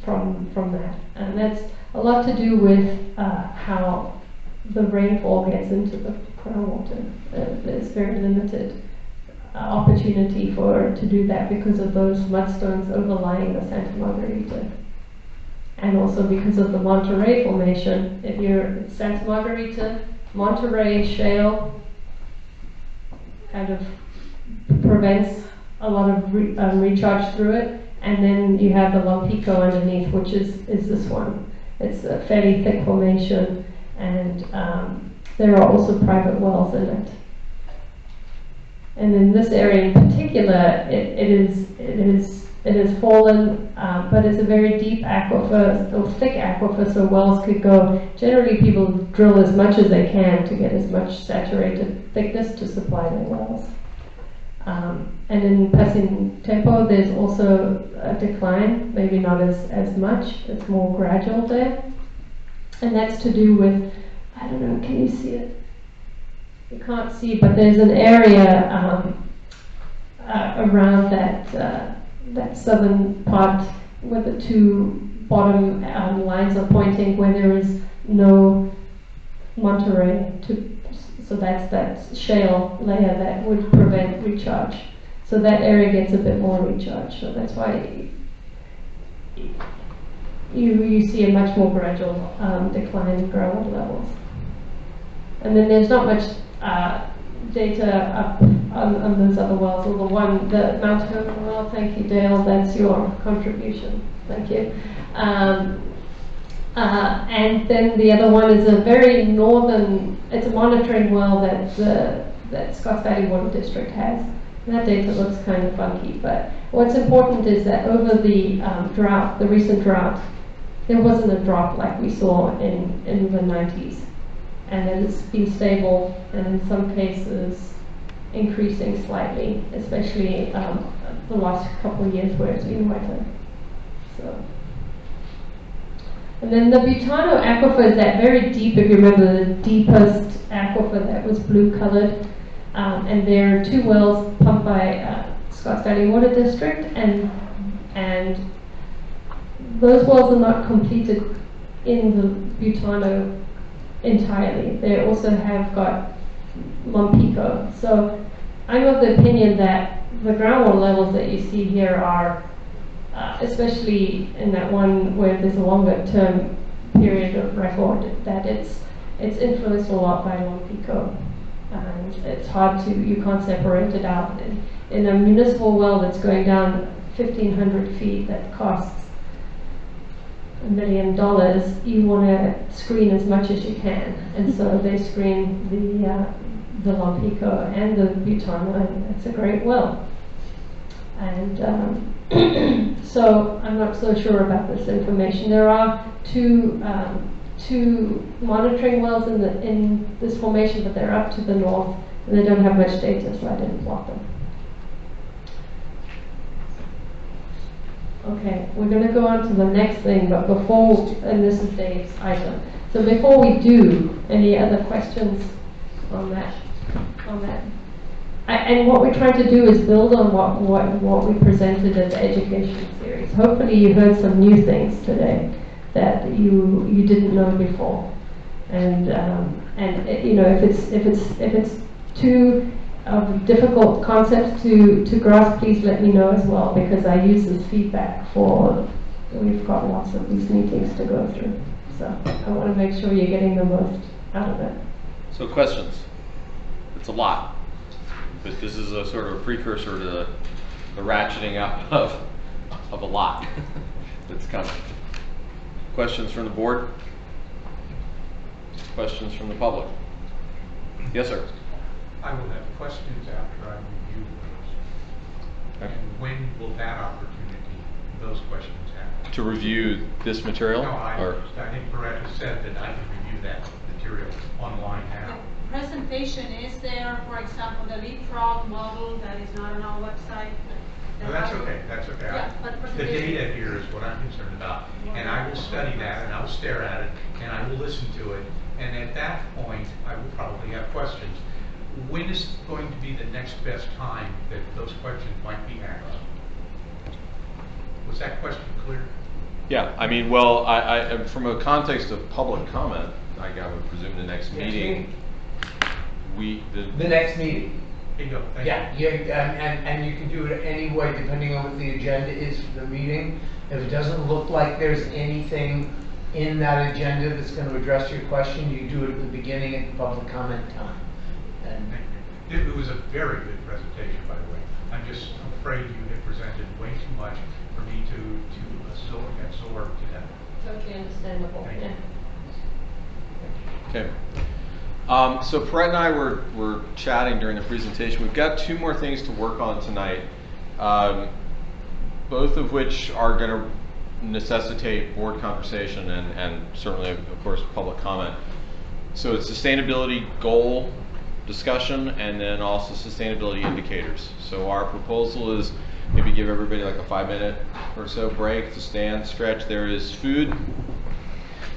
from that. And that's a lot to do with how the rainfall gets into the groundwater. There's very limited opportunity to do that because of those mudstones overlying the Santa Margarita. And also because of the Monterey Formation. If you're Santa Margarita, Monterey shale kind of prevents a lot of recharge through it, and then you have the Lompico underneath, which is this one. It's a fairly thick formation, and there are also private wells in it. And in this area in particular, it has fallen, but it's a very deep aquifer, or thick aquifer, so wells could go. Generally, people drill as much as they can to get as much saturated thickness to supply their wells. And in Passing Tempo, there's also a decline, maybe not as much, it's more gradual there. And that's to do with, I don't know, can you see it? You can't see, but there's an area around that southern part where the two bottom lines are pointing, where there is no Monterey so that's that shale layer that would prevent recharge. So that area gets a bit more recharge. So that's why you see a much more gradual decline in groundwater levels. And then there's not much data up on those other wells. Or the Mount Hermon well, thank you, Dale, that's your contribution. Thank you. And then the other one is a very northern, it's a monitoring well that Scotts Valley Water District has. And that data looks kind of funky, but what's important is that over the drought, the recent drought, there wasn't a drop like we saw in the 90s. And it has been stable, and in some cases increasing slightly, especially the last couple of years where it's been wetter. So. And then the Butano aquifer is that very deep, if you remember, the deepest aquifer that was blue colored. And there are 2 wells pumped by Scotts Valley Water District, and those wells are not completed in the Butano entirely. They also have got Lompico. So I'm of the opinion that the groundwater levels that you see here are, especially in that one where there's a longer term period of record, that it's influenced a lot by Lompico. And it's hard to, you can't separate it out. In a municipal well that's going down 1,500 feet that costs $1 million, you want to screen as much as you can. And so they screen the Lompico and the Butano, and it's a great well. And so I'm not so sure about this information. There are two monitoring wells in this formation, but they're up to the north, and they don't have much data, so I didn't plot them. Okay, we're going to go on to the next thing, but before, and this is Dave's item. So before we do, any other questions on that? And what we're trying to do is build on what we presented at the education series. Hopefully you heard some new things today that you didn't know before. And you know, if it's too difficult concepts to grasp, please let me know as well, because I use this feedback for, we've got lots of these meetings to go through. So I want to make sure you're getting the most out of it. So questions? It's a lot, but this is a sort of a precursor to the ratcheting up of a lot that's coming. Questions from the board? Questions from the public? Yes, sir. I will have questions after I review those. Okay. And when will that opportunity, those questions happen? To review this material? No, or? I think Brett has said that I can review that material online now. The presentation is there, for example, the leapfrog model that is not on our website. No, that's okay, that's okay. Yeah, but the data here is what I'm concerned about. And I will study that, and I will stare at it, and I will listen to it. And at that point, I will probably have questions. When is going to be the next best time that those questions might be asked? Was that question clear? Yeah, I mean, well, I from a context of public comment, I would presume the next meeting. The next meeting. Bingo. Thank you. And you can do it anyway, depending on what the agenda is for the meeting. If it doesn't look like there's anything in that agenda that's going to address your question, you do it at the beginning at the public comment time. And it was a very good presentation, by the way. I'm just afraid you had presented way too much for me to absorb today. Totally understandable. Thank you. Okay. So Brett and I were chatting during the presentation. We've got 2 more things to work on tonight, both of which are going to necessitate board conversation and certainly, of course, public comment. So it's sustainability goal discussion and then also sustainability indicators. So our proposal is maybe give everybody like a 5-minute or so break to stand, stretch. There is food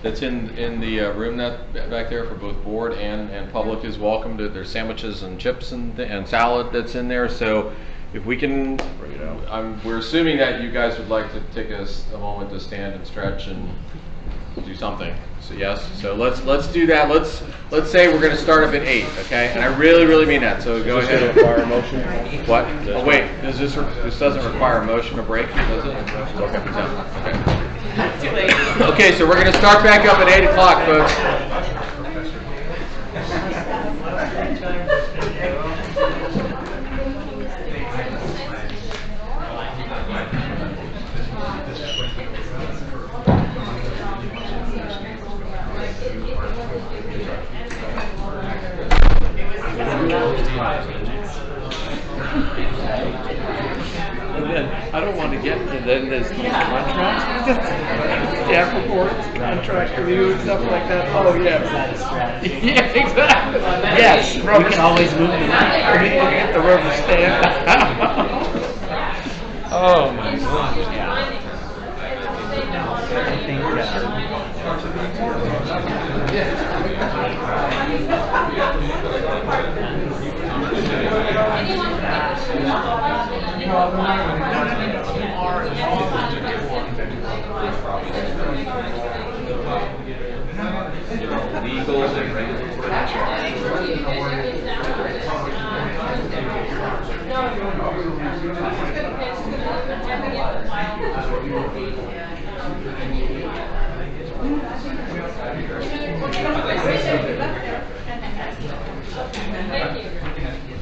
that's in the room back there for both board and public is welcome. There's sandwiches and chips and salad that's in there. So if we can, bring it out. We're assuming that you guys would like to take a moment to stand and stretch and do something. So yes. So let's do that. Let's say we're going to start up at 8. Okay. And I really mean that. So go ahead. Does this require a motion? What? Oh wait. This doesn't require a motion or break, does it? Okay. Okay. Okay, so we're going to start back up at 8 o'clock, folks. then I don't want to get to then there's these contracts, staff reports, contract review, and stuff like that. Oh yeah. Is that a strategy? Yeah, exactly. Yes, We can always move the money. Get the rubber stamp. Oh my gosh. I think, Legal and regulatory.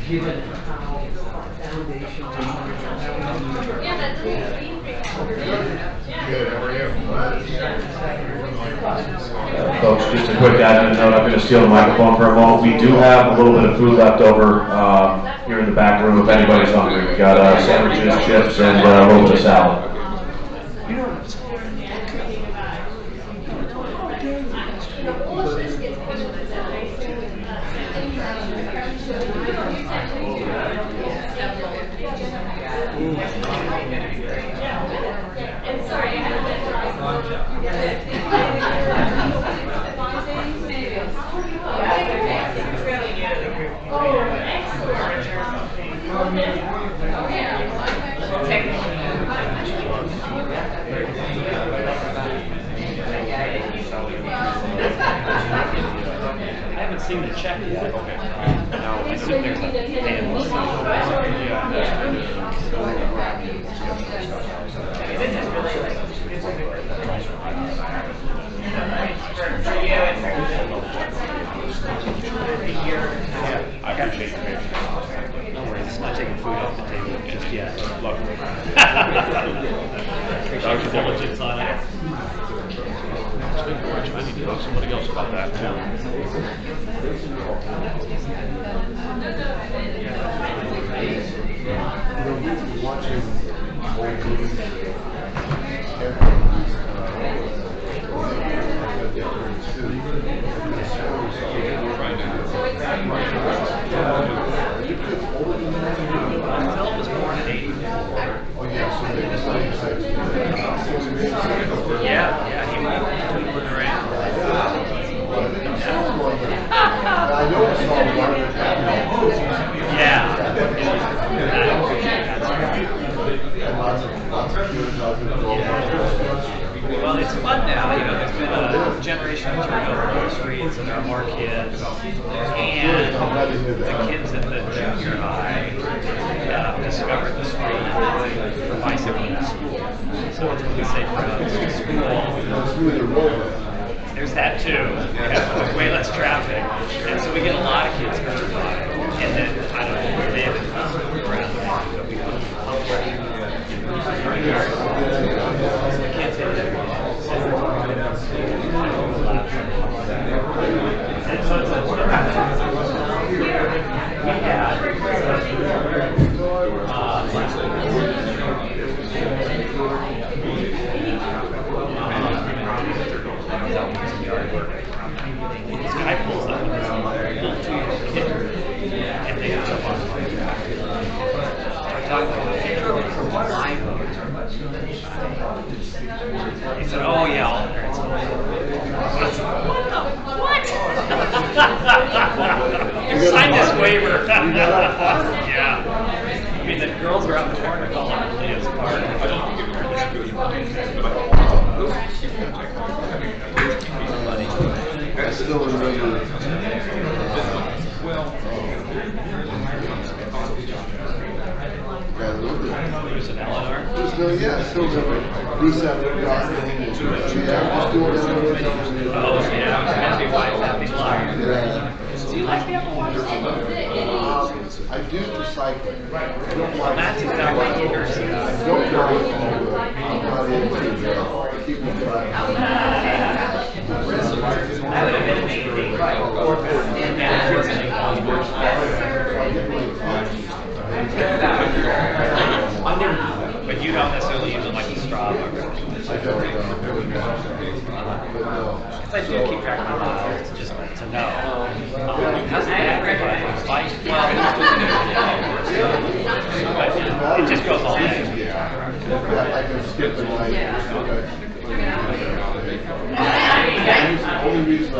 Given how foundational. Good, how are you? Folks, just a quick admin note, I'm going to steal the microphone for a moment. We do have a little bit of food left over here in the back room if anybody's hungry. We've got sandwiches, chips, and a little bit of salad. I haven't seen the check yet. Okay. No, I assume there's a payment. I appreciate your patience. No worries, it's not taking food off the table just yet. Look. Appreciate your diligence on it. Speaking of which, I need to talk to somebody else about that too. Philip was born in 84. Yeah, he moved around. Yeah. Well, it's fun now, there's been a generational turnover on the streets, and there are more kids, and the kids at the junior high discovered the street for bicycling to school. So it's really safe routes to school. There's that too. Yeah, way less traffic, and so we get a lot of kids hurt by it. And then I don't know, they have around there, but we put them in the yard. The kids hit it. And so it's this guy pulls up with his little 2-year-old kid, and they jump on my back. We're talking about live votes. He said, "Oh yeah, all the parents." I said, "What? You signed this waiver." Yeah. I mean, the girls are out in the corner calling it Leah's park. I still remember. Bruce and Eleanor. Yeah, I still remember Bruce having a garden and just doing it. Oh, yeah. Happy wife, happy life. Do you like that one? I do recycling. I don't like. That's exactly what yours is. I don't like all the. I'm not into keeping track. That would have been amazing. I never skip the night. The only reason I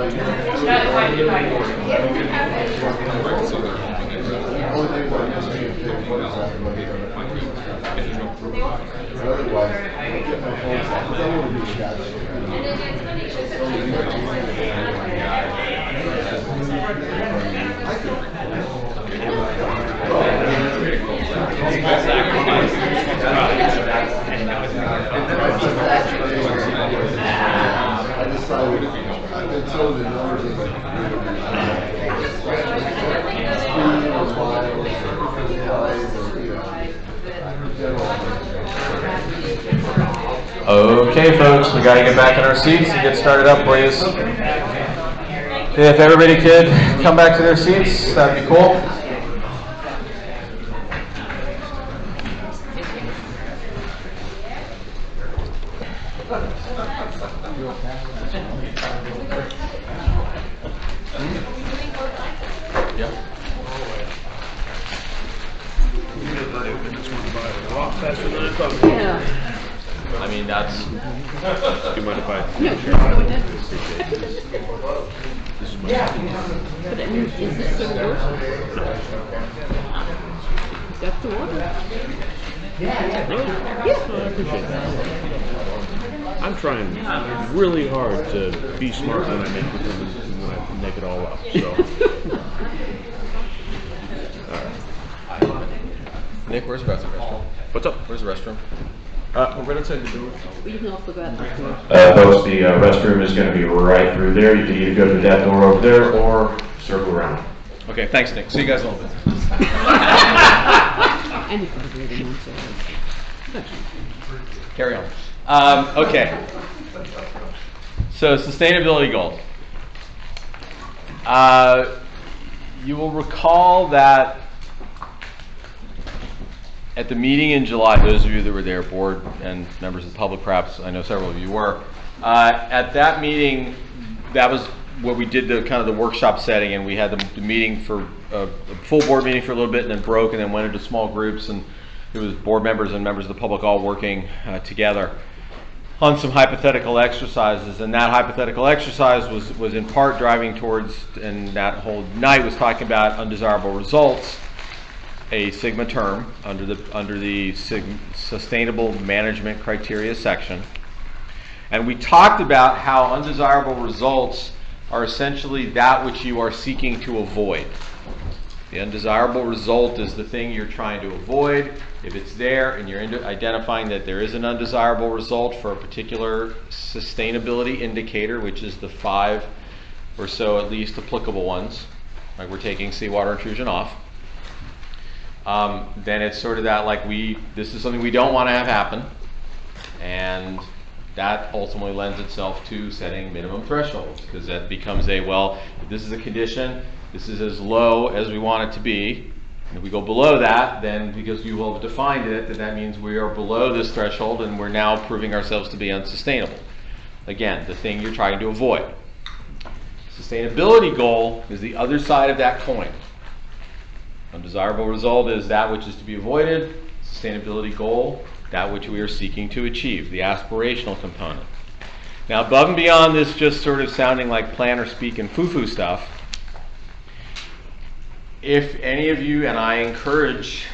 only thing I just can't pick what is after Monday. Otherwise, I'll get my phone off, because I want to be scattered. I decided, I've been told the numbers of Okay, folks, we gotta get back in our seats and get started up, please. If everybody could come back to their seats, that'd be cool. Yeah. I mean, that's... Do you mind if I... No, sure, go ahead. But I mean, is this the water? That's the water? Yeah. I appreciate that. I'm trying really hard to be smart when I make it all up. So. Nick, where's the restroom? What's up? Where's the restroom? We're right outside the door. You can also go out the door. Folks, the restroom is going to be right through there. You can either go through that door over there or circle around. Okay, thanks, Nick. See you guys in a little bit. Carry on. Okay. So, sustainability goals. You will recall that at the meeting in July, those of you that were there, board and members of the public, perhaps, I know several of you were, at that meeting, that was where we did the kind of the workshop setting, and we had the meeting for a full board meeting for a little bit, and then broke, and then went into small groups, and it was board members and members of the public all working together on some hypothetical exercises. And that hypothetical exercise was in part driving towards, and that whole night was talking about undesirable results, a SIGMA term under the Sustainable Management Criteria section. And we talked about how undesirable results are essentially that which you are seeking to avoid. The undesirable result is the thing you're trying to avoid. If it's there and you're identifying that there is an undesirable result for a particular sustainability indicator, which is the 5 or so at least applicable ones, like we're taking seawater intrusion off, then it's sort of that like this is something we don't want to have happen, and that ultimately lends itself to setting minimum thresholds, because that becomes if this is a condition, this is as low as we want it to be, and if we go below that, then because you will have defined it, that means we are below this threshold and we're now proving ourselves to be unsustainable. Again, the thing you're trying to avoid. Sustainability goal is the other side of that coin. Undesirable result is that which is to be avoided. Sustainability goal, that which we are seeking to achieve, the aspirational component. Now, above and beyond this just sort of sounding like planner speak and foo-foo stuff, if any of you, and I encourage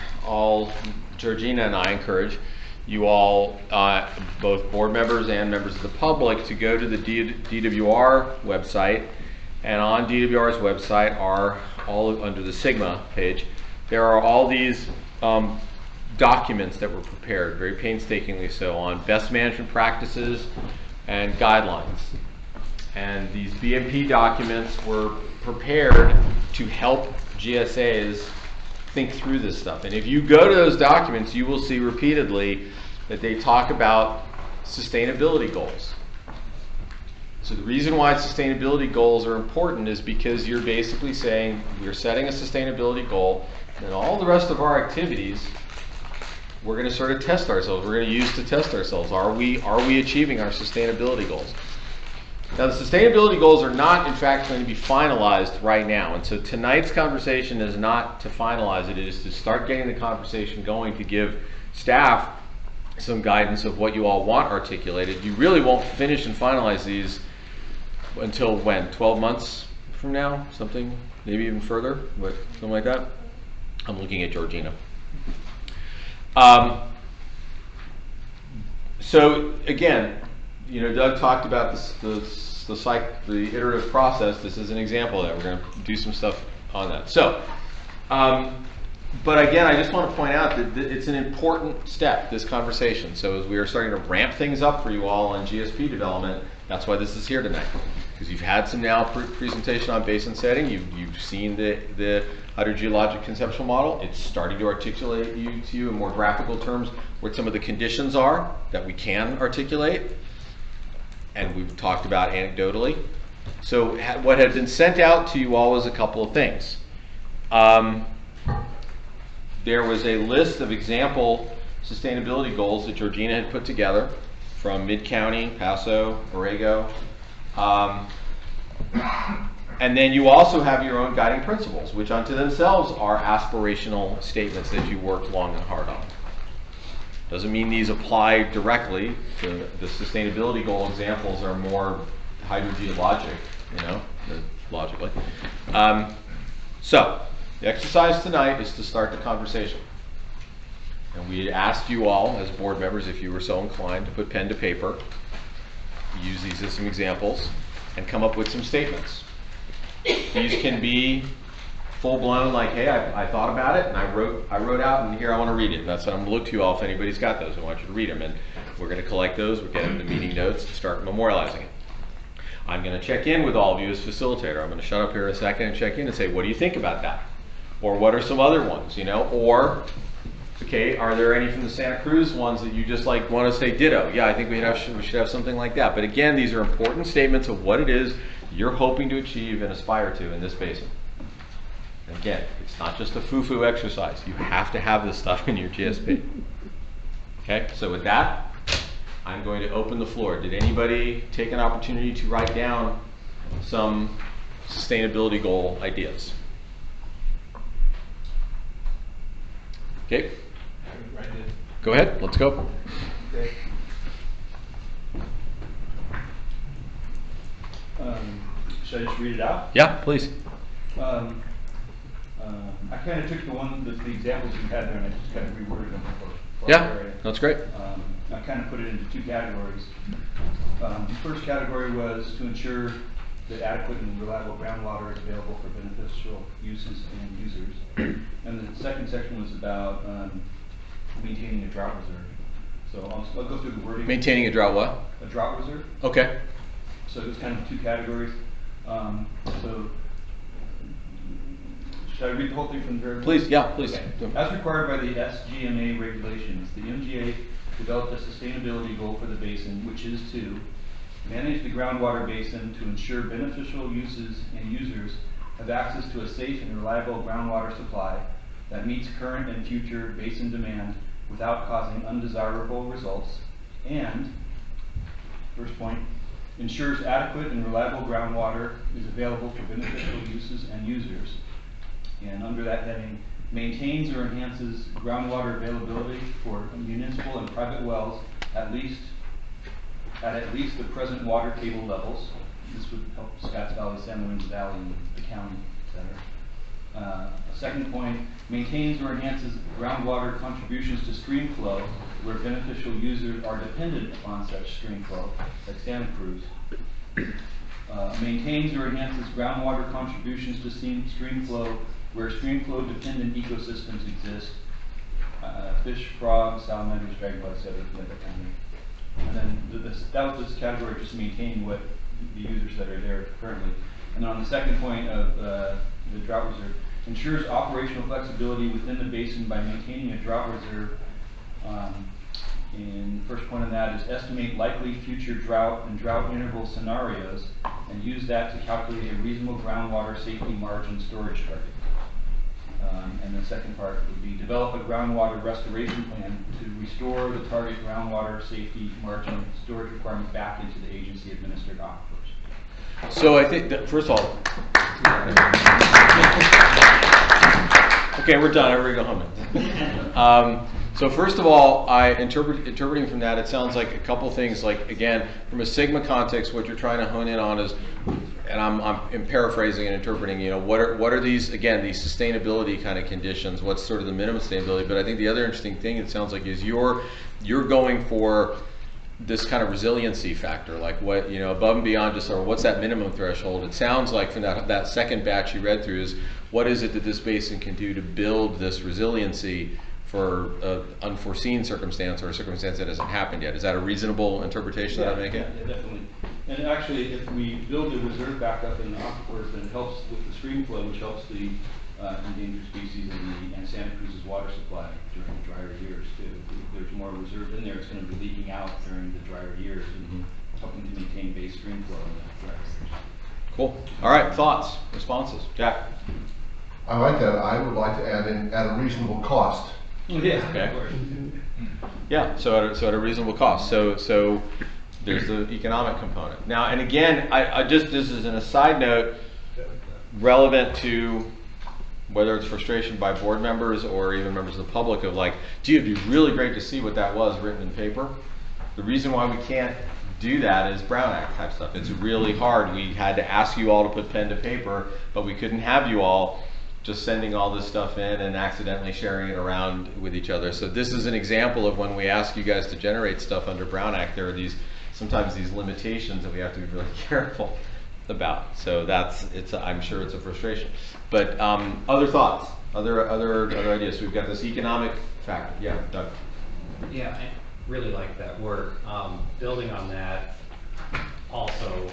Georgina and I encourage you all, both board members and members of the public, to go to the DWR website, and on DWR's website are all under the SIGMA page, there are all these documents that were prepared, very painstakingly so, on best management practices and guidelines. And these BMP documents were prepared to help GSAs think through this stuff. And if you go to those documents, you will see repeatedly that they talk about sustainability goals. So the reason why sustainability goals are important is because you're basically saying we're setting a sustainability goal, and all the rest of our activities we're going to sort of test ourselves. We're going to use to test ourselves. Are we achieving our sustainability goals? Now, the sustainability goals are not, in fact, going to be finalized right now. And so tonight's conversation is not to finalize it. It is to start getting the conversation going, to give staff some guidance of what you all want articulated. You really won't finish and finalize these until when? 12 months from now? Something, maybe even further? What, something like that? I'm looking at Georgina. So again, you know, Doug talked about the iterative process. This is an example of that. We're going to do some stuff on that. So, but again, I just want to point out that it's an important step, this conversation. So as we are starting to ramp things up for you all on GSP development, that's why this is here tonight. Because you've had some now presentation on basin setting, you've seen the hydrogeologic conceptual model. It's starting to articulate to you in more graphical terms what some of the conditions are that we can articulate. And we've talked about anecdotally. So what had been sent out to you all was a couple of things. There was a list of example sustainability goals that Georgina had put together from Mid-County, Paso, Borrego. And then you also have your own guiding principles, which unto themselves are aspirational statements that you worked long and hard on. Doesn't mean these apply directly to the sustainability goal examples are more hydrogeologic, you know, logically. So the exercise tonight is to start the conversation. And we asked you all as board members, if you were so inclined, to put pen to paper, use these as some examples, and come up with some statements. These can be full-blown, like, hey, I thought about it, and I wrote out, and here I want to read it. And that's what I'm going to look to you all if anybody's got those. I want you to read them, and we're going to collect those. We're getting the meeting notes and start memorializing it. I'm going to check in with all of you as facilitator. I'm going to shut up here in a second and check in and say, what do you think about that? Or what are some other ones, you know? Or, okay, are there any from the Santa Cruz ones that you just like want to say ditto? Yeah, I think we should have something like that. But again, these are important statements of what it is you're hoping to achieve and aspire to in this basin. And again, it's not just a foo-foo exercise. You have to have this stuff in your GSP. Okay, so with that, I'm going to open the floor. Did anybody take an opportunity to write down some sustainability goal ideas? Okay. Go ahead, let's go. Okay. Should I just read it out? Yeah, please. I kind of took the examples you had there and I just kind of reworded them for Yeah, our area. that's great. I kind of put it into two categories. The first category was to ensure that adequate and reliable groundwater is available for beneficial uses and users. And the second section was about maintaining a drought reserve. So I'll go through the wording. Maintaining a drought what? A drought reserve. Okay. So it was kind of two categories. So should I read the whole thing from the very Please, yeah, please. Okay. As required by the SGMA regulations, the MGA developed a sustainability goal for the basin, which is to manage the groundwater basin to ensure beneficial uses and users have access to a safe and reliable groundwater supply that meets current and future basin demand without causing undesirable results, and, first point, ensures adequate and reliable groundwater is available for beneficial uses and users, and under that heading, maintains or enhances groundwater availability for municipal and private wells at least the present water table levels. This would help Scotts Valley, San Lorenzo Valley, and the county, etc. A second point, maintains or enhances groundwater contributions to stream flow where beneficial users are dependent upon such stream flow, like Santa Cruz. Maintains or enhances groundwater contributions to stream flow where stream flow dependent ecosystems exist, fish, frogs, salamanders, dragonflies, etc. And then that was this category, just maintaining what the users that are there currently. And then on the second point of the drought reserve, ensures operational flexibility within the basin by maintaining a drought reserve. And the first point on that is estimate likely future drought and drought interval scenarios and use that to calculate a reasonable groundwater safety margin storage target. And the second part would be develop a groundwater restoration plan to restore the target groundwater safety margin storage requirement back into the agency administered aquifers. So I think that, first of all, okay, we're done. Everybody go home. So first of all, interpreting from that, it sounds like a couple things. Like again, from a Sigma context, what you're trying to hone in on is, and I'm paraphrasing and interpreting. You know, what are these, again, these sustainability kind of conditions? What's sort of the minimum sustainability? But I think the other interesting thing, it sounds like, is you're going for this kind of resiliency factor, like what, you know, above and beyond just, or what's that minimum threshold? It sounds like from that second batch you read through is, what is it that this basin can do to build this resiliency for an unforeseen circumstance or a circumstance that hasn't happened yet? Is that a reasonable interpretation that I'm making? Yeah, definitely. And actually, if we build a reserve back up in the aquifers, then it helps with the stream flow, which helps the endangered species and Santa Cruz's water supply during the drier years too. If there's more reserve in there, it's going to be leaking out during the drier years and helping to maintain base stream flow in the drier years. Cool. All right, thoughts, responses? Jack? I like that. I would like to add in at a reasonable cost. Yeah. Okay. Yeah. So at a reasonable cost. So there's the economic component. Now, and again, I just, this is an aside note, relevant to whether it's frustration by board members or even members of the public of like, gee, it'd be really great to see what that was written in paper. The reason why we can't do that is Brown Act type stuff. It's really hard. We had to ask you all to put pen to paper, but we couldn't have you all just sending all this stuff in and accidentally sharing it around with each other. So this is an example of when we ask you guys to generate stuff under Brown Act, there are sometimes these limitations that we have to be really careful about. So I'm sure it's a frustration. But other thoughts, other ideas. So we've got this economic factor. Yeah, Doug. Yeah, I really like that work. Building on that, also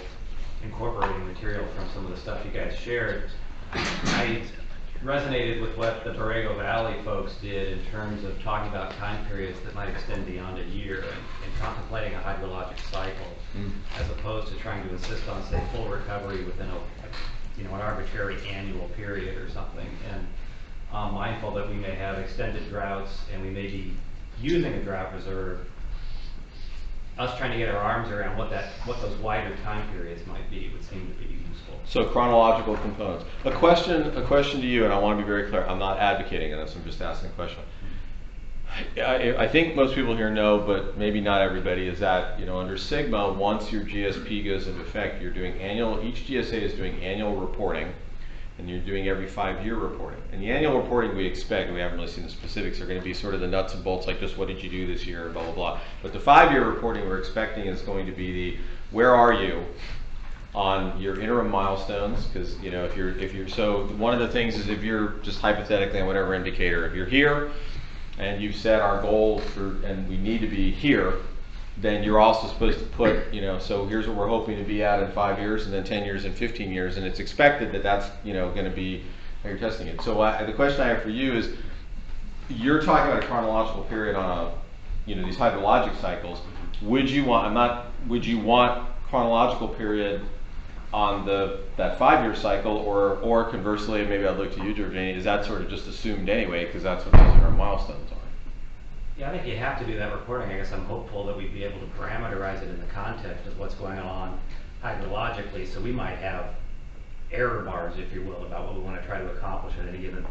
incorporating material from some of the stuff you guys shared, I resonated with what the Borrego Valley folks did in terms of talking about time periods that might extend beyond a year and contemplating a hydrologic cycle, as opposed to trying to insist on, say, full recovery within an arbitrary annual period or something. And I'm mindful that we may have extended droughts and we may be using a drought reserve. Us trying to get our arms around what those wider time periods might be would seem to be useful. So chronological components. A question to you, and I want to be very clear. I'm not advocating this. I'm just asking a question. I think most people here know, but maybe not everybody, is that, you know, under Sigma, once your GSP goes into effect, you're doing each GSA is doing annual reporting, and you're doing every 5-year reporting. And the annual reporting we expect, and we haven't really seen the specifics, are going to be sort of the nuts and bolts, like just what did you do this year, blah, blah, blah. But the 5-year reporting we're expecting is going to be the, where are you on your interim milestones? Because, you know, if you're, so one of the things is, if you're just hypothetically on whatever indicator, if you're here, and you've set our goal and we need to be here, then you're also supposed to put, you know, so here's what we're hoping to be at in 5 years, and then 10 years and 15 years, and it's expected that that's, you know, going to be how you're testing it. So the question I have for you is, you're talking about a chronological period on these hydrologic cycles. Would you want chronological period on that 5-year cycle, or conversely, maybe I'd look to you, Georgina, is that sort of just assumed anyway, because that's what those interim milestones are? Yeah, I think you have to do that reporting. I guess I'm hopeful that we'd be able to parameterize it in the context of what's going on hydrologically. So we might have error bars, if you will, about what we want to try to accomplish at any given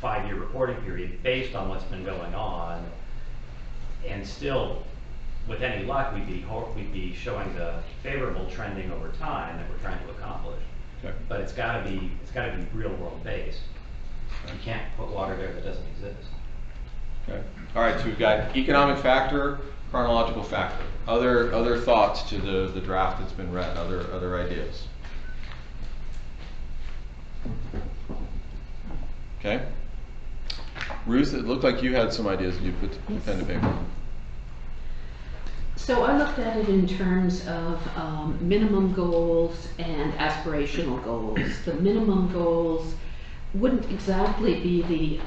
5-year reporting period based on what's been going on. And still, with any luck, we'd be showing the favorable trending over time that we're trying to accomplish. Okay. But it's got to be real world based. You can't put water there that doesn't exist. Okay. All right. So we've got economic factor, chronological factor. Other thoughts to the draft that's been read. Other ideas. Okay. Ruth, it looked like you had some ideas that you put pen to paper. So I looked at it in terms of minimum goals and aspirational goals. The minimum goals wouldn't exactly be the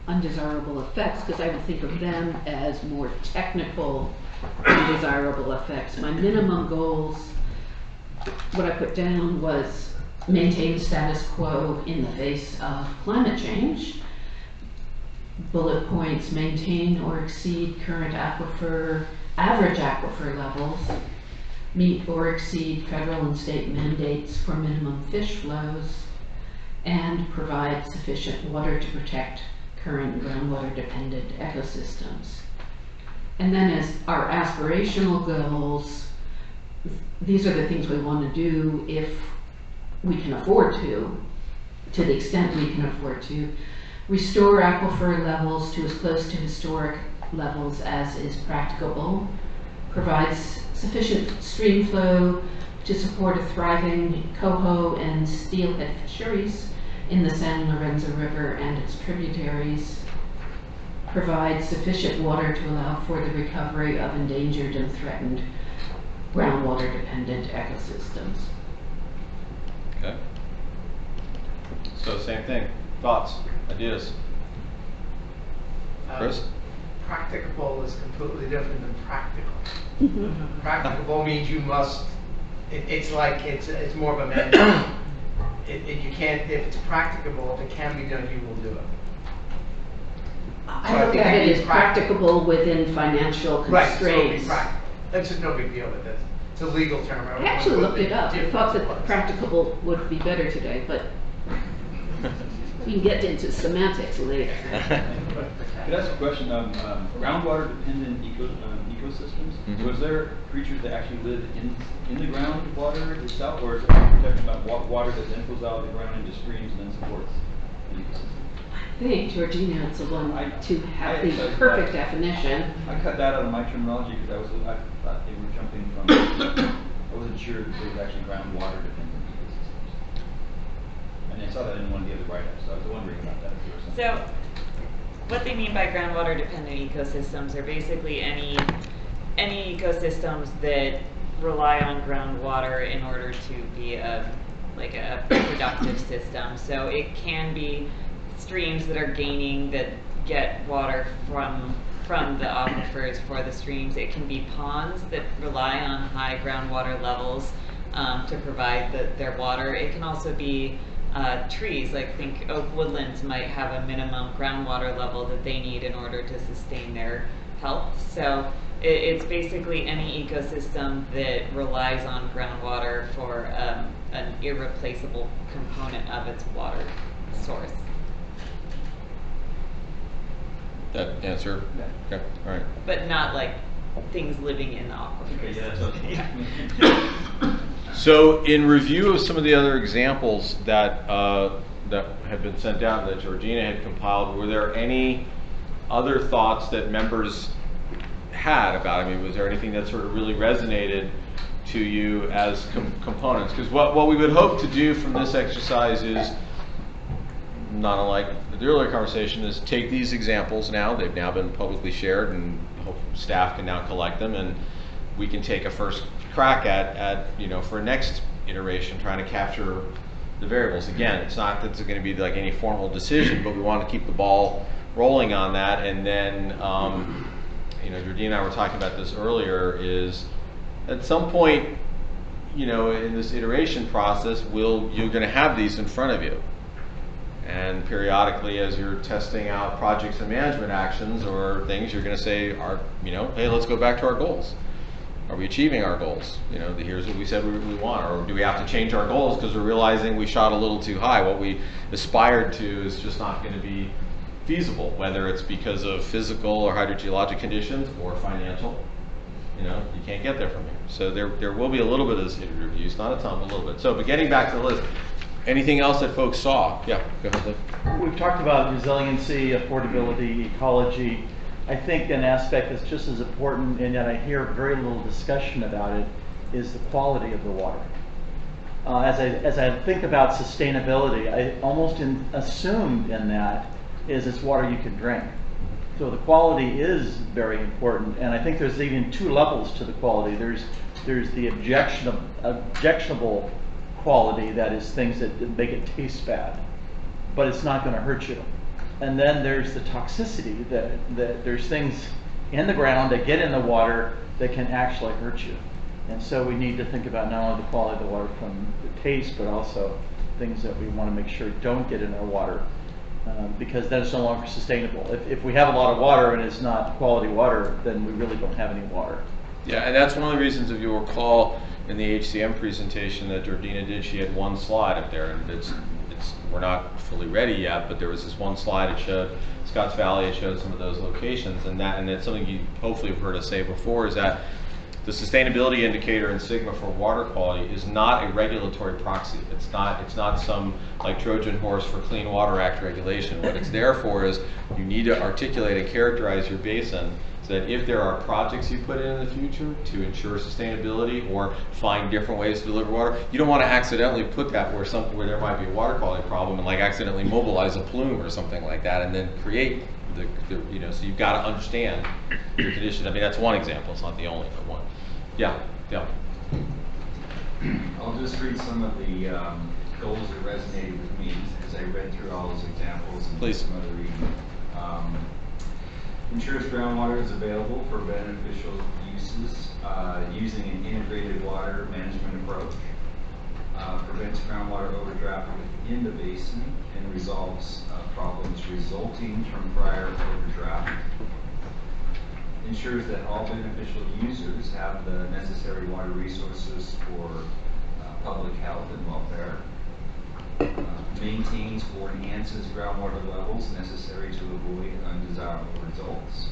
undesirable effects, because I would think of them as more technical undesirable effects. My minimum goals, what I put down was maintain status quo in the face of climate change. Bullet points: maintain or exceed current average aquifer levels, meet or exceed federal and state mandates for minimum fish flows, and provide sufficient water to protect current groundwater dependent ecosystems. And then as our aspirational goals, these are the things we want to do if we can afford to the extent we can afford to. Restore aquifer levels to as close to historic levels as is practicable. Provides sufficient stream flow to support a thriving coho and steelhead fisheries in the San Lorenzo River and its tributaries. Provides sufficient water to allow for the recovery of endangered and threatened groundwater dependent ecosystems. Okay. So same thing. Thoughts, ideas? Chris? Practicable is completely different than practical. Practicable means you must, it's like, it's more of a mandate. You can't, if it's practicable, if it can be done, you will do it. I look at it as practicable within financial constraints. Right, that's just no big deal with this. It's a legal term. I actually looked it up. I thought that practicable would be better today, but we can get into semantics later. Could I ask a question? Groundwater dependent ecosystems. Mm-hmm. Was there creatures that actually live in the groundwater itself, or is it talking about water that then flows out of the ground into streams and then supports the ecosystem? I think Georgina is the one to have the perfect definition. I cut that out of my terminology because I thought they were jumping from. I wasn't sure that there was actually groundwater dependent ecosystems. And I saw that in one of the other write-ups, so I was wondering about that. So, what they mean by groundwater dependent ecosystems are basically any ecosystems that rely on groundwater in order to be a productive system. So it can be streams that are gaining, that get water from the aquifers for the streams. It can be ponds that rely on high groundwater levels to provide their water. It can also be trees, like think oak woodlands might have a minimum groundwater level that they need in order to sustain their health. So it's basically any ecosystem that relies on groundwater for an irreplaceable component of its water source. That answer? Yeah. Okay, all right. But not like things living in the aquifers. Yeah. So in review of some of the other examples that have been sent out that Georgina had compiled, were there any other thoughts that members had about it? I mean, was there anything that sort of really resonated to you as components? Because what we would hope to do from this exercise is, not unlike the earlier conversation, is take these examples now. They've now been publicly shared, and hope staff can now collect them, and we can take a first crack at for next iteration, trying to capture the variables. Again, it's not that it's going to be like any formal decision, but we want to keep the ball rolling on that. And then, Georgina and I were talking about this earlier, is at some point, in this iteration process, you're going to have these in front of you. And periodically, as you're testing out projects and management actions or things, you're going to say, hey, let's go back to our goals. Are we achieving our goals? Here's what we said we want. Or do we have to change our goals because we're realizing we shot a little too high? What we aspired to is just not going to be feasible, whether it's because of physical or hydrogeologic conditions or financial. You can't get there from here. So there will be a little bit of this iterative reviews, not a ton, but a little bit. So, but getting back to the list, anything else that folks saw? Yeah, go ahead, Liv. We've talked about resiliency, affordability, ecology. I think an aspect that's just as important, and yet I hear very little discussion about it, is the quality of the water. As I think about sustainability, I almost assumed in that is it's water you can drink. So the quality is very important, and I think there's even two levels to the quality. There's the objectionable quality, that is things that make it taste bad, but it's not going to hurt you. And then there's the toxicity, that there's things in the ground that get in the water that can actually hurt you. And so we need to think about not only the quality of the water from the taste, but also things that we want to make sure don't get in our water, because then it's no longer sustainable. If we have a lot of water and it's not quality water, then we really don't have any water. Yeah, and that's one of the reasons, if you'll recall, in the HCM presentation that Georgina did, she had one slide up there, and it's we're not fully ready yet, but there was this one slide, it showed Scotts Valley, it showed some of those locations, and it's something you hopefully have heard us say before, is that the sustainability indicator in Sigma for water quality is not a regulatory proxy. It's not some like Trojan horse for Clean Water Act regulation. What it's there for is you need to articulate and characterize your basin so that if there are projects you put in the future to ensure sustainability or find different ways to deliver water, you don't want to accidentally put that where there might be a water quality problem and like accidentally mobilize a plume or something like that and then create the so you've got to understand your condition. I mean, that's one example. It's not the only, but one. Yeah. I'll just read some of the goals that resonated with me as I read through all those examples and Please. some other reading. Ensures groundwater is available for beneficial uses using an integrated water management approach. Prevents groundwater overdraft within the basin and resolves problems resulting from prior overdraft. Ensures that all beneficial users have the necessary water resources for public health and welfare. Maintains or enhances groundwater levels necessary to avoid undesirable results.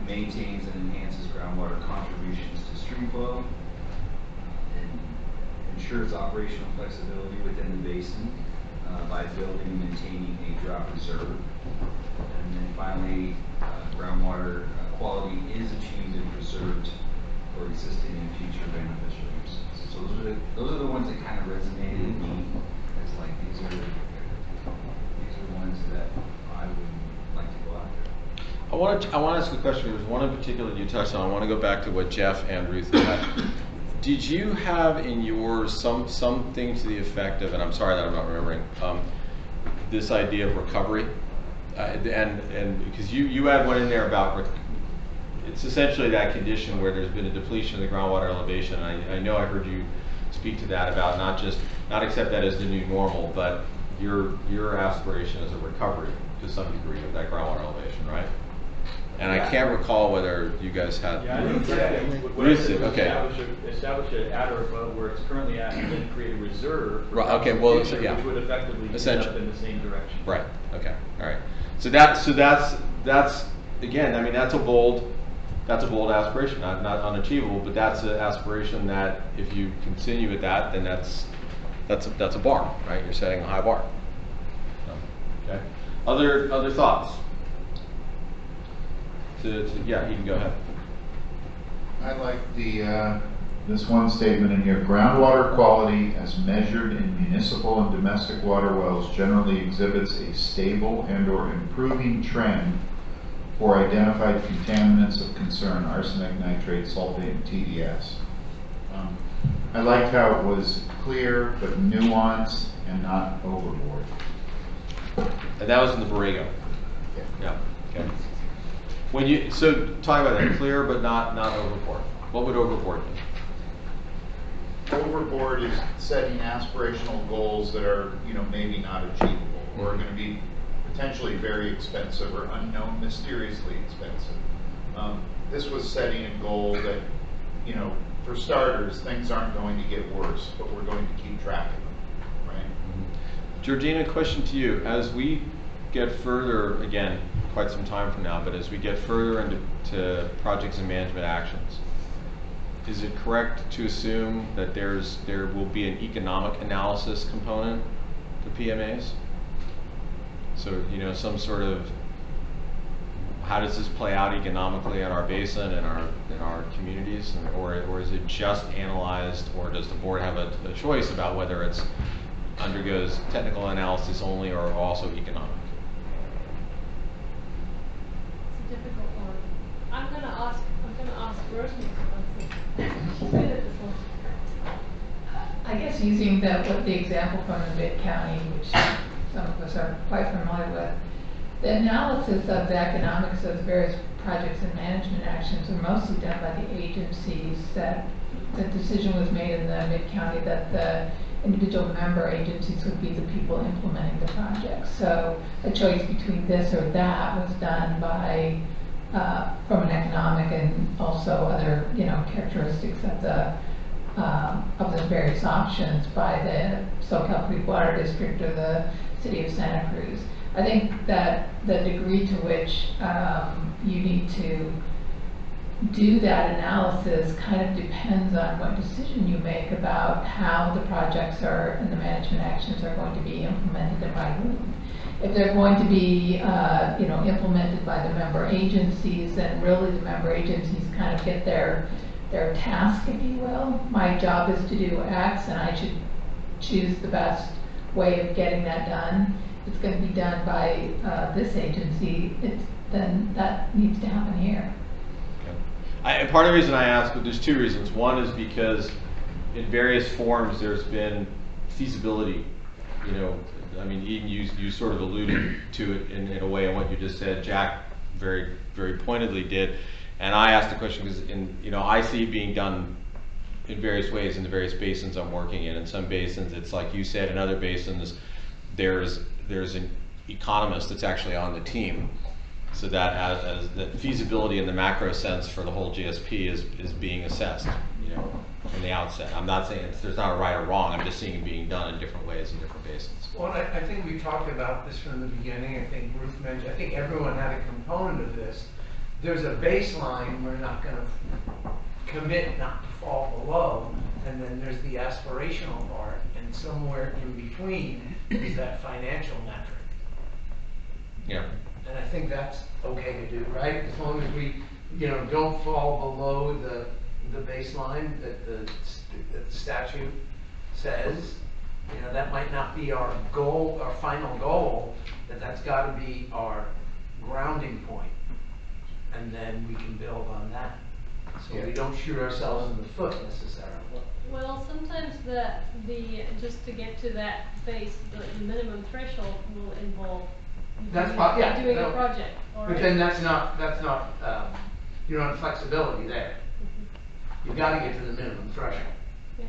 Maintains and enhances groundwater contributions to stream flow. And ensures operational flexibility within the basin by building and maintaining a drought reserve. And then finally, groundwater quality is achieved and preserved for existing and future beneficial uses. So those are the ones that kind of resonated with me. It's like these are the ones that I would like to go out there. I want to ask a question. There's one in particular you touched on. I want to go back to what Jeff and Ruth had. Did you have in yours something to the effect of, and I'm sorry that I'm not remembering, this idea of recovery? And because you had one in there about, it's essentially that condition where there's been a depletion of the groundwater elevation. I know I heard you speak to that about not accept that as the new normal, but your aspiration is a recovery to some degree of that groundwater elevation, right? And I can't recall whether you guys had. Yeah, I think establish it at or above where it's currently at, and then create a reserve. For okay. Well, which would effectively end up in the same direction. Right. Okay. All right. So that's again. I mean, that's a bold aspiration, not unachievable, but that's an aspiration that if you continue with that, then that's a bar, right? You're setting a high bar. Okay. Other thoughts? Yeah, you can go ahead. I like this one statement in here. Groundwater quality as measured in municipal and domestic water wells generally exhibits a stable and/or improving trend for identified contaminants of concern: arsenic, nitrate, sulfate, and TDS. I liked how it was clear but nuanced and not overboard. And that was in the Borrego. Yeah. Okay. So talk about that, clear but not overboard. What would overboard be? Overboard is setting aspirational goals that are, maybe not achievable, or are going to be potentially very expensive or unknown, mysteriously expensive. This was setting a goal that, for starters, things aren't going to get worse, but we're going to keep track of them, right? Georgina, question to you. As we get further, again, quite some time from now, but as we get further into projects and management actions, is it correct to assume that there will be an economic analysis component to PMAs? So, some sort of, how does this play out economically in our basin and in our communities, or is it just analyzed, or does the board have a choice about whether it undergoes technical analysis only or also economic? Difficult one. I'm gonna ask Rosemary to answer. She's good at this one. I guess using the example from the Mid-County, which some of us are quite familiar with, the analysis of the economics of the various projects and management actions were mostly done by the agencies. That the decision was made in the Mid-County that the individual member agencies would be the people implementing the project. So a choice between this or that was done by, from an economic and also other, characteristics of the of the various options by the Santa Cruz Water District or the City of Santa Cruz. I think that the degree to which you need to do that analysis kind of depends on what decision you make about how the projects are and the management actions are going to be implemented and by whom. If they're going to be, implemented by the member agencies, then really the member agencies kind of get their task, if you will. My job is to do X, and I should choose the best way of getting that done. If it's going to be done by this agency, then that needs to happen here. Part of the reason I ask, there's two reasons. One is because in various forms there's been feasibility. Even you sort of alluded to it in a way in what you just said. Jack very, very pointedly did. And I asked the question because I see it being done in various ways in the various basins I'm working in. In some basins, it's like you said. In other basins, there's an economist that's actually on the team. So that as the feasibility in the macro sense for the whole GSP is being assessed, from the outset. I'm not saying there's not a right or wrong. I'm just seeing it being done in different ways in different basins. Well, I think we talked about this from the beginning. I think Ruth mentioned. I think everyone had a component of this. There's a baseline we're not going to commit not to fall below, and then there's the aspirational part, and somewhere in between is that financial metric. Yeah. And I think that's okay to do, right? As long as we, don't fall below the baseline that the statute says. That might not be our goal, our final goal, but that's got to be our grounding point, and then we can build on that. So we don't shoot ourselves in the foot necessarily. Well, sometimes just to get to that base, the minimum threshold will involve doing a project. But then that's not you're on flexibility there. You've got to get to the minimum threshold. Yeah.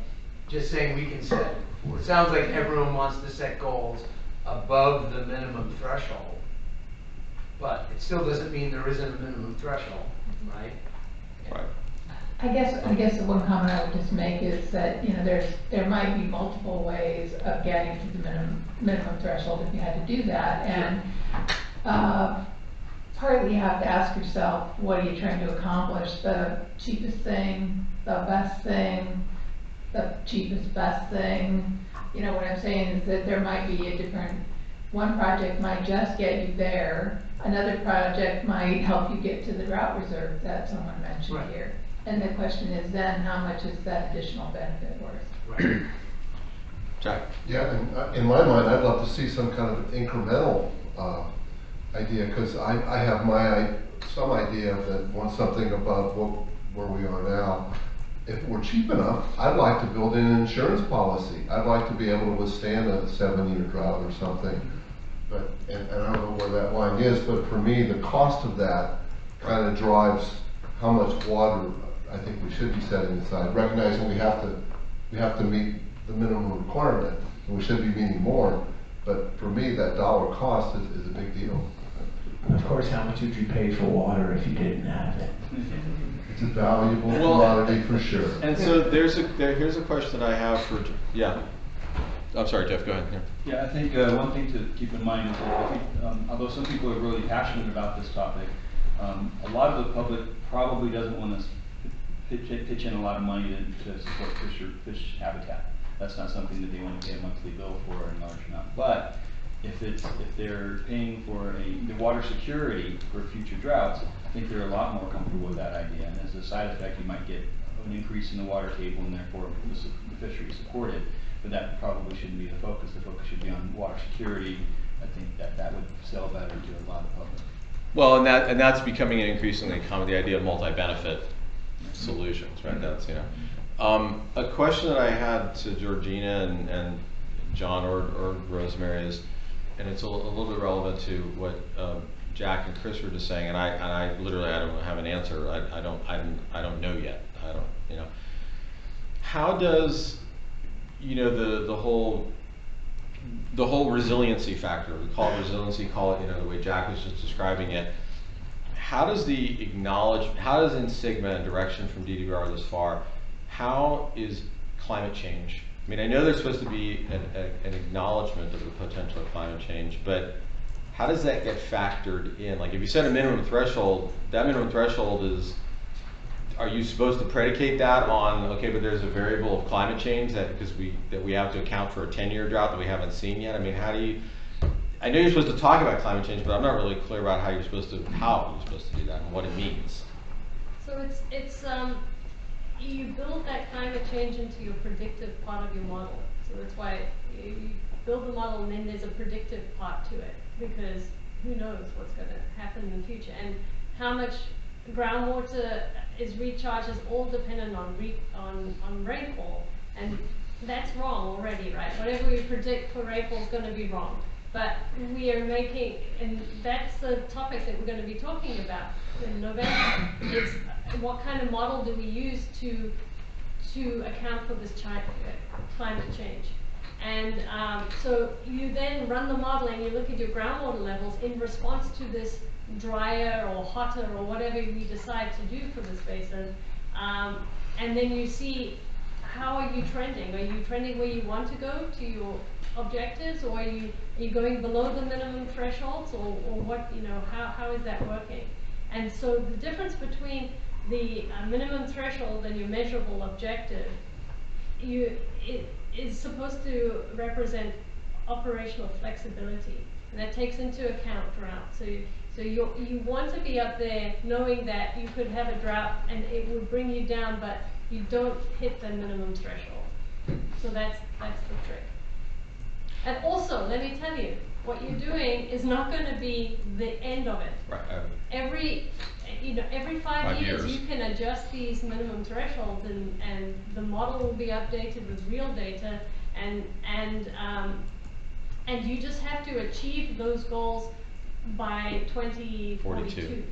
Just saying we can set. It sounds like everyone wants to set goals above the minimum threshold, but it still doesn't mean there isn't a minimum threshold, right? Right. I guess the one comment I would just make is that there might be multiple ways of getting to the minimum threshold if you had to do that, and partly you have to ask yourself, what are you trying to accomplish? The cheapest thing, the best thing, the cheapest best thing. What I'm saying is that there might be one project might just get you there, another project might help you get to the drought reserve that someone mentioned here. And the question is then, how much is that additional benefit worth? Right. Jack? Yeah, and in my mind, I'd love to see some kind of incremental idea, because I have some idea that once something above where we are now, if we're cheap enough, I'd like to build in an insurance policy. I'd like to be able to withstand a 7-year drought or something. But and I don't know where that line is, but for me, the cost of that kind of drives how much water I think we should be setting aside, recognizing we have to meet the minimum requirement, and we should be meeting more. But for me, that dollar cost is a big deal. And of course, how much would you pay for water if you didn't have it? It's a valuable commodity for sure. And so here's a question that I have for I'm sorry, Jeff. Go ahead. Yeah, I think one thing to keep in mind is that I think although some people are really passionate about this topic, a lot of the public probably doesn't want to pitch in a lot of money to support fish habitat. That's not something that they want to pay a monthly bill for in large amount. But if they're paying for the water security for future droughts, I think they're a lot more comfortable with that idea. And as a side effect, you might get an increase in the water table, and therefore the fishery is supported. But that probably shouldn't be the focus. The focus should be on water security. I think that would sell better to a lot of the public. Well, and that's becoming an increasingly common, the idea of multi-benefit solutions, right? That's a question that I had to Georgina and John or Rosemary is, and it's a little bit relevant to what Jack and Chris were just saying, and I literally I don't have an answer. I don't know yet. How does the whole resiliency factor, we call it resiliency, call it the way Jack was just describing it. How does in Sigma and direction from DWR this far, how is climate change? I mean, I know there's supposed to be an acknowledgement of the potential of climate change, but how does that get factored in? Like, if you set a minimum threshold, that minimum threshold is, are you supposed to predicate that on, okay, but there's a variable of climate change that we have to account for a 10-year drought that we haven't seen yet? I mean, how do you, I know you're supposed to talk about climate change, but I'm not really clear about how you're supposed to do that and what it means. So it's you build that climate change into your predictive part of your model. So that's why you build the model and then there's a predictive part to it, because who knows what's going to happen in the future. And how much groundwater is recharged is all dependent on rainfall, and that's wrong already, right? Whatever we predict for rainfall is going to be wrong. But we are making, and that's the topic that we're going to be talking about in November. It's what kind of model do we use to account for this climate change? And so you then run the model and you look at your groundwater levels in response to this drier or hotter or whatever we decide to do for this basin. And then you see, how are you trending? Are you trending where you want to go to your objectives, or are you going below the minimum thresholds, or what, how is that working? And so the difference between the minimum threshold and your measurable objective, it is supposed to represent operational flexibility, and that takes into account drought. So you want to be up there knowing that you could have a drought and it will bring you down, but you don't hit the minimum threshold. So that's the trick. And also, let me tell you, what you're doing is not going to be the end of it. Right. Every 5 years you can adjust these minimum thresholds, and the model will be updated with real data, and you just have to achieve those goals by 2042.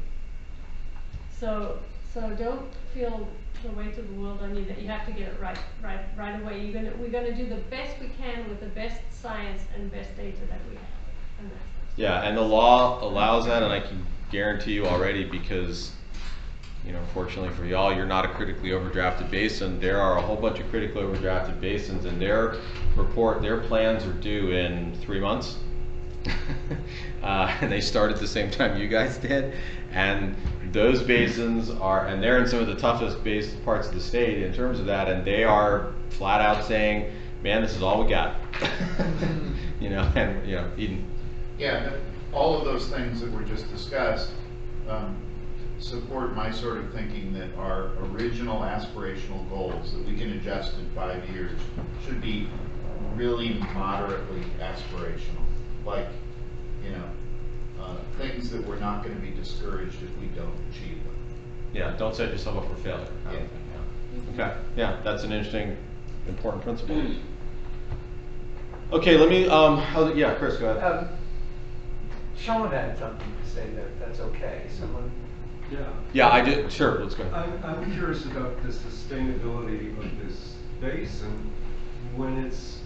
So don't feel the weight of the world on you that you have to get it right away. We're gonna do the best we can with the best science and best data that we have. And yeah, and the law allows that, and I can guarantee you already, because fortunately for y'all, you're not a critically overdrafted basin. There are a whole bunch of critically overdrafted basins, and their plans are due in 3 months. And they start at the same time you guys did, and those basins and they're in some of the toughest parts of the state in terms of that, and they are flat out saying, man, this is all we got. Eden. Yeah, all of those things that were just discussed support my sort of thinking that our original aspirational goals that we can adjust in 5 years should be really moderately aspirational. Like, things that we're not going to be discouraged if we don't achieve them. Yeah, don't set yourself up for failure. Yeah. Okay, yeah, that's an interesting, important principle. Okay, let me, yeah, Chris, go ahead. Sean had something to say there, if that's okay. Someone? Yeah. Yeah, I did, sure, let's go. I'm curious about the sustainability of this basin when it's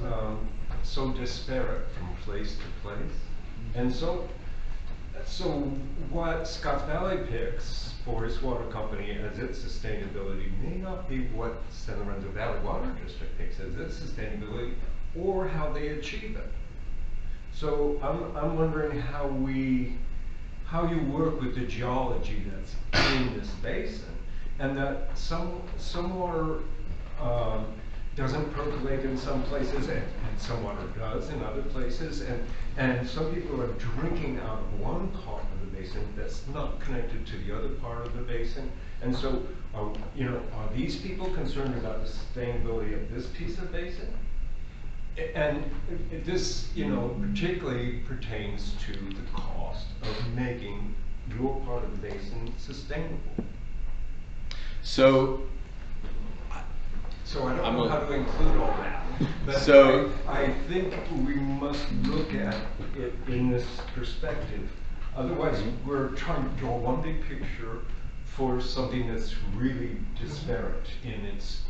so disparate from place to place. And so what Scotts Valley picks for its water company as its sustainability may not be what Santa Lorenzo Valley Water District picks as its sustainability, or how they achieve it. So I'm wondering how you work with the geology that's in this basin, and that some water doesn't percolate in some places, and some water does in other places, and some people are drinking out of one part of the basin that's not connected to the other part of the basin. And so, are these people concerned about the sustainability of this piece of basin? And this, particularly pertains to the cost of making your part of the basin sustainable. So I don't know how to include all that, but I think we must look at it in this perspective. Otherwise, we're trying to draw one big picture for something that's really disparate in its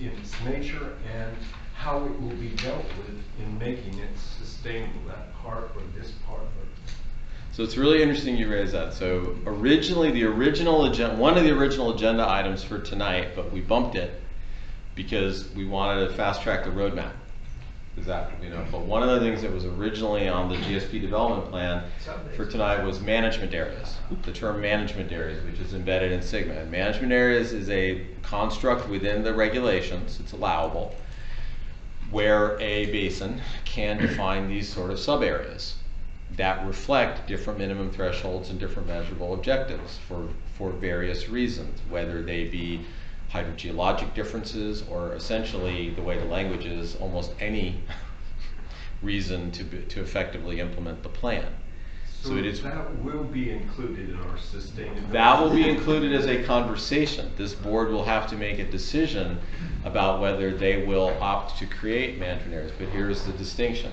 nature and how it will be dealt with in making it sustainable, that part or this part. So it's really interesting you raise that. So originally, one of the original agenda items for tonight, but we bumped it, because we wanted to fast track the roadmap. Exactly, but one of the things that was originally on the GSP development plan for tonight was management areas. The term management areas, which is embedded in Sigma. And management areas is a construct within the regulations, it's allowable, where a basin can define these sort of sub-areas that reflect different minimum thresholds and different measurable objectives for various reasons, whether they be hydrogeologic differences, or essentially the way the language is, almost any reason to effectively implement the plan. So it is, that will be included in our sustainability. That will be included as a conversation. This board will have to make a decision about whether they will opt to create management areas, but here's the distinction.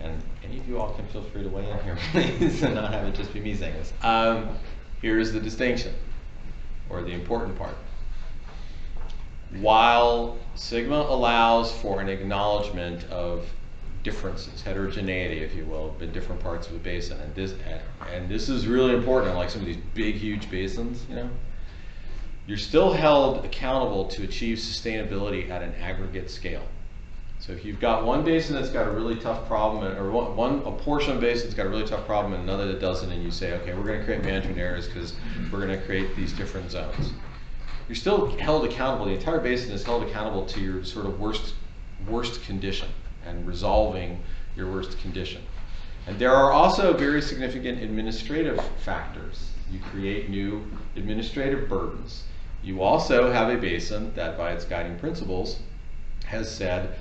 And any of you all can feel free to weigh in here, please, and not have it just be me saying this. Here's the distinction, or the important part. While Sigma allows for an acknowledgement of differences, heterogeneity, if you will, in different parts of a basin, and this is really important, like some of these big, huge basins, you're still held accountable to achieve sustainability at an aggregate scale. So if you've got one basin that's got a really tough problem, or a portion of a basin that's got a really tough problem and another that doesn't, and you say, okay, we're going to create management areas because we're going to create these different zones. You're still held accountable, the entire basin is held accountable to your sort of worst condition and resolving your worst condition. And there are also very significant administrative factors. You create new administrative burdens. You also have a basin that, by its guiding principles, has said,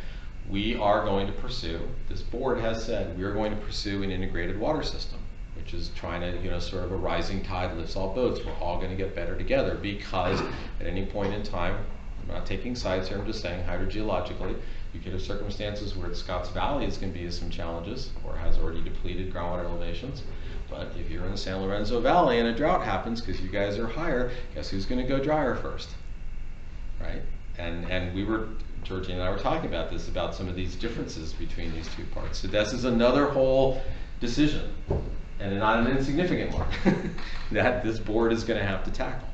we are going to pursue, this board has said, we are going to pursue an integrated water system, which is trying to, sort of a rising tide lifts all boats. We're all going to get better together, because at any point in time, I'm not taking sides here, I'm just saying hydrogeologically, you could have circumstances where Scotts Valley is going to be some challenges, or has already depleted groundwater elevations. But if you're in the San Lorenzo Valley and a drought happens because you guys are higher, guess who's going to go drier first, right? And Georgie and I were talking about this, about some of these differences between these two parts. So this is another whole decision, and not an insignificant one, that this board is going to have to tackle.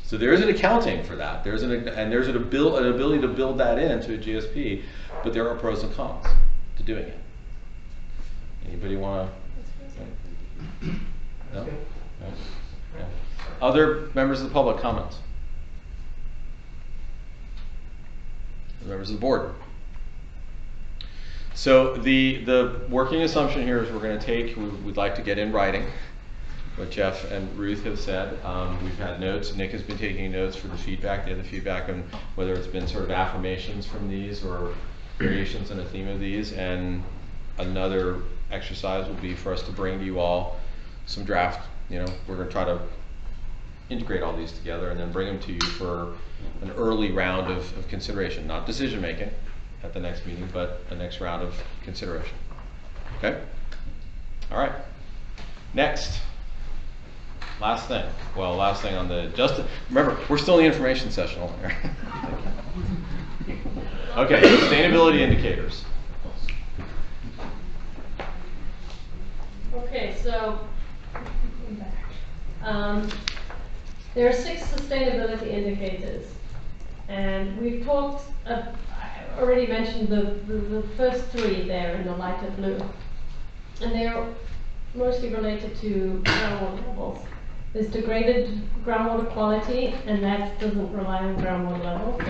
So there is an accounting for that. There's an ability to build that into a GSP, but there are pros and cons to doing it. Anybody want to? No? No? No? Other members of the public comments? Members of the board. So the working assumption here is we're going to take, we'd like to get in writing what Jeff and Ruth have said. We've had notes. Nick has been taking notes for the feedback. They have the feedback on whether it's been sort of affirmations from these or variations on a theme of these. And another exercise will be for us to bring to you all some draft. We're going to try to integrate all these together and then bring them to you for an early round of consideration, not decision making at the next meeting, but the next round of consideration. Okay? All right. Next. Last thing. Well, last thing on the remember, we're still in the information session only, right? Okay, sustainability indicators. Okay, so there are 6 sustainability indicators, and we've talked, I already mentioned the first 3 there in the lighter blue, and they're mostly related to groundwater levels. There's degraded groundwater quality, and that doesn't rely on groundwater levels,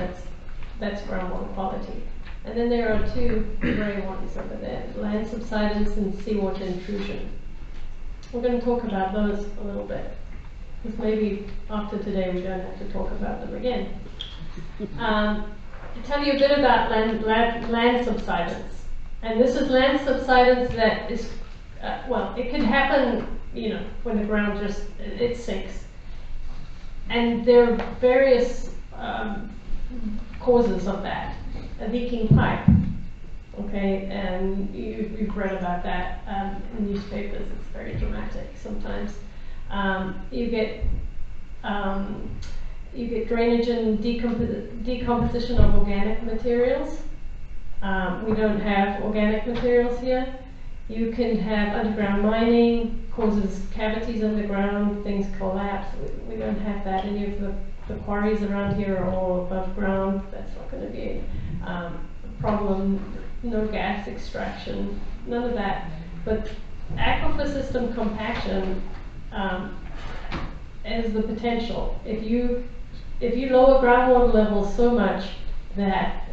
that's groundwater quality. And then there are 2 gray ones over there, land subsidence and seawater intrusion. We're going to talk about those a little bit, because maybe after today we don't have to talk about them again. To tell you a bit about land subsidence. And this is land subsidence that is, it could happen, when the ground just, it sinks. And there are various causes of that. A leaking pipe, okay, and you've read about that in newspapers. It's very dramatic sometimes. You get drainage and decomposition of organic materials. We don't have organic materials here. You can have underground mining, causes cavities underground, things collapse. We don't have that. Any of the the quarries around here are all above ground. That's not going to be a problem. No gas extraction, none of that. But aquifer system compaction has the potential. If you lower groundwater levels so much that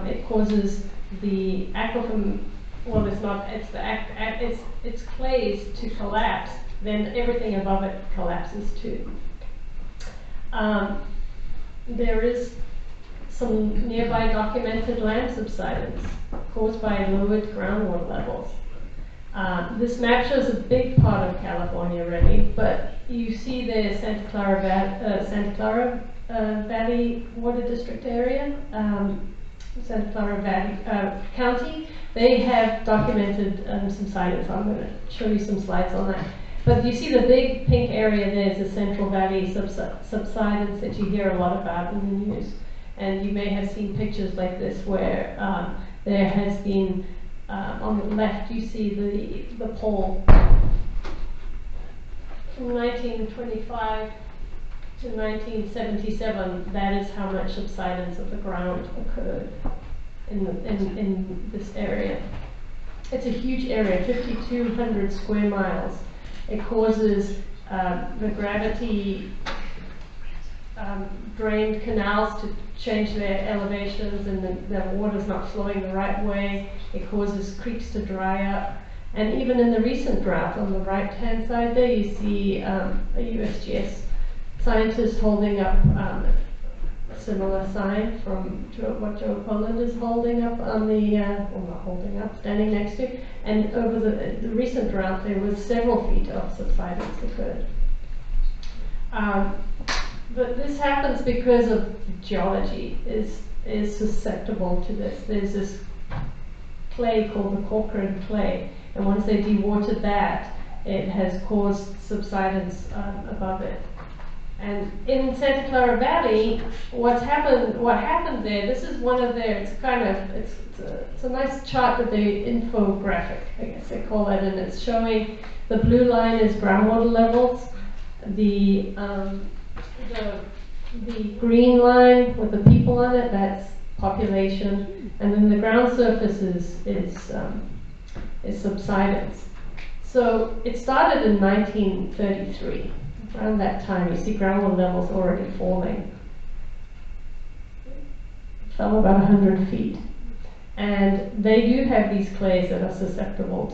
it causes the aquifer, well, it's not, it's clays to collapse, then everything above it collapses too. There is some nearby documented land subsidence caused by lowered groundwater levels. This map shows a big part of California already, but you see the Santa Clara Valley Water District area, Santa Clara Valley County. They have documented subsidence. I'm going to show you some slides on that. But you see the big pink area there is the Central Valley subsidence that you hear a lot about in the news. And you may have seen pictures like this where there has been, on the left you see the pole from 1925 to 1977. That is how much subsidence of the ground occurred in this area. It's a huge area, 5,200 square miles. It causes the gravity drained canals to change their elevations, and the water's not flowing the right way. It causes creeks to dry up. And even in the recent drought, on the right-hand side there, you see a USGS scientist holding up a similar sign from what Joe Poland is holding up on the, well, not holding up, standing next to. And over the recent drought, there was several feet of subsidence occurred. But this happens because of geology is susceptible to this. There's this clay called the Corcoran clay, and once they dewatered that, it has caused subsidence above it. And in Santa Clara Valley, what happened there, this is one of their, it's a nice chart that they infographic, I guess they call it, and it's showing the blue line is groundwater levels, the green line with the people on it, that's population, and then the ground surface is subsidence. So it started in 1933. Around that time, you see groundwater levels already falling. Fell about 100 feet. And they do have these clays that are susceptible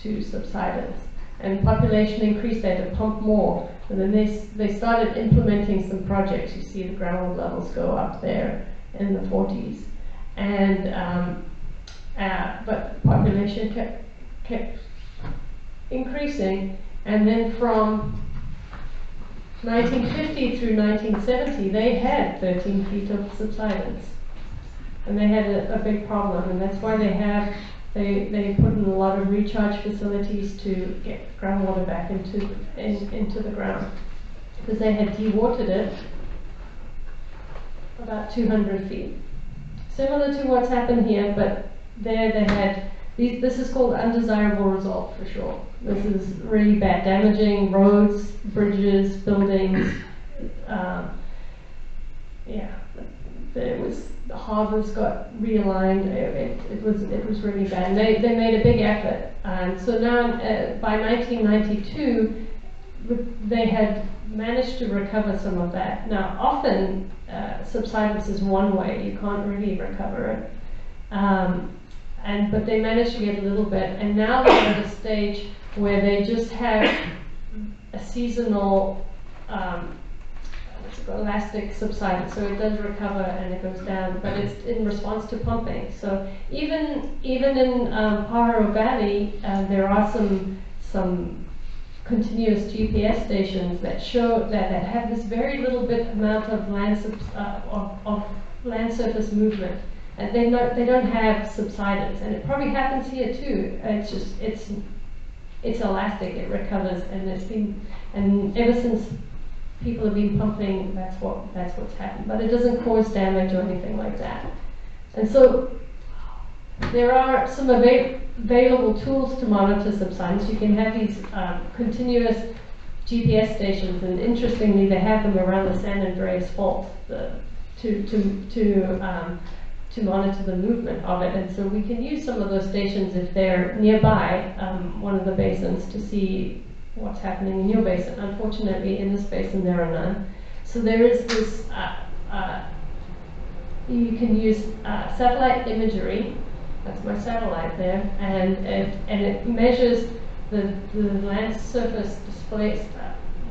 to subsidence. And population increased, they had to pump more. And then they started implementing some projects. You see the groundwater levels go up there in the 40s. And but population kept increasing. And then from 1950 through 1970, they had 13 feet of subsidence. And they had a big problem, and that's why they put in a lot of recharge facilities to get groundwater back into the ground. Because they had dewatered it about 200 feet. Similar to what's happened here, but there they had, this is called undesirable result for sure. This is really bad, damaging roads, bridges, buildings. The harbors got realigned. It was really bad. And they made a big effort. And so now, by 1992, they had managed to recover some of that. Now, often subsidence is one way; you can't really recover it. But they managed to get a little bit, and now they're at a stage where they just have a seasonal elastic subsidence, so it does recover and it goes down, but it's in response to pumping. So even in Pajaro Valley, there are some continuous GPS stations that show that have this very little bit amount of land surface movement. And they don't have subsidence, and it probably happens here too. It's just it's elastic, it recovers, and ever since people have been pumping, that's what's happened. But it doesn't cause damage or anything like that. And so there are some available tools to monitor subsidence. You can have these continuous GPS stations, and interestingly, they have them around the San Andreas Fault to monitor the movement of it. And so we can use some of those stations if they're nearby one of the basins to see what's happening in your basin. Unfortunately, in this basin, there are none. So there is this, you can use satellite imagery. That's my satellite there, and it measures the land surface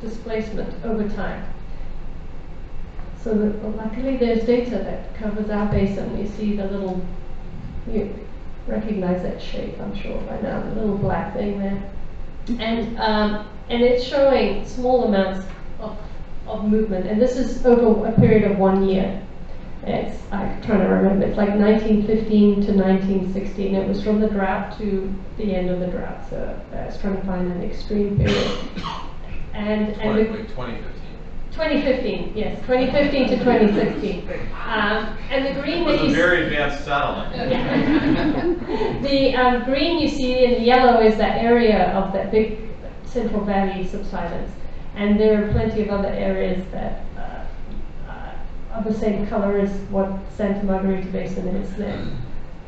displacement over time. So luckily there's data that covers our basin. You see the little, you recognize that shape, I'm sure by now, the little black thing there. And it's showing small amounts of movement, and this is over a period of 1 year. I'm trying to remember, it's like 1915 to 1916. It was from the drought to the end of the drought, so I was trying to find an extreme period. And 2015, yes, 2015 to 2016. And the green that you very advanced satellite. The green you see in yellow is that area of that big Central Valley subsidence. And there are plenty of other areas that of the same color as what Santa Margarita Basin is there.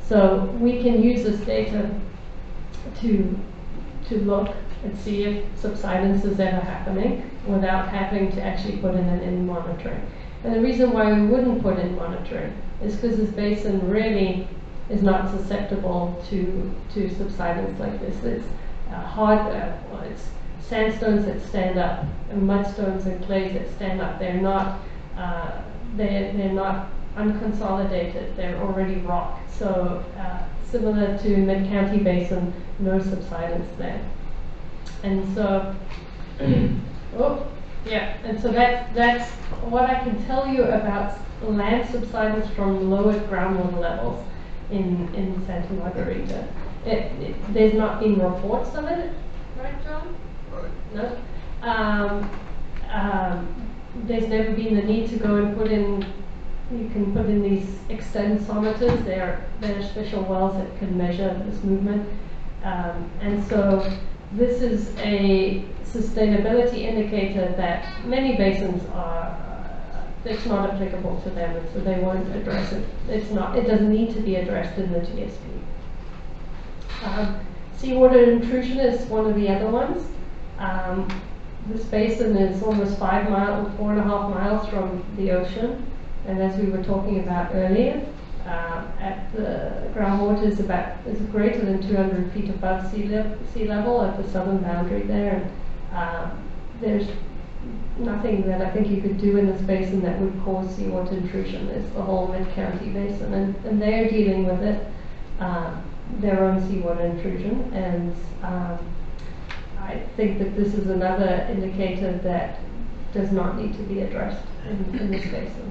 So we can use this data to look and see if subsidence is ever happening without having to actually put in monitoring. And the reason why we wouldn't put in monitoring is because this basin really is not susceptible to subsidence like this. It's it's sandstones that stand up, and mudstones and clays that stand up. They're not they're not unconsolidated. They're already rock. So similar to Mid-County Basin, no subsidence there. And so, and so that's what I can tell you about land subsidence from lowered groundwater levels in Santa Margarita. There's not been reports of it, right, John? Right. No. There's never been the need to go and put in. You can put in these extensometers. They're special wells that can measure this movement, and so this is a sustainability indicator that many basins are. It's not applicable to them, and so they won't address it. It's not. It doesn't need to be addressed in the GSP. Seawater intrusion is one of the other ones. This basin is almost 4.5 miles from the ocean, and as we were talking about earlier, at the groundwater is greater than 200 feet above sea level at the southern boundary there. And there's nothing that I think you could do in this basin that would cause seawater intrusion. It's the whole Mid-County Basin, and they're dealing with it, their own seawater intrusion, and I think that this is another indicator that does not need to be addressed in this basin.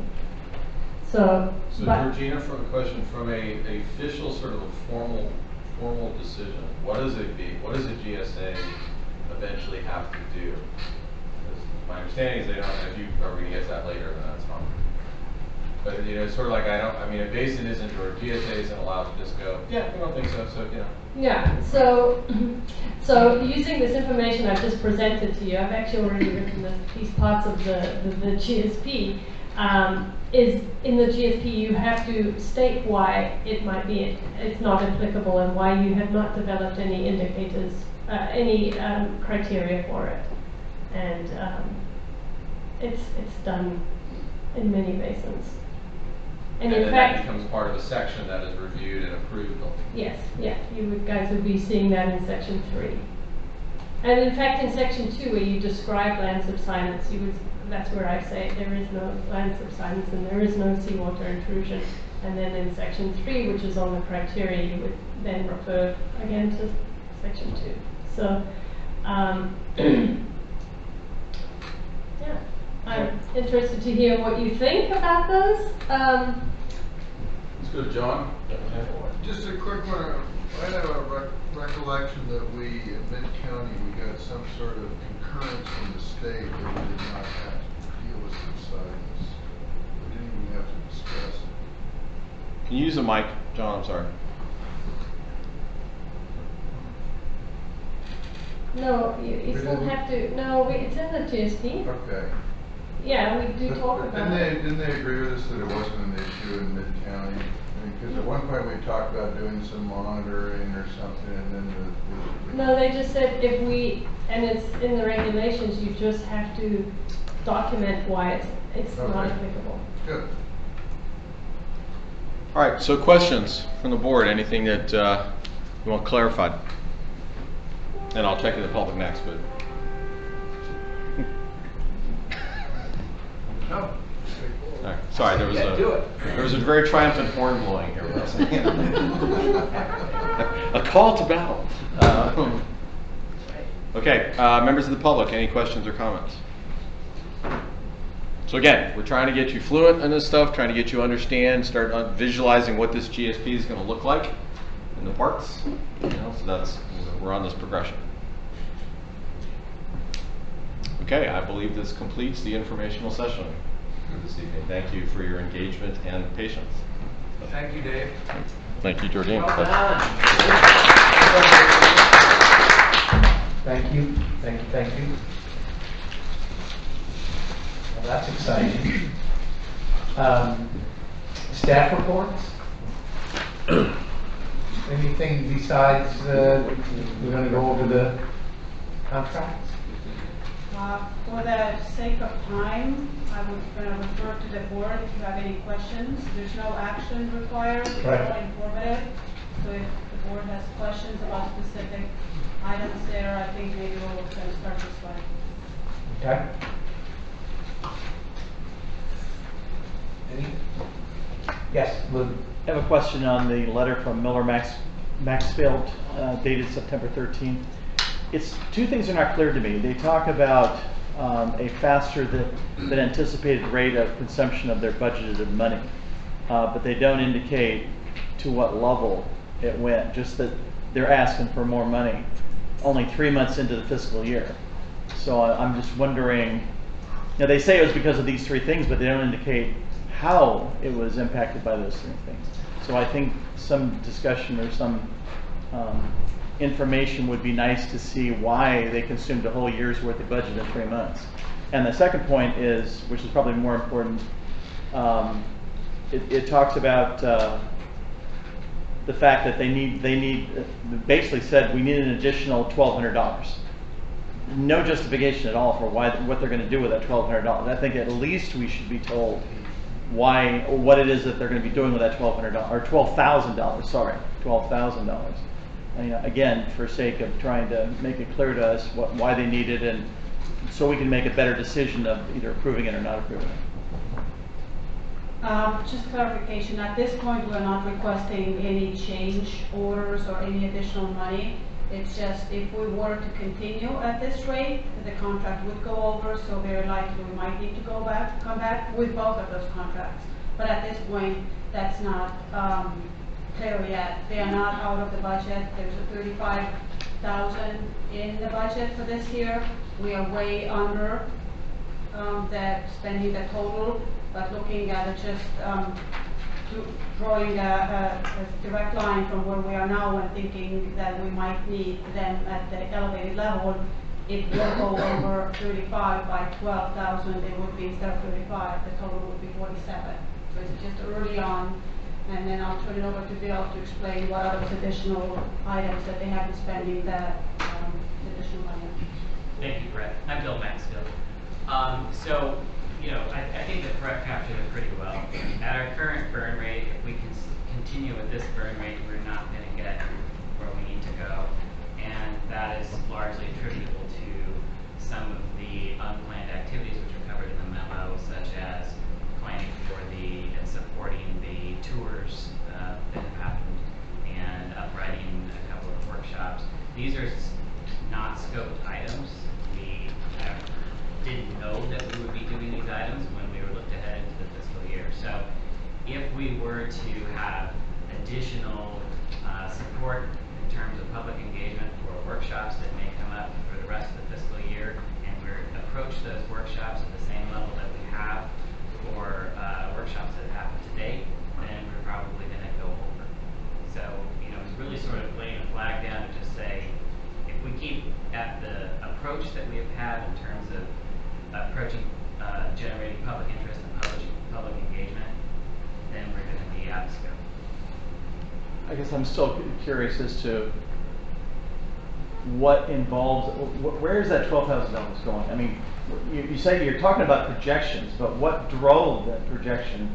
So Georgina, from a question from a official sort of a formal decision, what does a GSA eventually have to do? Because my understanding is they don't. If you are going to get that later, then that's fine. But it's sort of like a basin isn't, or GSA isn't allowed to just go, yeah, we don't think so. So Yeah. So using this information I've just presented to you, I've actually already written these parts of the GSP. Is in the GSP you have to state why it's not applicable and why you have not developed any indicators, any criteria for it, and it's done in many basins. And in fact, that becomes part of a section that is reviewed and approved. Yes, yeah, guys would be seeing that in section 3. And in fact, in section 2, where you describe land subsidence, that's where I say there is no land subsidence and there is no seawater intrusion. And then in section 3, which is on the criteria, you would then refer again to section 2. So, yeah, I'm interested to hear what you think about those. Let's go to John. Just a quick one. I have a recollection that in Mid-County, we got some sort of concurrence from the state that we did not have to deal with subsidence. We didn't even have to discuss it. Can you use the mic, John? I'm sorry. No, you still have to, no, it's in the GSP. Okay. Yeah, we do talk But about it. didn't they agree with us that it wasn't an issue in mid-county? Because at one point we talked about doing some monitoring or something, and then No, they just said if we, and it's in the regulations, you just have to document why it's not Okay. applicable. Good. All right, so questions from the board, anything that you want clarified? And I'll check in the public next, but. No. All right, sorry, there was a very triumphant horn blowing here. A call to battle. Okay, members of the public, any questions or comments? So again, we're trying to get you fluent in this stuff, trying to get you to understand, start visualizing what this GSP is going to look like in the parks. You know, so we're on this progression. Okay, I believe this completes the informational session for this evening. Thank you for your engagement and patience. Thank you, Dave. Thank you, Jordine. Well done. Thank you, thank you, thank you. Well, that's exciting. Staff reports? Anything besides, we're going to go over the contracts? For the sake of time, I would refer to the board if you have any questions. There's no action required, it's Right. all informative. So if the board has questions about specific items there, I think maybe we'll start this way. Okay. Any? Yes, Lou. I have a question on the letter from Miller Maxfield dated September 13th. It's two things are not clear to me. They talk about a faster than anticipated rate of consumption of their budgeted money, but they don't indicate to what level it went, just that they're asking for more money only 3 months into the fiscal year. So I'm just wondering, you know, they say it was because of these three things, but they don't indicate how it was impacted by those three things. So I think some discussion or some information would be nice to see why they consumed a whole year's worth of budget in 3 months. And the second point is, which is probably more important, it talks about the fact that they basically said we need an additional $1,200. No justification at all for what they're going to do with that $1,200. I think at least we should be told why, or what it is that they're going to be doing with that $1,200 or $12,000. Sorry, $12,000. Again, for sake of trying to make it clear to us why they need it, and so we can make a better decision of either approving it or not approving it. Just clarification, at this point we're not requesting any change orders or any additional money. It's just if we were to continue at this rate, the contract would go over, so very likely we might need to come back with both of those contracts. But at this point, that's not clear yet. They are not out of the budget. There's a $35,000 in the budget for this year. We are way under spending the total, but looking at it just drawing a direct line from where we are now and thinking that we might need them at the elevated level, it will go over 35 by 12,000. It would be, instead of 35, the total would be 47. So it's just early on, and then I'll turn it over to Bill to explain what are those additional items that they have been spending that additional money on. Thank you, Brett. I'm Bill Maxfield. So, I think the prep captured it pretty well. At our current burn rate, if we can continue with this burn rate, we're not going to get where we need to go. And that is largely attributable to some of the unplanned activities which are covered in the memo, such as planning for and supporting the tours that have happened and uprighting a couple of workshops. These are not scoped items. We didn't know that we would be doing these items when we were looked ahead into the fiscal year. So if we were to have additional support in terms of public engagement for workshops that may come up for the rest of the fiscal year, and we're approach those workshops at the same level that we have for workshops that have happened to date, then we're probably going to go over. So, it's really sort of laying a flag down to just say, if we keep at the approaching generating public interest and public engagement, then we're going to be out of scope. I guess I'm still curious as to what involves, where is that $12,000 going? I mean, you say you're talking about projections, but what drove that projection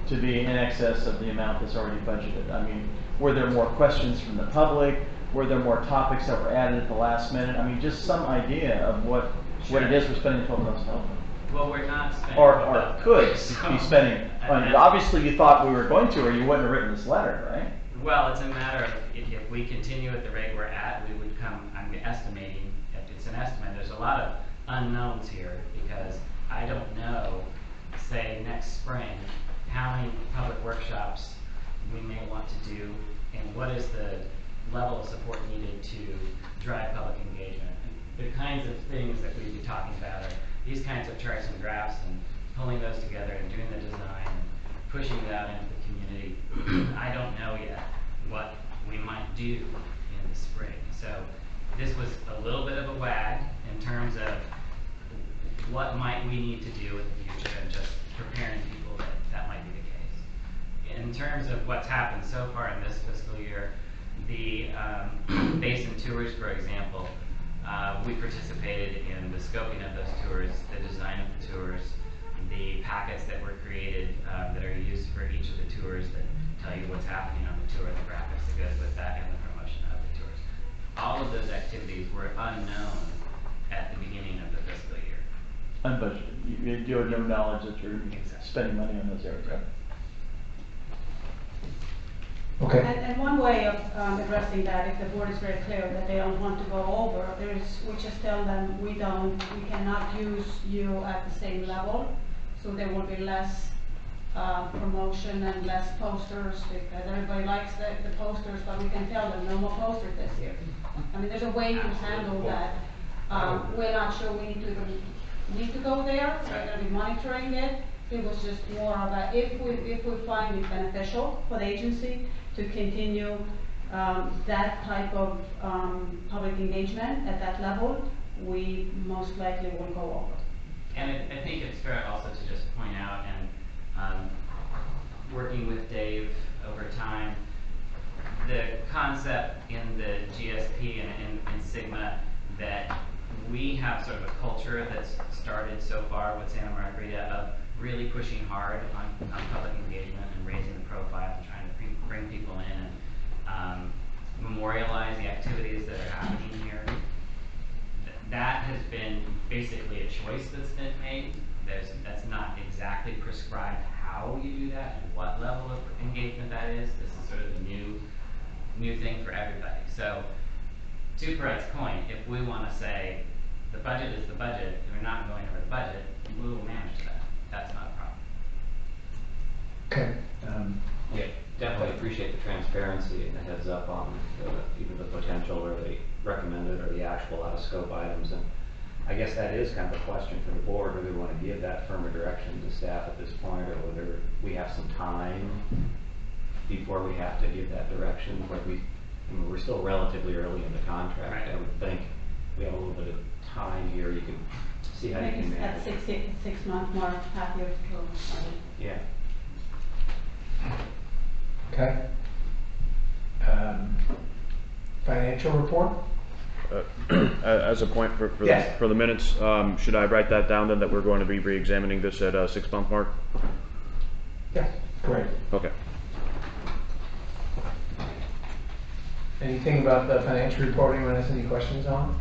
to be in excess of the amount that's already budgeted? I mean, were there more questions from the public? Were there more topics that were added at the last minute? I mean, just some idea of what it is we're spending $12,000 on. Well, we're not spending. Or could be spending. I mean, obviously, you thought we were going to, or you wouldn't have written this letter, right? Well, it's a matter of if we continue at the rate we're at, we would come. I'm estimating. It's an estimate. There's a lot of unknowns here because I don't know. Say next spring, how many public workshops we may want to do, and what is the level of support needed to drive public engagement. And the kinds of things that we'd be talking about are these kinds of charts and graphs and pulling those together and doing the design and pushing it out into the community. I don't know yet what we might do in the spring. So this was a little bit of a wag in terms of what might we need to do in the future and just preparing people that that might be the case. In terms of what's happened so far in this fiscal year, the basin tours, for example, we participated in the scoping of those tours, the design of the tours, the packets that were created that are used for each of the tours that tell you what's happening on the tour, the graphics that goes with that, and the promotion of the tours. All of those activities were unknown at the beginning of the fiscal year. Unbudgeted. You have no knowledge that you're spending money on those areas. Right? Okay. And one way of addressing that, if the board is very clear that they don't want to go over, we just tell them we cannot use you at the same level, so there will be less promotion and less posters because everybody likes the posters, but we can tell them no more posters this year. I mean, there's a way to handle that. We're not sure we need to go there. We're going to be monitoring it. It was just more of a, if we find it beneficial for the agency to continue that type of public engagement at that level, we most likely will go over. And I think it's fair also to just point out, and working with Dave over time, the concept in the GSP and in Sigma that we have sort of a culture that's started so far with Santa Margarita of really pushing hard on public engagement and raising the profile and trying to bring people in and memorialize the activities that are happening here. That has been basically a choice that's been made. That's not exactly prescribed how you do that and what level of engagement that is. This is sort of a new thing for everybody. So to Fred's point, if we want to say the budget is the budget and we're not going over the budget, we will manage that. That's not a problem. Okay. Yeah, definitely appreciate the transparency and the heads up on either the potential or the recommended or the actual out of scope items. And I guess that is kind of a question for the board, whether we want to give that firmer direction to staff at this point or whether we have some time before we have to give that direction. We're still relatively early in the contract. Right. I would think we have a little bit of time here. You can see how maybe you can manage. at 6 month mark, half year to go. Yeah. Okay. Financial report? As a point for Yes. the minutes, should I write that down then that we're going to be re-examining this at 6 month mark? Yeah, great. Okay. Anything about the financial reporting anyone has any questions on?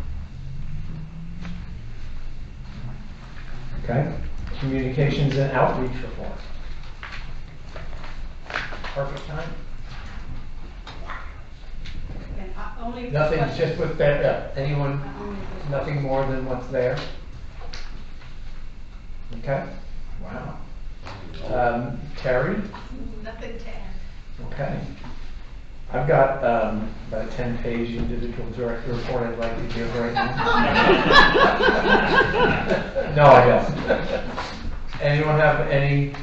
Okay. Communications and outreach report. Perfect time. Nothing, just with that, anyone, nothing more than what's there? Okay, wow. Terry? Nothing to add. Okay. I've got about a 10-page individual director report I'd like to give right now. No, I don't. Anyone have any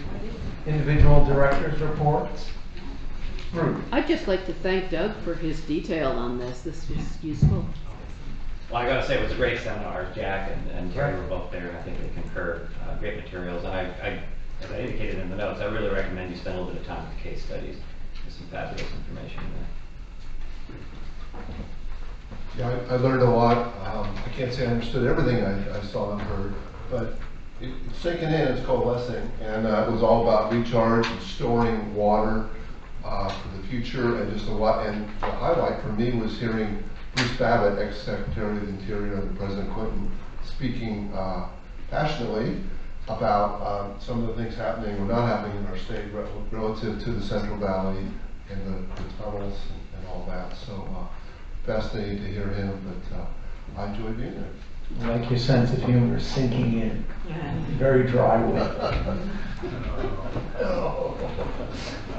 individual directors reports? Ruth. I'd just like to thank Doug for his detail on this. This was useful. Well, I gotta say, it was a great seminar. Jack and Terry were both there, and I think they concur. Great materials, and as I indicated in the notes, I really recommend you spend a little bit of time with the case studies. There's some fabulous information in there. Yeah, I learned a lot. I can't say I understood everything I saw and heard, but it's sinking in, it's coalescing, and it was all about recharge and storing water for the future, and just a lot. And the highlight for me was hearing Bruce Babbitt, ex-Secretary of the Interior under President Clinton, speaking passionately about some of the things happening or not happening in our state relative to the Central Valley and the tunnels and all that. So fascinating to hear him, but I enjoyed being there. I like your sense of humor sinking in. Very dry wit.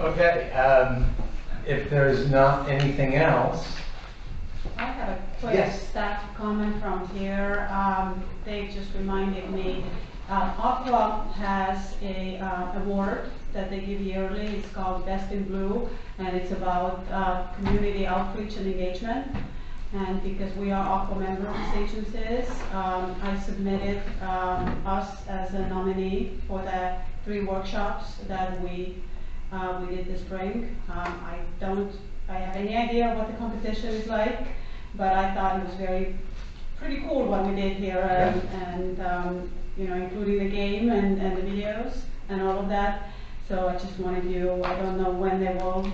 Okay, if there's not anything else. I have a quick Yes. staff comment from here. They just reminded me, Aqua has a award that they give yearly. It's called Best in Blue, and it's about community outreach and engagement. And because we are Aqua member of these agencies, I submitted us as a nominee for the 3 workshops that we did this spring. I don't have any idea what the competition is like, but I thought it was pretty cool what we did here, and you know, including the game and the videos and all of that. So I just wanted you, I don't know when they will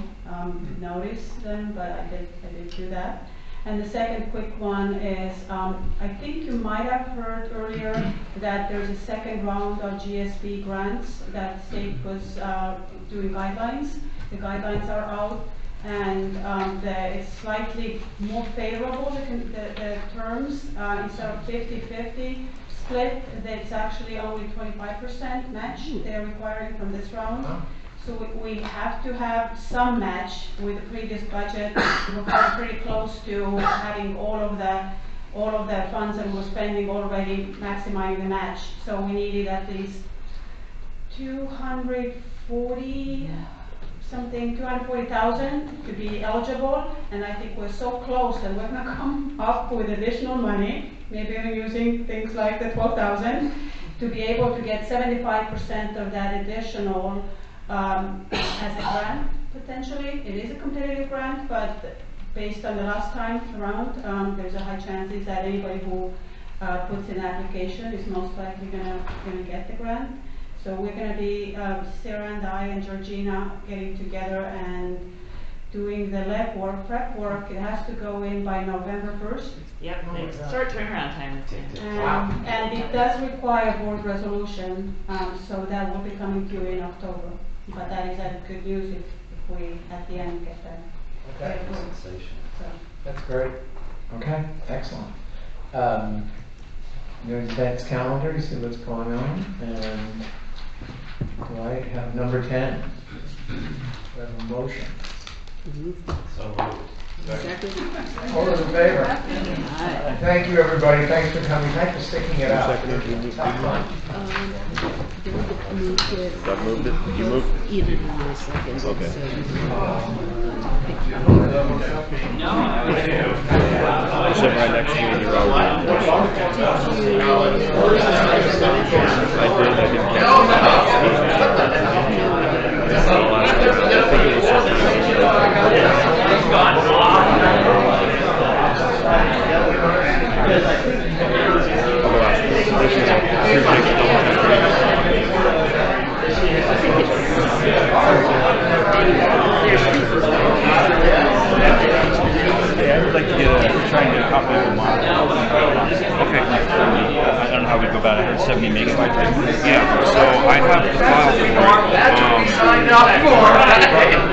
notice them, but I did do that. And the second quick one is, I think you might have heard earlier that there's a second round of GSP grants that the state was doing guidelines. The guidelines are out, and it's slightly more favorable, the terms. Instead of 50-50 split, it's actually only 25% match they're requiring from this round. So we have to have some match with the previous budget. We're pretty close to having all of the funds that we're spending already maximizing the match. So we needed at least 240,000 to be eligible, and I think we're so close that we're going to come up with additional money, maybe even using things like the 12,000, to be able to get 75% of that additional as a grant, potentially. It is a competitive grant, but based on the last time around, there's a high chances that anybody who puts in an application is most likely gonna get the grant. So we're gonna be, Sarah and I and Georgina getting together and doing the prep work. It has to go in by November 1st. Yep, short turnaround time. And it does require board resolution, so that will be coming to you in October. But that is good news if we at the end get that. Okay. So. That's great. Okay, excellent. There's events calendar, you see what's going on, and do I have number 10? We have a motion. So moved. All those in favor? Thank you, everybody. Thanks for coming. Thanks for sticking it out. Doug moved it? You moved? You didn't want a second. Okay. Sit right next to you and you're already on. I would like to try and get a copy of the model. Okay. I don't know how we go about it. I heard 70 megabytes. Yeah, so I have the file for it.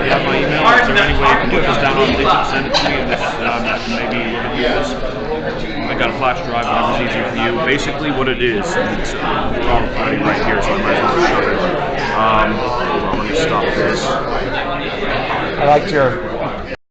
You have my email? Is there any way you can do it? Just download the link and send it to me, and just maybe I got a flash drive, whatever's easier for you. Basically what it is, and it's already right here, so I might as well show it. Hold on, let me stop this. I liked your